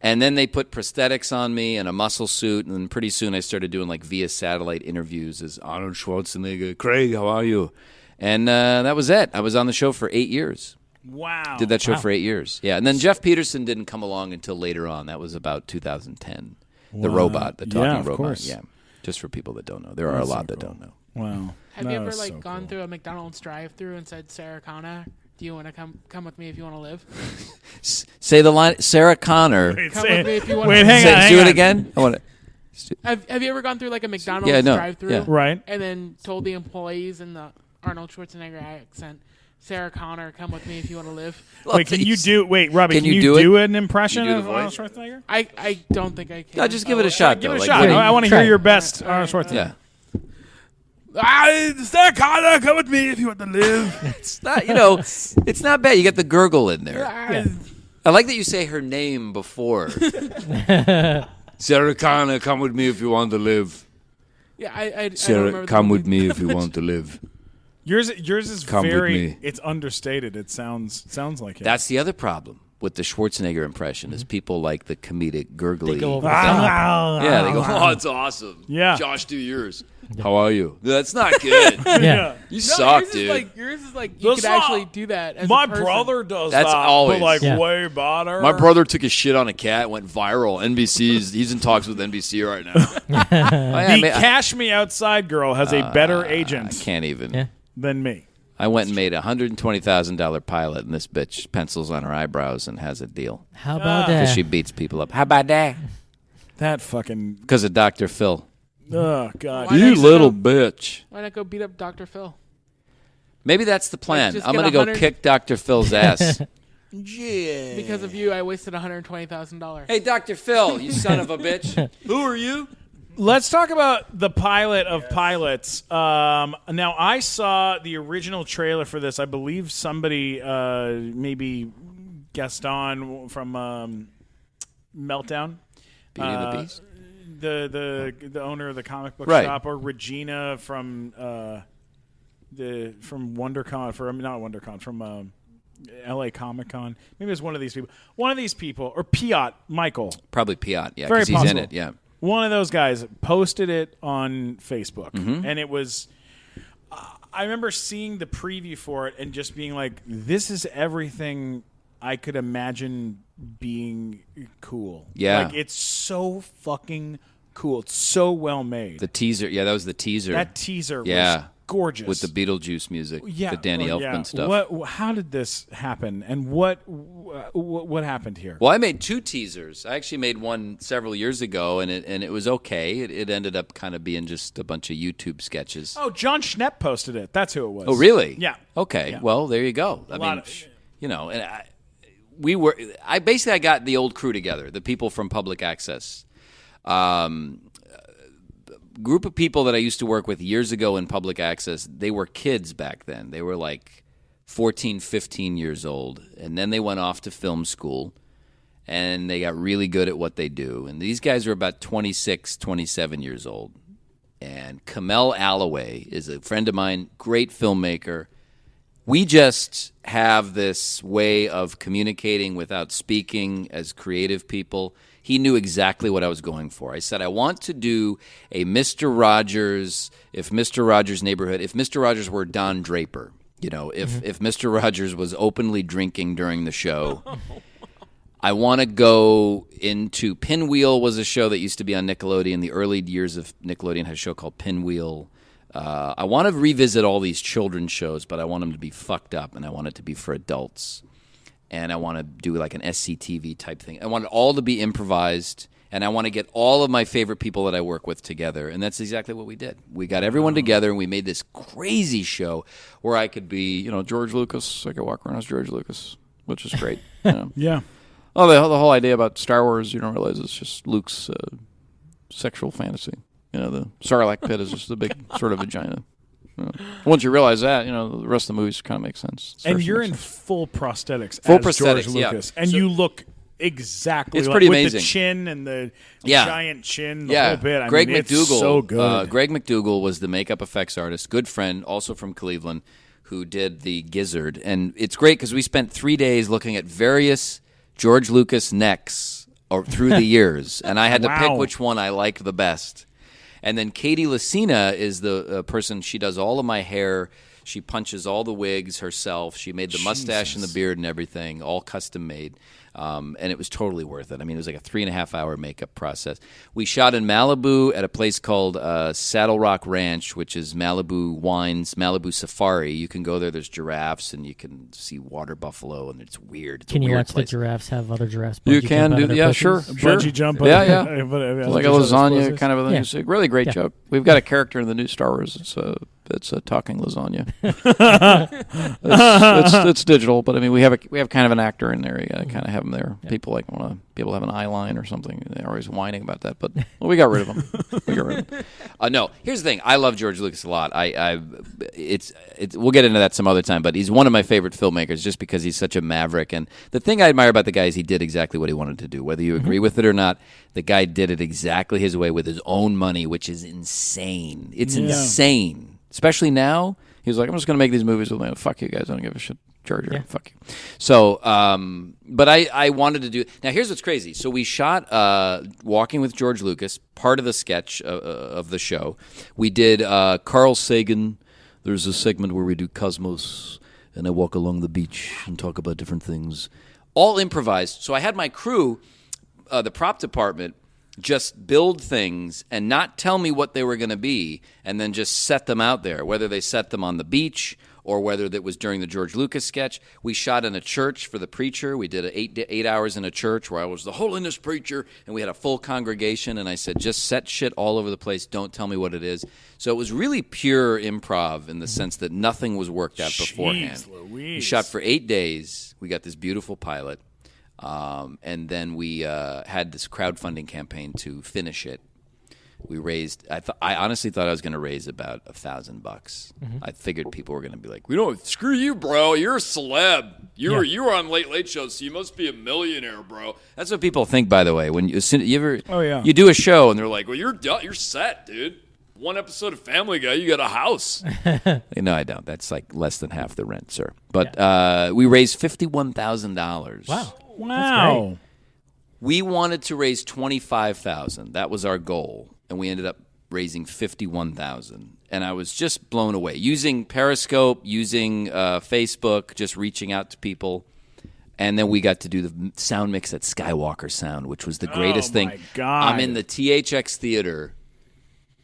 E: And then they put prosthetics on me and a muscle suit. And then pretty soon I started doing like via satellite interviews as Arnold Schwarzenegger. Craig, how are you? And that was it. I was on the show for 8 years.
A: Wow.
E: Did that show for 8 years. Yeah. And then Jeff Peterson didn't come along until later on. That was about 2010. The robot, the talking
A: of
E: robot.
A: Course.
E: Yeah. Just for people that don't know. There are a lot that don't know.
A: Wow.
D: Have you ever gone through a McDonald's drive-through and said, Sarah Connor, do you want to come with me if you want to live?
E: Say the line, Sarah Connor.
D: Come with me if you want
A: Wait,
D: to
A: hang
D: live.
A: on.
E: Do it again. I want to.
D: Have you ever gone through like a McDonald's drive-through?
E: Yeah.
A: Right.
D: And then told the employees in the Arnold Schwarzenegger accent, Sarah Connor, come with me if you want to live.
A: Wait, can you do? Wait, Robbie,
E: Can
A: can
E: you
A: you
E: do
A: do
E: it?
A: an impression
E: Can you
A: of
E: do the
A: Arnold
E: voice?
A: Schwarzenegger?
D: I don't think I can.
E: No, just give it a shot,
A: Give
E: though.
A: it a
E: Like,
A: shot.
E: wait.
A: I want to
C: Try
A: hear
C: it.
A: your best Arnold Schwarzenegger.
E: Yeah.
A: Sarah Connor, come with me if you want to live.
E: It's not, it's not bad. You get the gurgle in there. I like that you say her name before.
G: Sarah Connor, come with me if you want to live.
D: Yeah, I don't
G: Sarah,
D: remember
G: come
D: the
G: with me if you want to live.
A: Yours is
G: Come with
A: very.
G: me.
A: It's understated. It sounds like it.
E: That's the other problem with the Schwarzenegger impression is people like the comedic gurgly.
C: They go over the top.
E: Yeah, they go, oh, it's awesome.
A: Yeah.
E: Josh, do yours. How are you? That's not good.
C: Yeah.
E: You suck,
D: yours
E: dude.
D: Yours is like you
A: That's
D: could
A: not-
D: actually do that. As
A: My
D: a person.
A: brother does
E: That's
A: that,
E: always-
A: but like
C: Yeah.
A: way better.
E: My brother took a shit on a cat, went viral. He's in talks with NBC right now.
A: The Cash Me Outside girl has a better
E: I
A: agent
E: can't even.
C: Yeah.
A: than me.
E: I went and made a $120,000 pilot, and this bitch pencils on her eyebrows and has a deal.
C: How about
E: Because
C: that?
E: she beats people up. How about that?
A: That fucking.
E: Because of Dr. Phil.
A: Oh God.
D: Why
E: You
D: not
E: little
D: go-
E: bitch.
D: Why not go beat up Dr. Phil?
E: Maybe that's the plan.
D: just
E: I'm
D: get
E: going to go
D: 100
E: kick Dr. Phil's ass.
D: Because of you, I wasted $120,000.
E: Hey, Dr. Phil, you son of a bitch. Who are you?
A: Let's talk about the pilot of pilots. Now, I saw the original trailer for this. I believe somebody, maybe Gaston from Meltdown,
E: Beauty and the Beast?
A: the owner of the comic book
E: Right.
A: shop, or Regina from WonderCon, not WonderCon, from LA Comic Con. Maybe it was one of these people. One of these people, or Piot Michael.
E: Probably Piot, yeah,
A: Very
E: because he's in
A: possible.
E: it, yeah.
A: One of those guys posted it on Facebook,
E: Mm-hmm.
A: and it was. I remember seeing the preview for it and just being like, "This is everything I could imagine being cool."
E: Yeah.
A: like it's so fucking cool. It's so well made.
E: The teaser, yeah, that was the teaser.
A: That teaser
E: Yeah.
A: was gorgeous
E: with the Beetlejuice music,
A: yeah,
E: the Danny
A: oh,
E: Elfman
A: yeah.
E: stuff.
A: How did this happen, and what happened here?
E: Well, I made 2 teasers. I actually made one several years ago, and it was okay. It ended up kind of being just a bunch of YouTube sketches.
A: Oh, John Schnepp posted it. That's who it was.
E: Oh, really?
A: Yeah.
E: Okay.
A: Yeah.
E: Well, there you go. I
A: lot
E: mean,
A: of-
E: and I got the old crew together, the people from Public Access. Group of people that I used to work with years ago in Public Access, they were kids back then. They were like 14, 15 years old. And then they went off to film school, and they got really good at what they do. And these guys are about 26, 27 years old. And Kamel Alloway is a friend of mine, great filmmaker. We just have this way of communicating without speaking as creative people. He knew exactly what I was going for. I said, I want to do a Mr. Rogers, if Mr. Rogers' Neighborhood, if Mr. Rogers were Don Draper, if Mr. Rogers was openly drinking during the show. I want to go into Pinwheel was a show that used to be on Nickelodeon. The early years of Nickelodeon had a show called Pinwheel. I want to revisit all these children's shows, but I want them to be fucked up, and I want it to be for adults. And I want to do like an SCTV type thing. I want it all to be improvised, and I want to get all of my favorite people that I work with together. And that's exactly what we did. We got everyone together, and we made this crazy show where I could be, George Lucas. I could walk around as George Lucas, which is great.
A: Yeah.
I: Oh, the whole idea about Star Wars, you don't realize it's just Luke's sexual fantasy. The Sarlacc pit is just a big sort of vagina. Once you realize that, the rest of the movies kind of make sense.
A: And you're in full prosthetics
E: Full
A: as
E: prosthetics,
A: George
E: yeah.
A: Lucas. And
E: So-
A: you look exactly.
E: It's pretty
A: with
E: amazing.
A: The chin and the
E: Yeah.
A: giant chin, the
E: Yeah,
A: whole bit.
E: Greg
A: it's
E: McDougall.
A: so good.
E: Greg McDougall was the makeup effects artist, good friend, also from Cleveland, who did the Gizzard. And it's great because we spent 3 days looking at various George Lucas necks through the years, and I had to pick which one I liked the best. And then Katie Lucina is the person. She does all of my hair. She punches all the wigs herself. She made the mustache and the beard and everything, all custom made. And it was totally worth it. I mean, it was like a 3.5-hour makeup process. We shot in Malibu at a place called Saddle Rock Ranch, which is Malibu Wines, Malibu Safari. You can go there. There's giraffes, and you can see water buffalo, and it's weird. It's
C: Can
E: a
C: you
E: weird
C: watch
E: place.
C: the giraffes have other giraffes?
I: You
C: bungee
I: can
C: jump out
I: do,
C: of their
I: yeah,
C: bushes?
I: sure.
A: Bungee jump.
I: Yeah,
A: yeah.
I: It's like a lasagna kind of a thing.
C: Yeah.
I: It's a really great
C: Yeah.
I: joke. We've got a character in the new Star Wars. It's a talking lasagna. it's digital, but I mean we have kind of an actor in there. You got to kind of have him there. Yeah. People have an eye line or something. They're always whining about that, but we got rid of him.
E: No, here's the thing. I love George Lucas a lot. We'll get into that some other time, but he's one of my favorite filmmakers just because he's such a maverick. And the thing I admire about the guy is he did exactly what he wanted to do. Whether you agree with it or not, the guy did it exactly his way with his own money, which is insane. It's insane. Especially now, he was like, I'm just going to make these movies with my own. Fuck you guys. I don't give a shit. Jar Jar. Fuck you. So, but I wanted to do. Now, here's what's crazy. So we shot Walking with George Lucas, part of the sketch of the show. We did Carl Sagan. There's a segment where we do Cosmos, and I walk along the beach and talk about different things. All improvised. So I had my crew, the prop department, just build things and not tell me what they were going to be and then just set them out there, whether they set them on the beach or whether that was during the George Lucas sketch. We shot in a church for the preacher. We did 8 hours in a church where I was the holiness preacher, and we had a full congregation, and I said, just set shit all over the place. Don't tell me what it is. So it was really pure improv in the sense that nothing was worked out beforehand. We shot for 8 days. We got this beautiful pilot. And then we had this crowdfunding campaign to finish it. We raised. I honestly thought I was going to raise about $1,000. I figured people were going to be like, "We don't screw you, bro. You're a celeb. You were on Late Late Show, so you must be a millionaire, bro." That's what people think, by the way. When you do a show and they're like, "Well, you're set, dude. One episode of Family Guy, you got a house." No, I don't. That's like less than half the rent, sir. But we raised $51,000.
A: Wow.
E: We wanted to raise $25,000. That was our goal, and we ended up raising $51,000. And I was just blown away. Using Periscope, using Facebook, just reaching out to people. And then we got to do the sound mix at Skywalker Sound, which was the greatest thing.
A: Oh, my God.
E: I'm in the THX Theater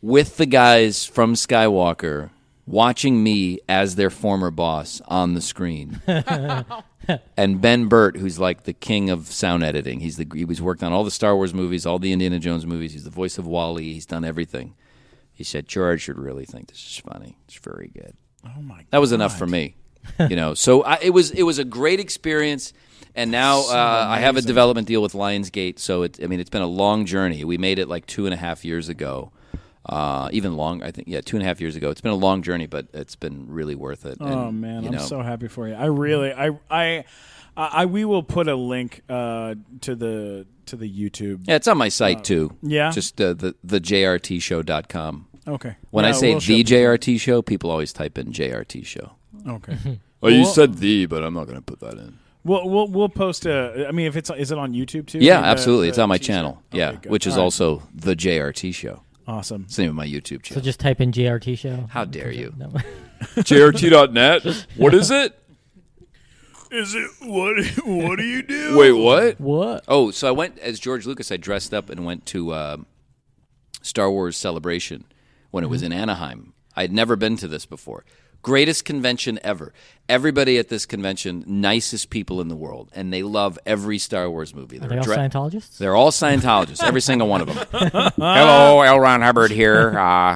E: with the guys from Skywalker watching me as their former boss on the screen. And Ben Burt, who's like the king of sound editing. He was worked on all the Star Wars movies, all the Indiana Jones movies. He's the voice of Wall-E. He's done everything. He said, "George should really think this is funny. It's very good."
A: Oh my God.
E: That was enough for me. So it was a great experience. And now I have a development deal with Lionsgate. So it's been a long journey. We made it like 2.5 years ago. Even long, I think, 2.5 years ago. It's been a long journey, but it's been really worth it.
A: Oh,
E: and,
A: man, I'm so happy for you. I really, we will put a link to the YouTube.
E: Yeah, it's on my site too.
A: Yeah,
E: just the jrtshow.com.
A: Okay.
E: When I say the JRT show, people always type in JRT show.
A: Okay.
E: You said the, but I'm not going to put that in.
A: We'll post is it on YouTube too?
E: Yeah, absolutely. It's on my channel.
A: Okay,
E: which is also the JRT show.
A: Awesome.
E: It's the name of my YouTube channel.
C: So just type in JRT show.
E: How dare you?
C: No.
I: JRT.net. What is it?
A: Is it what do you do?
E: Wait, what?
C: What?
E: Oh, so I went as George Lucas. I dressed up and went to Star Wars Celebration when it was in Anaheim. I had never been to this before. Greatest convention ever. Everybody at this convention, nicest people in the world, and they love every Star Wars movie.
C: Are they all Scientologists?
E: They're all Scientologists, every single one of them.
F: Hello, L. Ron Hubbard here.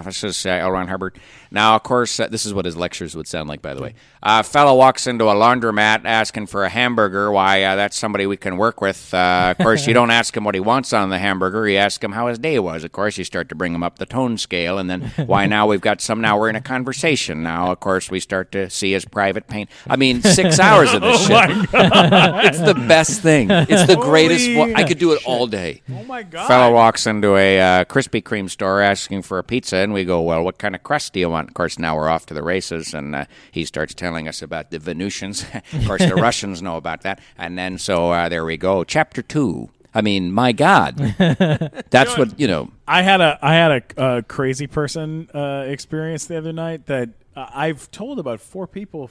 F: This is L. Ron Hubbard. Now, of course,
E: This is what his lectures would sound like, by the way.
F: a fellow walks into a laundromat asking for a hamburger. Why, that's somebody we can work with. Of course, you don't ask him what he wants on the hamburger. You ask him how his day was. Of course, you start to bring him up the tone scale, and then, now we're in a conversation. Now, of course, we start to see his private pain champagne. I mean, 6 hours of this shit. It's the best thing. It's the greatest. I could do it all day.
A: Oh my god!
F: Fellow walks into a Krispy Kreme store asking for a pizza, and we go, well, what kind of crust do you want? Of course, now we're off to the races, and he starts telling us about the Venusians. Of course, the Russians know about that. And then, so there we go. Chapter 2. I mean, my God. That's what,
A: I had a crazy person experience the other night that I've told about 5 people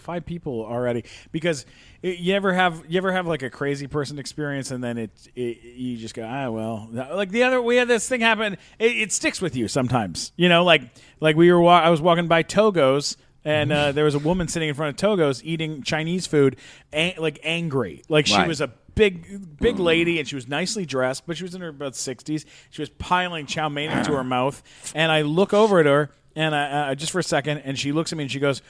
A: already, because you ever have like a crazy person experience, and then you just go, well, like we had this thing happen. It sticks with you sometimes, like I was walking by Togo's, and there was a woman sitting in front of Togo's eating Chinese food, angry, like she was a big lady, and she was nicely dressed, but she was in her about 60s. She was piling chow mein into her mouth, and I look over at her, and I just for a second, and she looks at me and she goes,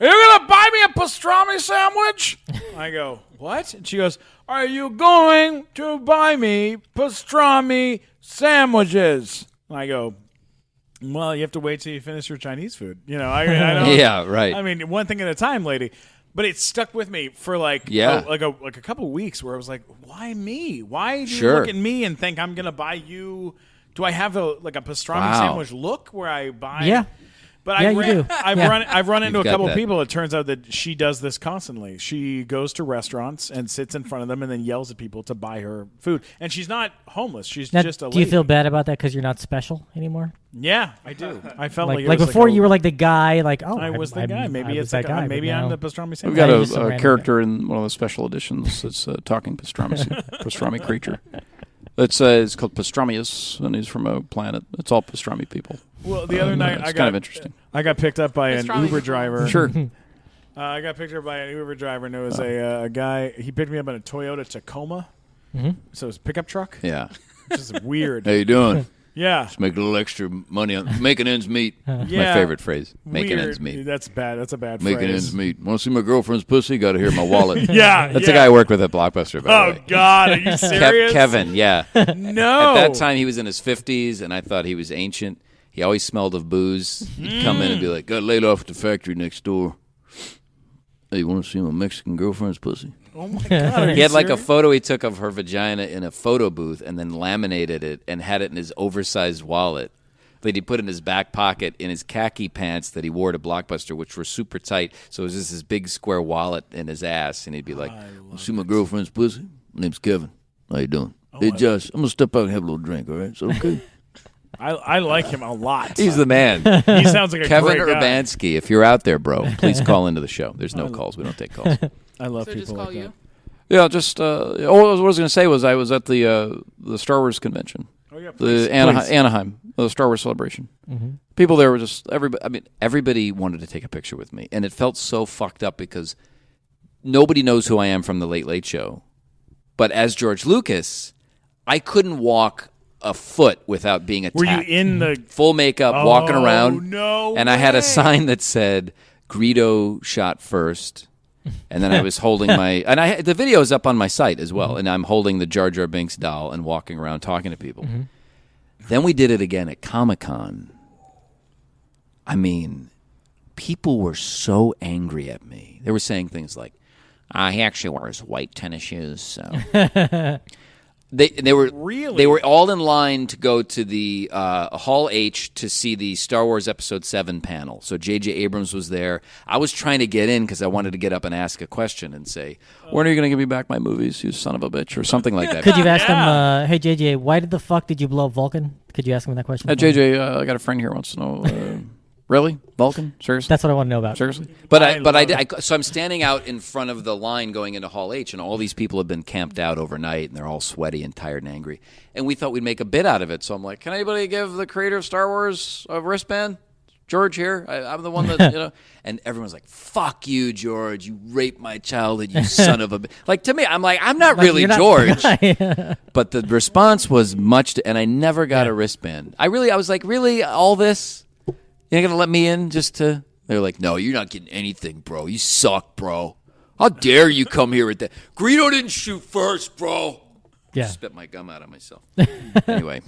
A: "Are you gonna buy me a pastrami sandwich?" I go, "What?" And she goes, "Are you going to buy me pastrami sandwiches?" I go, "Well, you have to wait till you finish your Chinese food." I don't.
E: Yeah, right.
A: I mean, one thing at a time, lady. But it stuck with me for a couple weeks, where I was like, "Why me? Why do you look at me and think I'm gonna buy you? Do I have a pastrami sandwich look where I buy?"
C: Yeah.
A: But
C: you do.
A: I've run into a couple
E: that.
A: people. It turns out that she does this constantly. She goes to restaurants and sits in front of them and then yells at people to buy her food. And she's not homeless. She's
C: Now,
A: just a lady.
C: do you feel bad about that because you're not special anymore?
A: Yeah, I do. I felt like it
C: like
A: was
C: before
A: a-
C: you were like the guy.
A: I was the guy. Maybe it's that guy. Maybe I'm the pastrami
I: We've
A: sandwich.
I: got
C: Yeah, just a
I: a
C: random
I: character in one of the special editions that's a talking pastrami creature. It's called Pastramius, and he's from a planet. It's all pastrami people.
A: Well, the other night
I: it's kind of interesting.
A: I got picked up by an
D: Pastrami
A: Uber
D: people.
A: driver.
I: Sure.
A: I got picked up by an Uber driver, and it was a guy. He picked me up in a Toyota Tacoma. So it's a pickup truck.
E: Yeah.
A: Which is weird.
E: How you doing?
A: Yeah.
E: Just make a little extra money on making ends meet.
A: Yeah.
E: My favorite phrase. Making
A: Weird.
E: ends meet.
A: That's bad. That's a bad
E: Making
A: phrase.
E: ends meet. Want to see my girlfriend's pussy? Got to hear my wallet.
A: Yeah.
E: That's the guy I worked with at Blockbuster, by the
A: Oh,
E: way.
A: God. Are you serious?
E: Kevin, yeah.
A: No.
E: At that time, he was in his 50s, and I thought he was ancient. He always smelled of booze. He'd come in and be like, got laid off at the factory next door. Hey, you want to see my Mexican girlfriend's pussy?
A: Oh, my God.
E: He had like a photo he took of her vagina in a photo booth and then laminated it and had it in his oversized wallet that he put in his back pocket in his khaki pants that he wore to Blockbuster, which were super tight. So it was just this big square wallet in his ass, and he'd be like, see my girlfriend's pussy? My name's Kevin. How you doing? Hey, Josh, I'm going to step out and have a little drink, all right? Is that okay?
A: I like him a lot.
E: He's the man.
A: He sounds like a
E: Kevin
A: great guy.
E: Urbanski, if you're out there, bro, please call into the show. There's no calls. We don't take calls.
A: I love
D: So
A: people
D: just call
A: like
D: you.
A: that.
I: Yeah, just what I was going to say was I was at the Star Wars convention,
A: Oh, yeah, please.
I: the Anaheim, the Star Wars celebration. People there were just
E: Everybody wanted to take a picture with me, and it felt so fucked up because nobody knows who I am from the Late Late Show. But as George Lucas, I couldn't walk a foot without being attacked.
A: Were you in the...
E: Full makeup, walking around,
A: no
E: and I had
A: way.
E: a sign that said "Greedo shot first." And then I was holding my, and the video is up on my site as well. And I'm holding the Jar Jar Binks doll and walking around talking to people. Then we did it again at Comic-Con. I mean, people were so angry at me. They were saying things like, he actually wears white tennis shoes. So they were
A: Really?
E: They were all in line to go to the Hall H to see the Star Wars Episode 7 panel. So J.J. Abrams was there. I was trying to get in because I wanted to get up and ask a question and say,
I: when are you going to give me back my movies, you son of a bitch, or something like that.
C: Could you have asked him, hey, JJ, why the fuck did you blow up Vulcan? Could you ask him that question?
I: JJ, I got a friend here wants to know. Really, Vulcan? Seriously?
C: That's what I want to know about.
I: Seriously?
E: But so I'm standing out in front of the line going into Hall H, and all these people have been camped out overnight, and they're all sweaty and tired and angry. And we thought we'd make a bit out of it. So I'm like, can anybody give the creator of Star Wars a wristband? George here. I'm the one that, And everyone's like, fuck you, George. You raped my childhood, you son of a bitch. Like, to me, I'm like, I'm not really
C: you're not-
E: George. But the response was and I never got a wristband. I was like, really? All this? You're going to let me in just to... They're like, no, you're not getting anything, bro. You suck, bro. How dare you come here with that? Greedo didn't shoot first, bro.
C: Yeah.
E: Spit my gum out of myself. Anyway,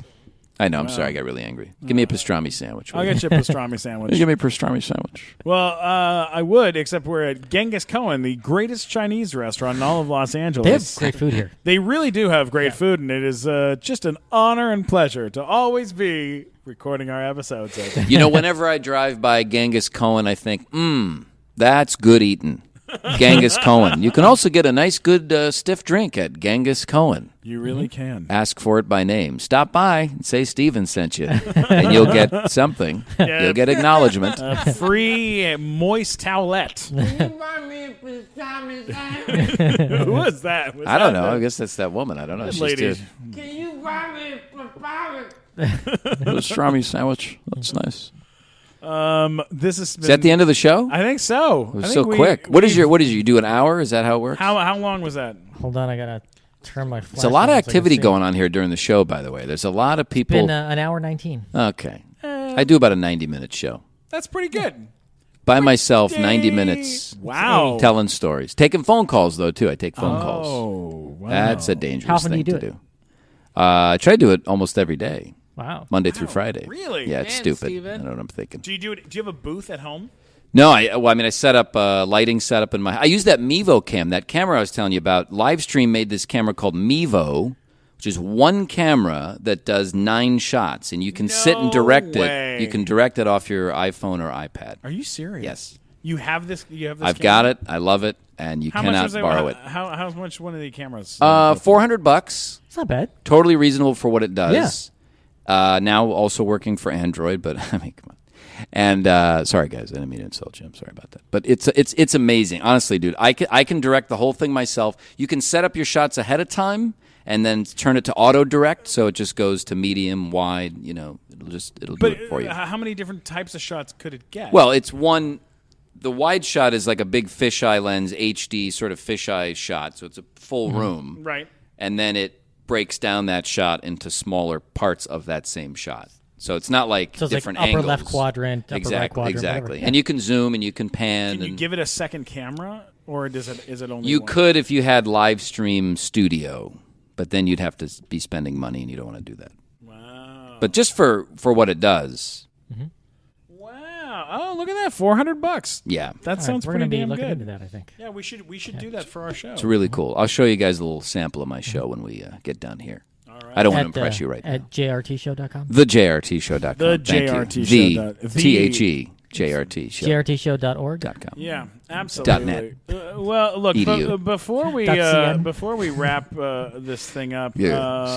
E: I know. I'm sorry. I got really angry. Give me a pastrami sandwich.
A: I'll get you a pastrami sandwich.
I: Give me a pastrami sandwich.
A: Well, I would, except we're at Genghis Cohen, the greatest Chinese restaurant in all of Los Angeles.
C: They have great food here.
A: They really do have great food, and it is just an honor and pleasure to always be recording our episodes.
E: You know, whenever I drive by Genghis Cohen, I think, that's good eating. Genghis Cohen. You can also get a nice, good stiff drink at Genghis Cohen.
A: You really can.
E: Ask for it by name. Stop by and say Steven sent you, and you'll get something.
A: Yeah.
E: You'll get acknowledgement.
A: A free moist towelette. Who was that? Was
E: I don't
A: that
E: know.
A: the-
E: I guess that's that woman. I don't know.
A: That
E: She's
A: lady.
E: too.
D: Can you buy me a
I: Pastrami sandwich. That's nice.
A: This is
E: Is that the end of the show?
A: I think so.
E: It was so quick. What is you do an hour? Is that how it works?
A: How long was that?
C: Hold on, I gotta turn my.
E: There's a lot of activity going on here during the show, by the way. There's a lot of people.
C: Been an hour 19.
E: Okay. I do about a 90-minute show.
A: That's pretty good.
E: By myself, 90 minutes.
A: Wow.
E: Telling stories. Taking phone calls, though, too. I take phone calls.
A: Oh, wow.
E: That's a
C: How
E: dangerous
C: often do
E: thing
C: you do
E: to
C: it?
E: do. I try to do it almost every day.
C: Wow.
E: Monday through Friday.
A: Really?
E: Yeah, it's
D: Man,
E: stupid.
D: Steven.
E: I know what I'm thinking.
A: Do you have a booth at home?
E: No, I set up lighting setup in my. I use that Mevo cam, that camera I was telling you about. Livestream made this camera called Mevo, which is one camera that does 9 shots, and you can sit and direct
A: way.
E: it. You can direct it off your iPhone or iPad.
A: Are you serious?
E: Yes,
A: You have this.
E: I've got it. I love it, and you
A: How much
E: cannot
A: was it?
E: borrow it.
A: How much one of the cameras?
E: $400.
C: It's not bad.
E: Totally reasonable for what it does. Now also working for Android, but I mean, come on. And sorry, guys, I didn't mean to insult you. I'm sorry about that. But it's amazing, honestly, dude. I can direct the whole thing myself. You can set up your shots ahead of time and then turn it to auto direct, so it just goes to medium, wide. You know, it'll do it for you.
A: How many different types of shots could it get?
E: Well, it's one. The wide shot is like a big fisheye lens, HD sort of fisheye shot, so it's a full room.
A: Right.
E: And then it breaks down that shot into smaller parts of that same shot. So it's not like
C: So it's
E: different
C: like upper
E: angles.
C: left quadrant, upper right quadrant,
E: exactly.
C: whatever.
E: And you can zoom and you can pan.
A: Can you
E: and
A: give it a second camera, or is it only?
E: you
A: one?
E: could if you had live stream studio, but then you'd have to be spending money, and you don't want to do that.
A: Wow.
E: But just for what it does,
A: Wow. Oh, look at that. $400.
E: yeah,
A: That
C: All
A: sounds
C: right, we're
A: pretty
C: gonna be
A: damn
C: looking
A: good.
C: into that, I think.
A: Yeah, we should do that for our show.
E: it's really cool. I'll show you guys a little sample of my show when we get done here. I don't want to impress you right now.
C: At jrtshow.com.
E: TheJRTshow.com.
A: The
E: Thank you.
A: JRT
E: The
A: show.
E: THE JRT Show.
C: jrtshow.org.
E: .com.
A: Yeah, absolutely.
E: .net.
A: Well, look,
E: EDU.
A: before we
C: .cn.
A: before we wrap this thing up,
F: What's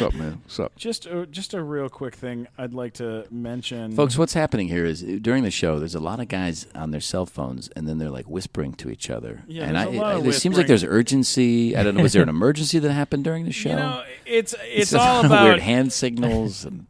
F: up, man? What's up?
A: just a real quick thing I'd like to mention,
E: Folks, what's happening here is during the show, there's a lot of guys on their cell phones, and then they're like whispering to each other.
A: Yeah,
E: and
A: there's a lot of
E: it seems like
A: whispering.
E: there's urgency. I don't know. Was there an emergency that happened during the show?
A: You know, it's
E: It's
A: all
E: weird
A: about
E: hand signals. And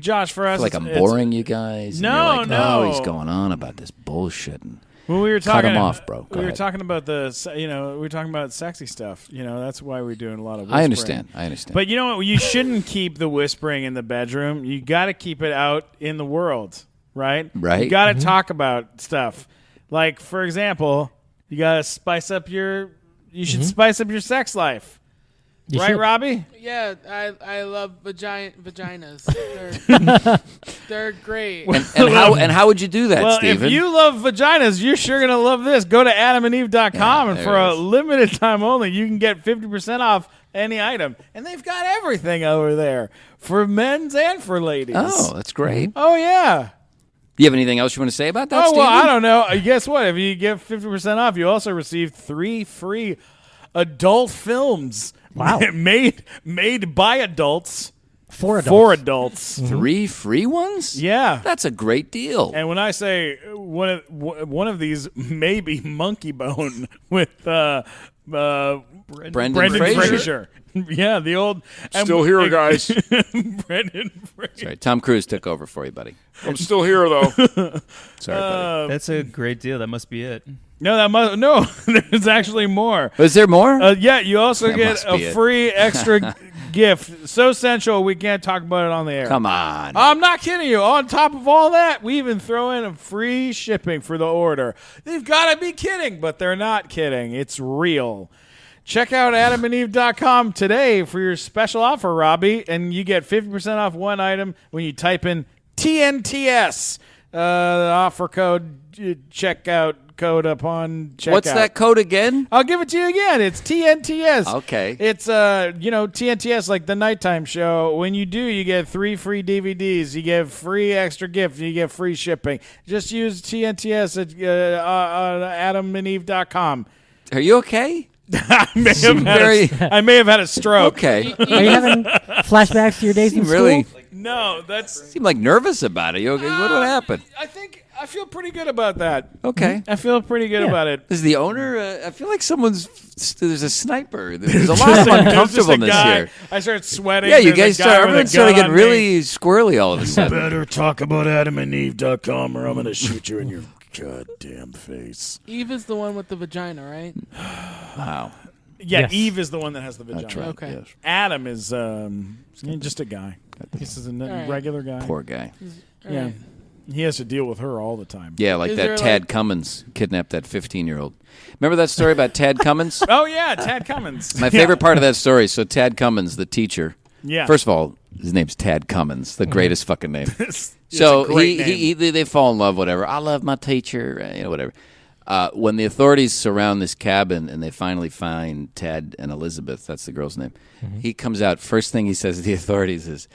A: Josh. For
E: I
A: us,
E: feel like I'm
A: it's-
E: boring you guys. and
A: No,
E: you're like,
A: no.
E: Oh, he's going on about this bullshit. And
A: When we were
E: Cut
A: talking,
E: him off, bro. Go
A: we were
E: ahead.
A: talking about we were talking about sexy stuff. You know, that's why we're doing a lot of.
E: I
A: whispering.
E: understand.
A: But you know what? You shouldn't keep the whispering in the bedroom. You got to keep it out in the world, right?
E: Right.
A: You got to talk about stuff. Like, for example, you got to spice up your. You should spice up your sex life,
C: You
A: right,
C: should.
A: Robbie?
D: Yeah, I love vaginas. They're great.
E: and how would you do that,
A: Well,
E: Steven?
A: if you love vaginas, you're sure going to love this. Go to adamandeve.com, and
E: there
A: for
E: it
A: a
E: is.
A: limited time only, you can get 50% off any item. And they've got everything over there for men's and for ladies.
E: Oh, that's great.
A: Oh, yeah.
E: Do you have anything else you want to say about that,
A: Oh,
E: Steven?
A: well, I don't know. Guess what? If you get 50% off, you also receive 3 free adult films.
C: Wow.
A: made by adults.
C: For adults.
A: For adults.
E: 3 free ones?
A: Yeah.
E: That's a great deal.
A: And when I say one of these may be Monkey Bone with Brendan
E: Fraser.
A: Yeah, the old
F: Still here, guys.
A: Brendan Fraser.
E: Sorry, Tom Cruise took over for you, buddy.
F: I'm still here, though.
E: Sorry, buddy.
B: That's a great deal. That must be it.
A: No, there's actually more.
E: Is there more?
A: Yeah, you also
E: That
A: get
E: must be
A: a
E: it.
A: free extra gift. So sensual, we can't talk about it on the air.
E: Come on.
A: I'm not kidding you. On top of all that, we even throw in a free shipping for the order. They've got to be kidding, but they're not kidding. It's real. Check out adamandeve.com today for your special offer, Robbie, and you get 50% off one item when you type in TNTS. The offer code, checkout code upon checkout.
E: What's that code again?
A: I'll give it to you again. It's TNTS.
E: Okay.
A: It's TNTS, like the nighttime show. When you do, you get 3 free DVDs. You get free extra gift. You get free shipping. Just use TNTS at adamandeve.com.
E: Are you okay?
A: I may have had a stroke.
E: Okay.
C: Are you having flashbacks to your days in school?
E: Really
A: No, that's.
E: seem like nervous about it. You okay? What happened?
A: I feel pretty good about that.
E: Okay.
A: I feel pretty good about it.
E: Is the owner? I feel like there's a sniper. There's a lot of uncomfortableness here.
A: I start sweating.
E: Yeah, you
A: There's
E: guys
A: a guy
E: everyone
A: with a
E: started
A: gun
E: getting
A: on
E: really squirrely all of a sudden.
J: Better talk about adamandeve.com or I'm going to shoot you in your goddamn face.
D: Eve is the one with the vagina, right?
E: Wow.
A: Yeah,
C: Yes.
A: Eve is the one that has the vagina.
J: That's right.
D: Okay.
J: Yes.
A: Adam is just a guy. This is a
D: right.
A: regular guy.
E: Poor guy.
D: All
A: Yeah.
D: right.
A: He has to deal with her all the time.
E: Yeah, like
D: Is
E: that
D: there,
E: Tad
D: like-
E: Cummins kidnapped that 15-year-old. Remember that story about Tad Cummins?
A: Oh, yeah, Tad Cummins.
E: My favorite part of that story. So Tad Cummins, the teacher.
A: Yeah.
E: First of all, his name's Tad Cummins, the greatest fucking name.
A: It's
E: So
A: a great name.
E: they fall in love, whatever. I love my teacher, whatever. When the authorities surround this cabin and they finally find Tad and Elizabeth, that's the girl's name, he comes out. First thing he says to the authorities is,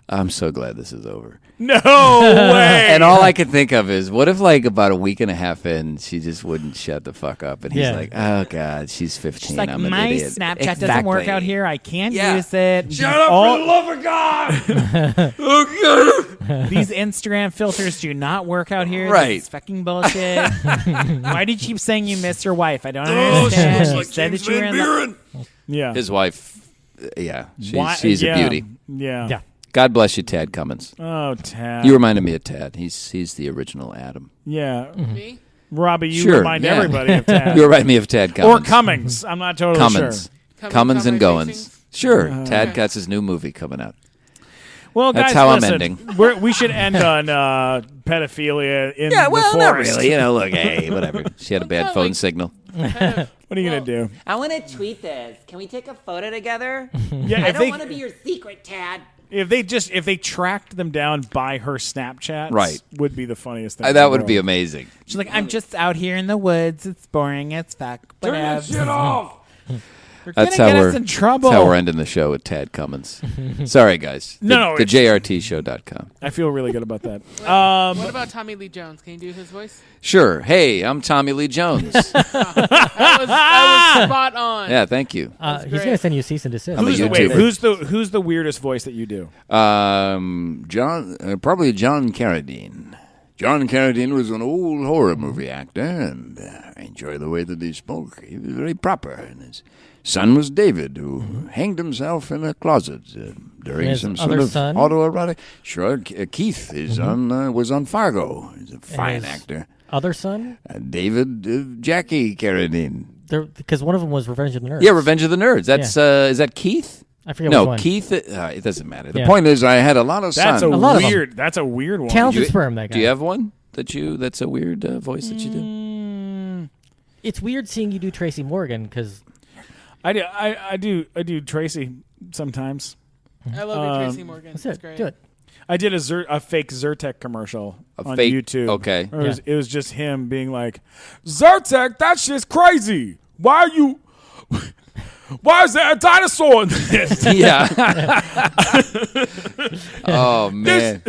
E: "I'm so glad this is over."
A: No way.
E: And all I could think of is, what if like about a week and a half in, she just wouldn't shut the fuck up, and he's
C: Yeah.
E: like, "Oh God, she's 15.
K: She's like,
E: I'm an
K: my
E: idiot."
K: Snapchat doesn't work
E: Exactly.
K: out here. I can't
E: Yeah.
K: use it.
G: Shut up for the love of God!
K: These Instagram filters do not work out here.
E: Right.
K: This is fucking bullshit. Why do you keep saying you miss your wife? I don't
G: Oh, she
K: understand.
G: looks
K: You
G: like
K: said
G: James
K: that you were
G: Van
K: in
G: Buren.
A: Yeah.
E: His wife,
A: Why-
E: she's a
A: yeah.
E: beauty.
A: Yeah.
C: Yeah.
E: God bless you, Tad Cummins.
A: Oh, Tad.
E: You reminded me of Tad. He's the original Adam.
A: Yeah.
D: Me?
A: Robbie, you
E: Sure,
A: remind
E: yeah.
A: everybody of Tad.
E: You remind me of Tad
A: Or
E: Cummins.
A: Cummings. I'm not totally
E: Cummins.
A: sure.
E: Cummins and
D: Cummins
E: Goins.
D: Racing?
E: Sure. Tad
D: Okay.
E: got his new movie coming out.
A: Well,
E: That's
A: guys,
E: how I'm
A: listen,
E: ending.
A: We should end on pedophilia in
E: Yeah, well,
A: the
E: not
A: forest.
E: really. Look, hey, whatever. She had a bad
D: not
E: phone
D: like-
E: signal.
A: What are you going to do?
L: I want to tweet this. Can we take a photo together?
A: Yeah,
L: I don't want to be your secret, Tad.
A: if they tracked them down by her Snapchat,
E: Right.
A: would be the funniest thing. in
E: That
A: the
E: would be
A: world.
E: amazing.
K: She's like, I'm just out here in the woods. It's boring as fuck.
G: Turn that
K: Whatevs.
G: shit off!
E: That's
K: gonna
E: how
K: get
E: we're
K: us in trouble.
E: That's how we're ending the show with Tad Cummins. Sorry, guys.
A: No,
E: the
A: it's-
E: JRTshow.com.
A: I feel really good about that.
D: What about Tommy Lee Jones? Can you do his voice?
E: Sure. Hey, I'm Tommy Lee Jones.
D: That was spot on.
E: Yeah, thank you.
C: He's
D: great.
C: going to send you a cease and desist.
E: I'm a
A: Who's
E: YouTuber.
A: who's the weirdest voice that you do?
F: Probably John Carradine. John Carradine was an old horror movie actor, and I enjoy the way that he spoke. He was very proper, and his son was David, who hanged himself in a closet during
C: His
F: some sort
C: other
F: of
C: son?
F: autoerotic. Sure, Keith was on Fargo. He's a fine
C: his
F: actor.
C: Other son?
F: David Jackie Carradine.
C: Because one of them was Revenge of the Nerds.
E: Yeah, Revenge of the Nerds. That's is that Keith?
C: I forget
E: No,
C: which one.
E: Keith. It doesn't matter.
F: The point is, I had a lot of
A: That's
F: sons.
A: a
C: lot of them.
A: weird. That's a weird one.
C: Talented sperm, that guy.
E: Do you have one that's a weird voice that you do?
C: It's weird seeing you do Tracy Morgan because
A: I do Tracy sometimes.
D: I love you, Tracy Morgan.
C: that's
D: It's
C: it.
D: great.
C: Do it.
A: I did a fake Zyrtec commercial on
E: fake-
A: YouTube.
E: okay.
A: It was just him being like, Zyrtec, that shit's crazy. Why is there a dinosaur in this?
E: Yeah. Oh man.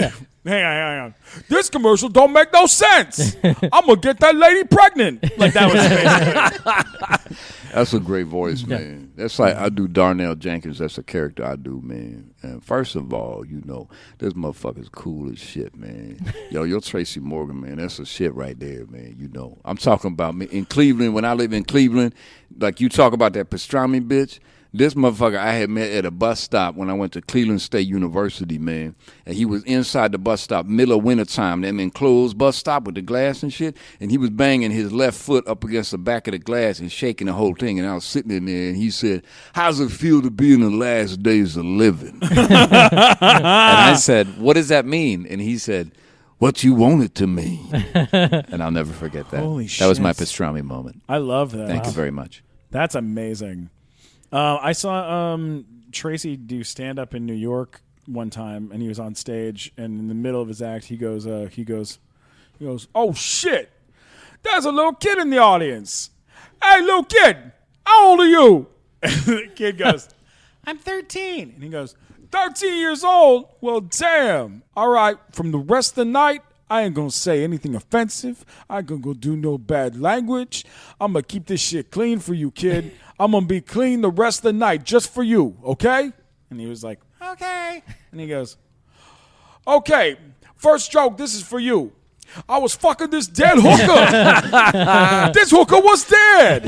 A: Hang on. This commercial don't make no sense. I'm gonna get that lady pregnant. Like that was basically.
F: That's a great voice, man. That's like I do Darnell Jenkins. That's a character I do, man. And first of all, this motherfucker's cool as shit, man. Yo, your Tracy Morgan, man, that's a shit right there, man. I'm talking about me in Cleveland. When I live in Cleveland, like you talk about that pastrami bitch. This motherfucker I had met at a bus stop when I went to Cleveland State University, man. And he was inside the bus stop, middle of wintertime, them enclosed bus stop with the glass and shit. And he was banging his left foot up against the back of the glass and shaking the whole thing. And I was sitting in there and he said, "How's it feel to be in the last days of living?"
E: And I said, "What does that mean?" And he said,
F: "What you want it to mean."
E: and I'll never forget that.
A: Holy
E: That was my
A: shit.
E: pastrami moment.
A: I love that.
E: Thank you very much.
A: That's amazing. I saw Tracy do stand up in New York one time, and he was on stage, and in the middle of his act, he goes, "Oh shit, there's a little kid in the audience. Hey, little kid, how old are you?" And the kid goes, "I'm 13," and he goes, 13 years old? Well, damn. All right, from the rest of the night, I ain't gonna say anything offensive. I ain't gonna go do no bad language. I'm gonna keep this shit clean for you, kid. I'm gonna be clean the rest of the night just for you, okay? And he was like, okay. And he goes, okay, first joke, this is for you. I was fucking this dead hooker. This hooker was dead.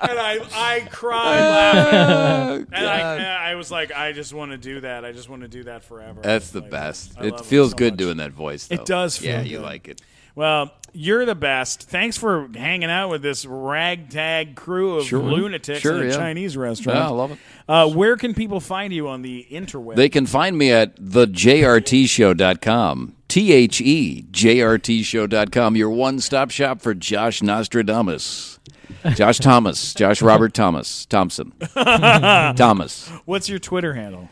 A: And I cried laughing. And I was like, I just want to do that. I just want to do that forever.
E: That's the best. It feels good doing that voice, though.
A: It does feel good.
E: Yeah, you like it.
A: Well, you're the best. Thanks for hanging out with this ragtag crew of lunatics in a Chinese restaurant.
E: Yeah, I love it.
A: Where can people find you on the interweb?
E: They can find me at thejrtshow.com. THEJRTshow.com, your one-stop shop for Josh Nostradamus. Josh Robert Thompson. Thomas.
A: What's your Twitter handle?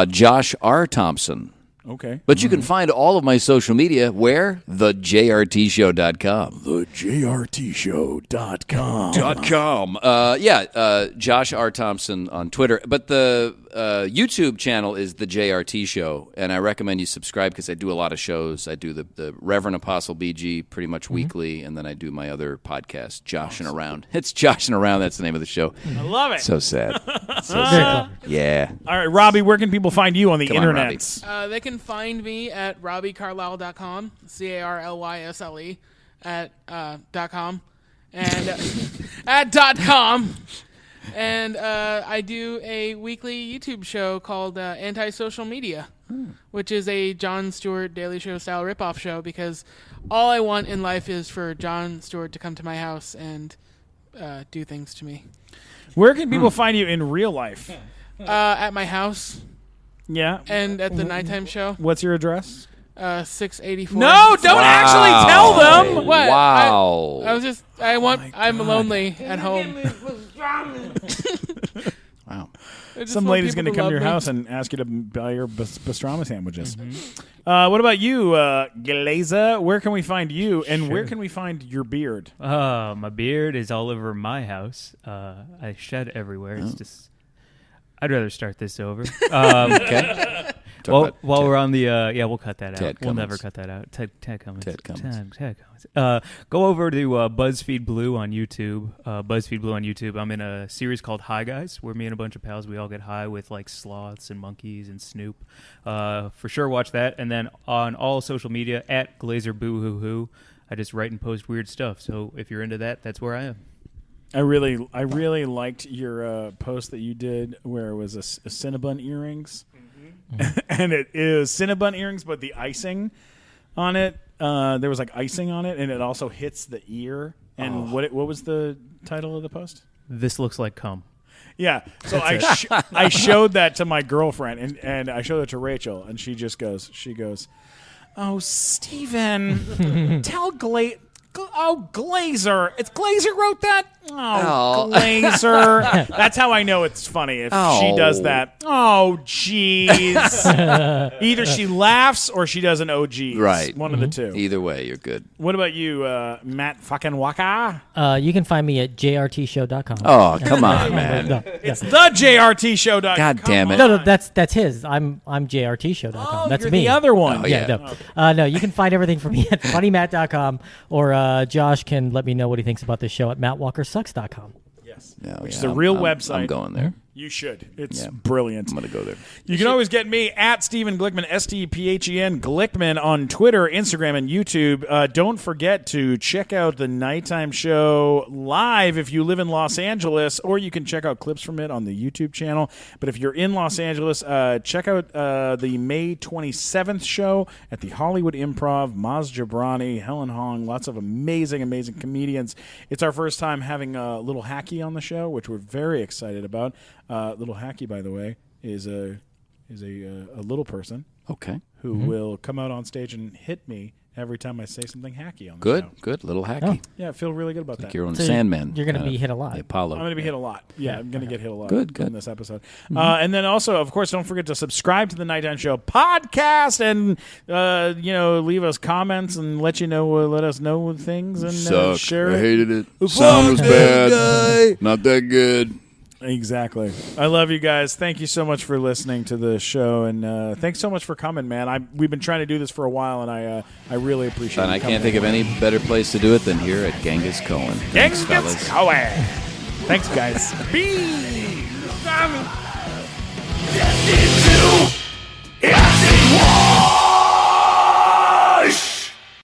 E: Josh R. Thompson.
A: Okay.
E: But you can find all of my social media where? TheJRTshow.com.
J: TheJRTshow.com.
E: Josh R. Thompson on Twitter. But the YouTube channel is The JRT Show, and I recommend you subscribe because I do a lot of shows. I do the Reverend Apostle BG pretty much weekly, and then I do my other podcast, Josh and Around. It's Josh and Around. That's the name of the show.
A: I love it.
E: So sad. So sad. Yeah.
A: All right, Robbie, where can people find you on the internet?
D: They can find me at RobbieCarlyle.com, CARLYSLE .com, and at .com. And I do a weekly YouTube show called Anti-Social Media, which is a Jon Stewart Daily Show style ripoff show because all I want in life is for Jon Stewart to come to my house and do things to me.
A: Where can people find you in real life?
D: At my house.
A: Yeah.
D: And at the nighttime show.
A: What's your address?
D: 684.
A: No, don't actually tell them.
D: What?
E: Wow.
D: I'm lonely at home.
E: Wow.
A: Some lady's going to come to your house and ask you to buy your pastrama sandwiches. What about you, Glazer? Where can we find you, and where can we find your beard?
B: My beard is all over my house. I shed everywhere. It's just... I'd rather start this over.
E: Okay.
B: While we're on the... we'll cut that out.
E: Ted
B: We'll
E: Cummins.
B: never cut that out. Ted Cummins.
E: Ted Cummins.
B: Ted Cummins. Go over to BuzzFeed Blue on YouTube. BuzzFeed Blue on YouTube. I'm in a series called Hi Guys, where me and a bunch of pals, we all get high with like sloths and monkeys and Snoop. For sure, watch that. And then on all social media, at GlazerBooHooHoo, I just write and post weird stuff. So if you're into that, that's where I am.
A: I really liked your post that you did where it was a Cinnabon earrings, and it is Cinnabon earrings, but the icing on it, there was like icing on it, and it also hits the ear. And what was the title of the post?
B: This looks like cum.
A: Yeah, so I showed that to my girlfriend, and I showed it to Rachel, and she goes, "Oh, Steven, tell Glazer. It's Glazer wrote that? Oh, Glazer. That's how I know it's funny if she does that. Oh, jeez. Either she laughs or she does an OG.
E: Right.
A: One of the two.
E: Either way, you're good.
A: What about you, Matt fucking Waka?
C: You can find me at jrtshow.com.
E: Oh, come on, man.
C: No,
A: it's the jrtshow.com.
E: God damn it.
C: No, that's his. I'm jrtshow.com.
A: Oh,
C: that's
A: you're
C: me.
A: the other one.
E: Oh, yeah.
C: No. No, you can find everything from me at funnymatt.com, or Josh can let me know what he thinks about this show at mattwalkersucks.com.
A: Yes.
E: Yeah,
A: Which is a real website.
E: I'm going there.
A: You should. It's brilliant.
E: I'm going to go there.
A: You can always get me at Stephen Glickman, STPHEN Glickman on Twitter, Instagram, and YouTube. Don't forget to check out the Nighttime Show live if you live in Los Angeles, or you can check out clips from it on the YouTube channel. But if you're in Los Angeles, check out the May 27th show at the Hollywood Improv. Maz Jabrani, Helen Hong, lots of amazing, amazing comedians. It's our first time having Little Hacky on the show, which we're very excited about. Little Hacky, by the way, is a little person.
E: Okay.
A: Who will come out on stage and hit me every time I say something hacky on the
E: Good,
A: show.
E: good. Little hacky.
A: Yeah, I feel really good about
E: Like
A: that.
E: your own
C: So
E: Sandman.
C: you're gonna
E: kind
C: be
E: of,
C: hit a lot.
E: the Apollo.
A: I'm going to be hit a lot. Yeah, I'm going to get hit a lot
E: Good, good.
A: in this episode. And then also, of course, don't forget to subscribe to the Nighttime Show podcast and, leave us comments and let us know things and share it.
F: hated it. Sound was bad. Not that good.
A: Exactly. I love you guys. Thank you so much for listening to the show, and thanks so much for coming, man. We've been trying to do this for a while, and I really appreciate it.
E: And I can't think of any better place to do it than here at Genghis Cohen. Thanks, fellas.
A: Cohen. Thanks, guys.